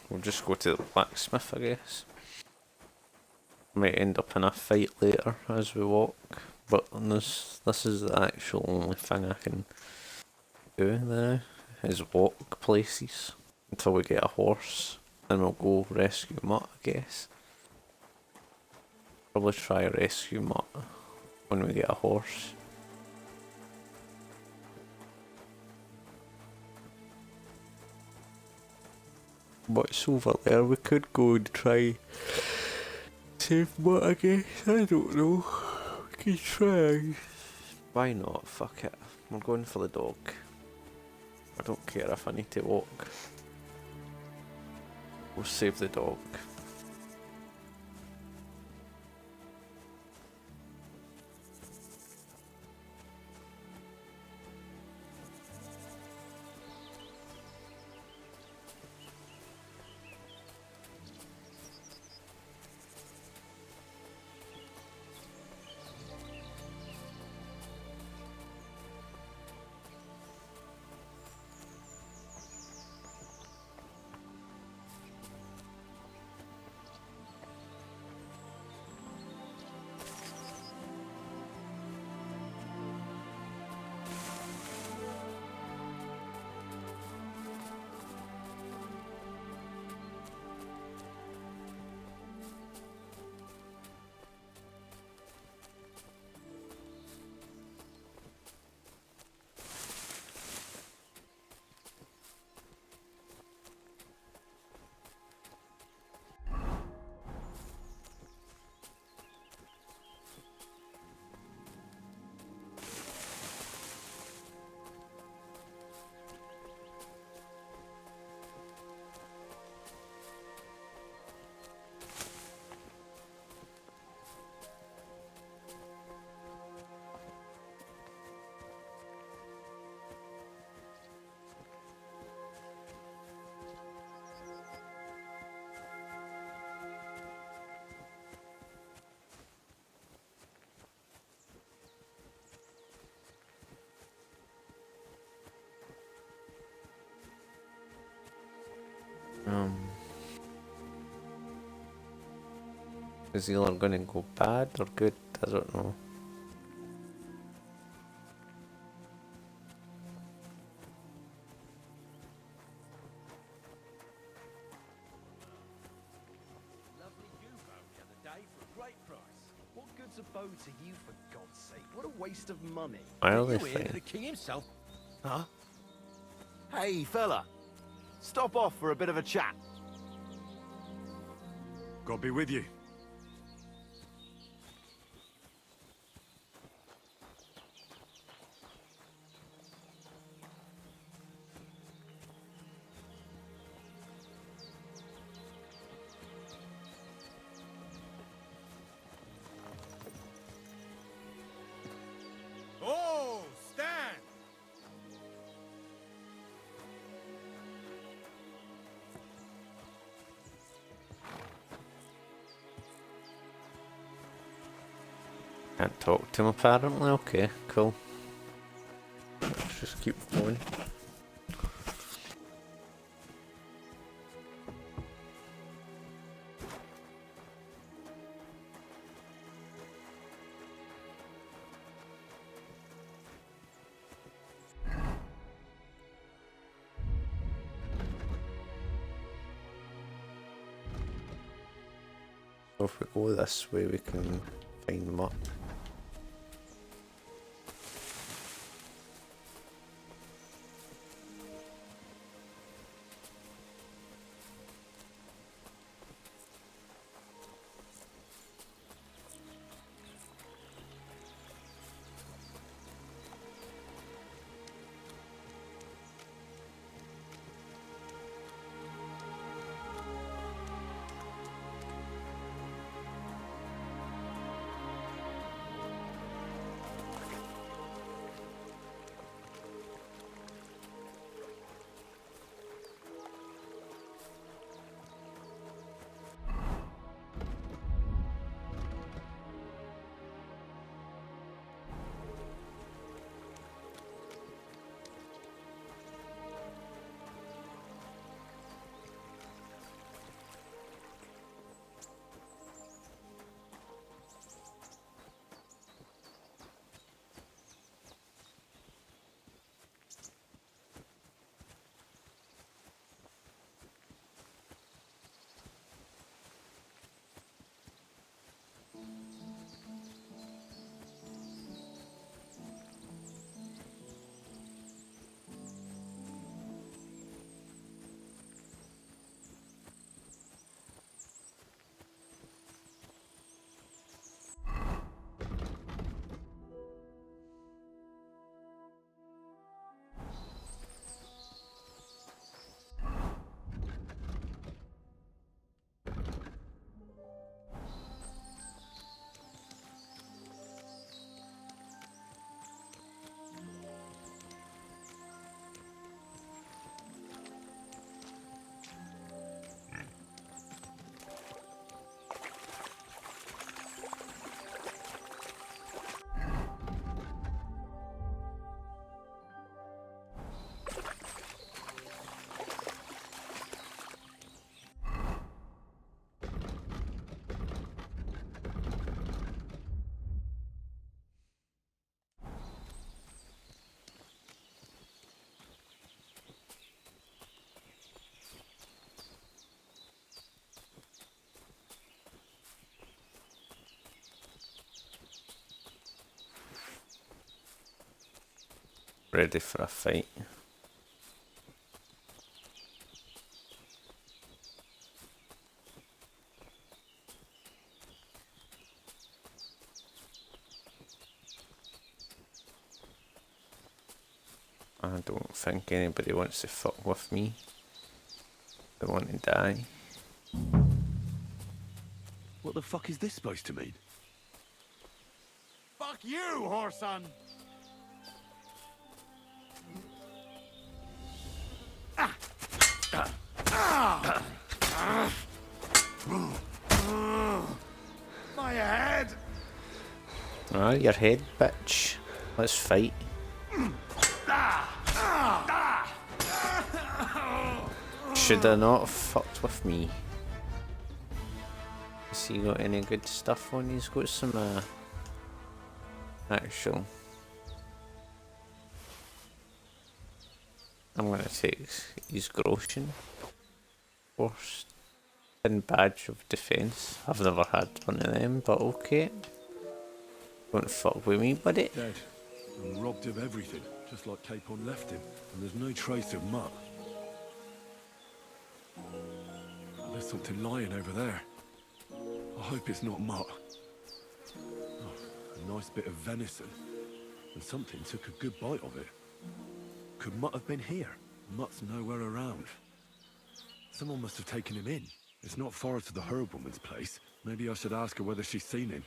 We'll just go to the blacksmith, I guess. Might end up in a fight later as we walk, but this is the actual only thing I can do now, is walk places until we get a horse. Then we'll go rescue Mutt, I guess. Probably try rescue Mutt when we get a horse. What's over there? We could go and try save Mutt, I guess. I don't know. We could try. Why not? Fuck it. We're going for the dog. I don't care if I need to walk. We'll save the dog. Is either gonna go bad or good? I don't know. Lovely you found the other day for a great price. What good's a bow to you, for God's sake? What a waste of money. Why are Are they you here fighting? to the king himself? Huh? Hey, fella. Stop off for a bit of a chat. God be with you. Oh, stand! Can't talk to him apparently. Okay, cool. Let's just keep going. So if we go this way we can find them up. ready for a fight. I don't think anybody wants to fuck with me. They want to die. What the fuck is this supposed to mean? Fuck you, whoreson! My head! Alright, your head, bitch. Let's fight. Shoulda not have fucked with me. Has he got any good stuff on? He's got some actual. I'm gonna take his groschen first. And badge of defence. I've never had one of them, but okay. Don't fuck with me, buddy. Dead. And robbed of everything, just like Capon left him. And there's no trace of mutt. There's something lying over there. I hope it's not mutt. Oh, a nice bit of venison. And something took a good bite of it. Could Mutt have been here? Mutt's nowhere around. Someone must have taken him in. It's not far to the herb woman's place. Maybe I should ask her whether she's seen him.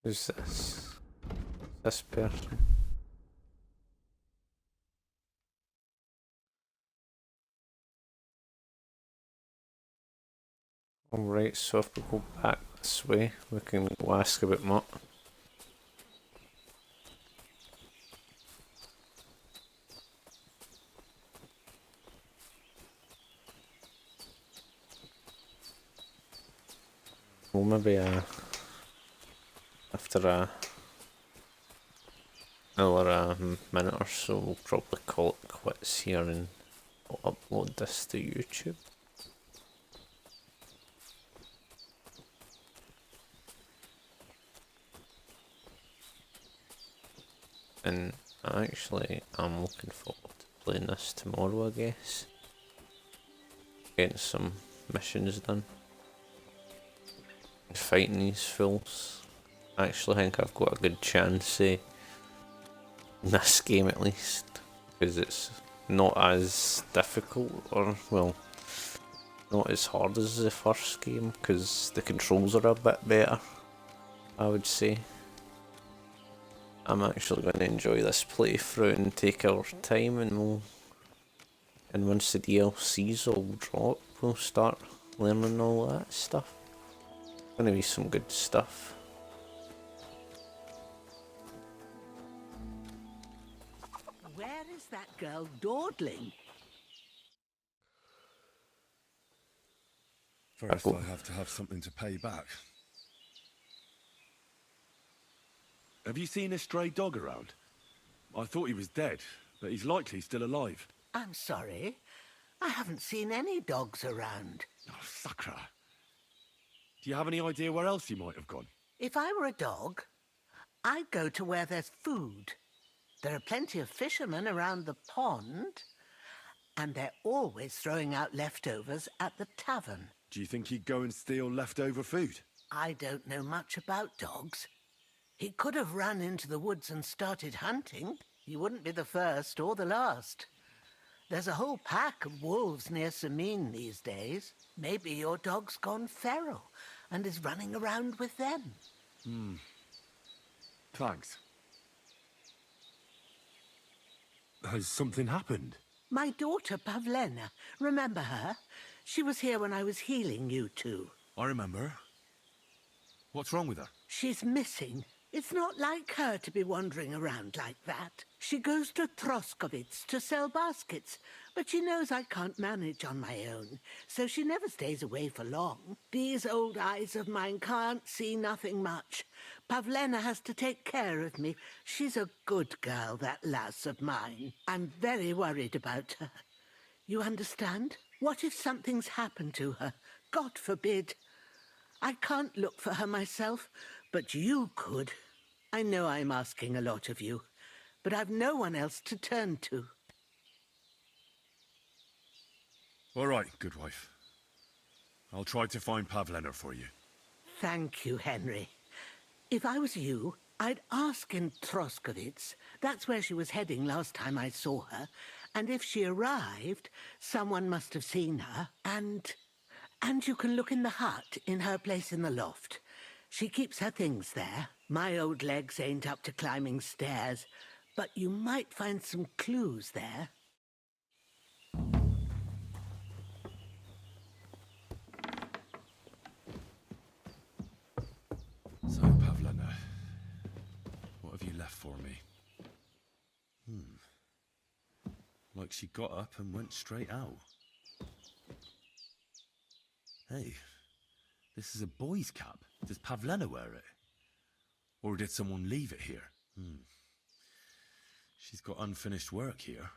Who's this? This person. Alright, so if we go back this way, we can go ask about Mutt. Well, maybe after another minute or so, we'll probably call it quits here and we'll upload this to YouTube. And actually, I'm looking forward to playing this tomorrow, I guess. Getting some missions done. And fighting these fools. I actually think I've got a good chance in this game at least. Because it's not as difficult, or, well, not as hard as the first game. Because the controls are a bit better, I would say. I'm actually going to enjoy this playthrough and take our time, and once the DLCs all drop, we'll start learning all that stuff. Going to be some good stuff. Where is that girl dawdling? First, I have to have something to pay back. Have you seen a stray dog around? I thought he was dead, but he's likely still alive. I'm sorry. I haven't seen any dogs around. Oh, Sakra. Do you have any idea where else he might have gone? If I were a dog, I'd go to where there's food. There are plenty of fishermen around the pond, and they're always throwing out leftovers at the tavern. Do you think he'd go and steal leftover food? I don't know much about dogs. He could have run into the woods and started hunting. He wouldn't be the first or the last. There's a whole pack of wolves near Sameen these days. Maybe your dog's gone feral and is running around with them. Thanks. Has something happened? My daughter, Pavlena. Remember her? She was here when I was healing you two. I remember. What's wrong with her? She's missing. It's not like her to be wandering around like that. She goes to Troskovitz to sell baskets, but she knows I can't manage on my own, so she never stays away for long. These old eyes of mine can't see nothing much. Pavlena has to take care of me. She's a good girl, that lass of mine. I'm very worried about her. You understand? What if something's happened to her? God forbid. I can't look for her myself, but you could. I know I'm asking a lot of you, but I've no one else to turn to. All right, good wife. I'll try to find Pavlena for you. Thank you, Henry. If I was you, I'd ask in Troskovitz. That's where she was heading last time I saw her. And if she arrived, someone must have seen her. And you can look in the hut in her place in the loft. She keeps her things there. My old legs ain't up to climbing stairs, but you might find some clues there. So, Pavlena, what have you left for me? Like she got up and went straight out. Hey, this is a boy's cap. Does Pavlena wear it? Or did someone leave it here? She's got unfinished work here.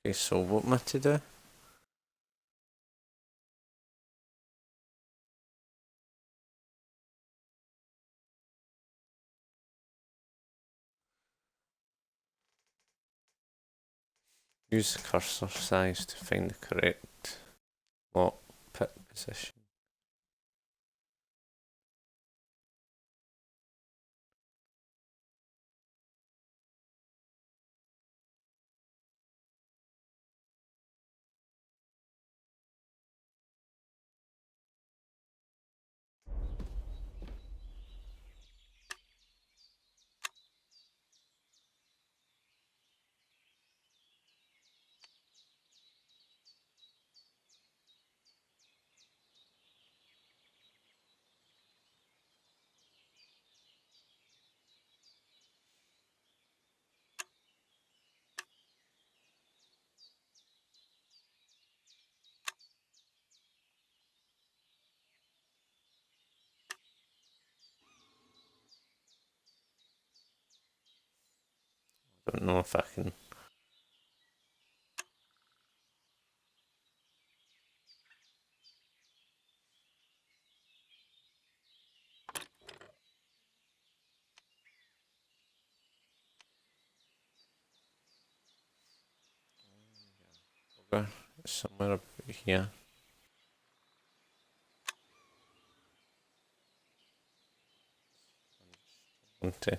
Okay, so what am I to do? Use the cursor size to find the correct lock pit position. Don't know if I can. Somewhere up here. Okay.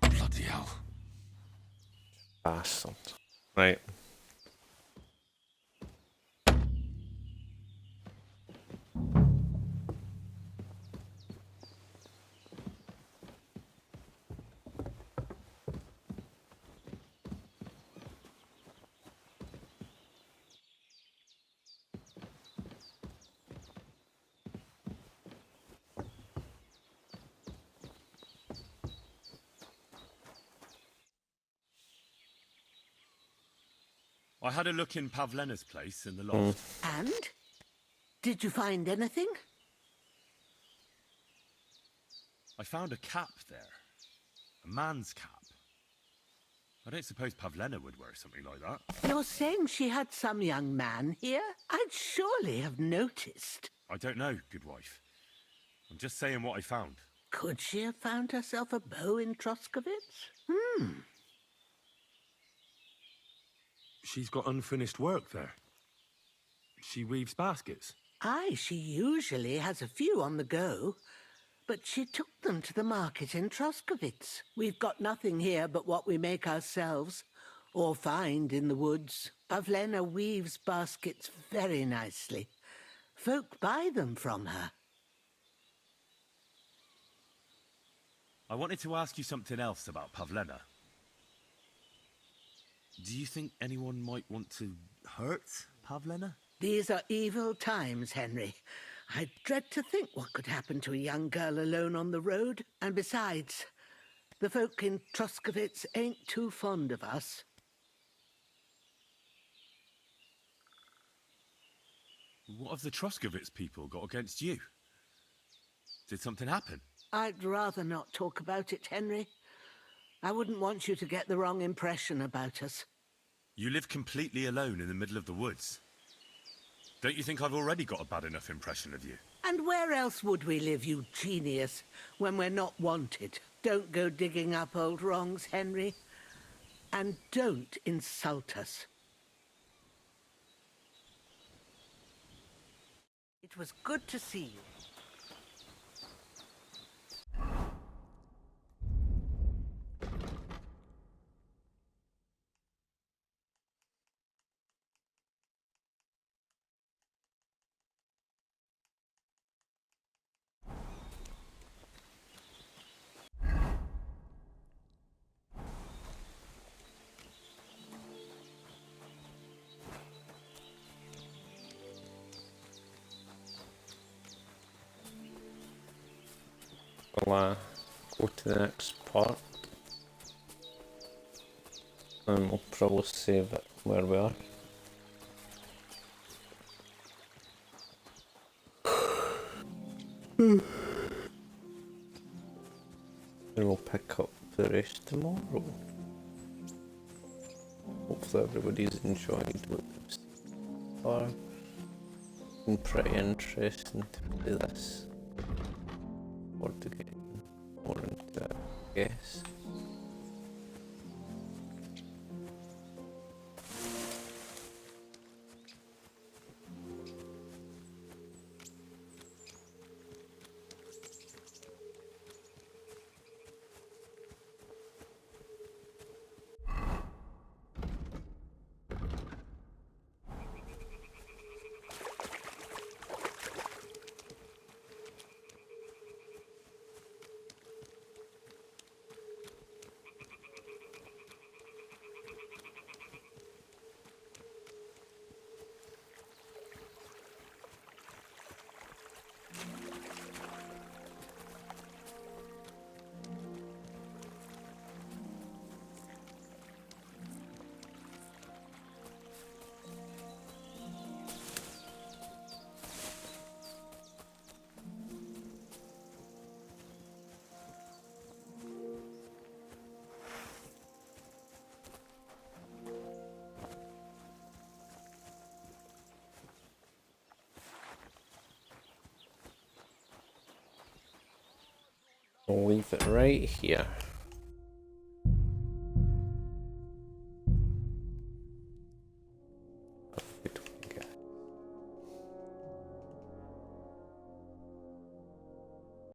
Bloody hell. Bastard. Right. I had a look in Pavlena's place in the loft. And? Did you find anything? I found a cap there. A man's cap. I don't suppose Pavlena would wear something like that. You're saying she had some young man here? I'd surely have noticed. I don't know, good wife. I'm just saying what I found. Could she have found herself a beau in Troskovitz? She's got unfinished work there. She weaves baskets. Aye, she usually has a few on the go. But she took them to the market in Troskovitz. We've got nothing here but what we make ourselves, or find in the woods. Pavlena weaves baskets very nicely. Folk buy them from her. I wanted to ask you something else about Pavlena. Do you think anyone might want to hurt Pavlena? These are evil times, Henry. I dread to think what could happen to a young girl alone on the road. And besides, the folk in Troskovitz ain't too fond of us. What have the Troskovitz people got against you? Did something happen? I'd rather not talk about it, Henry. I wouldn't want you to get the wrong impression about us. You live completely alone in the middle of the woods. Don't you think I've already got a bad enough impression of you? And where else would we live, you genius, when we're not wanted? Don't go digging up old wrongs, Henry. And don't insult us. It was good to see you. We'll go to the next part. And we'll probably save it where we are. And we'll pick up the rest tomorrow. Hopefully everybody's enjoyed what they've seen so far. It's been pretty interesting to play this. Or to get more into it, I guess. I'll leave it right here.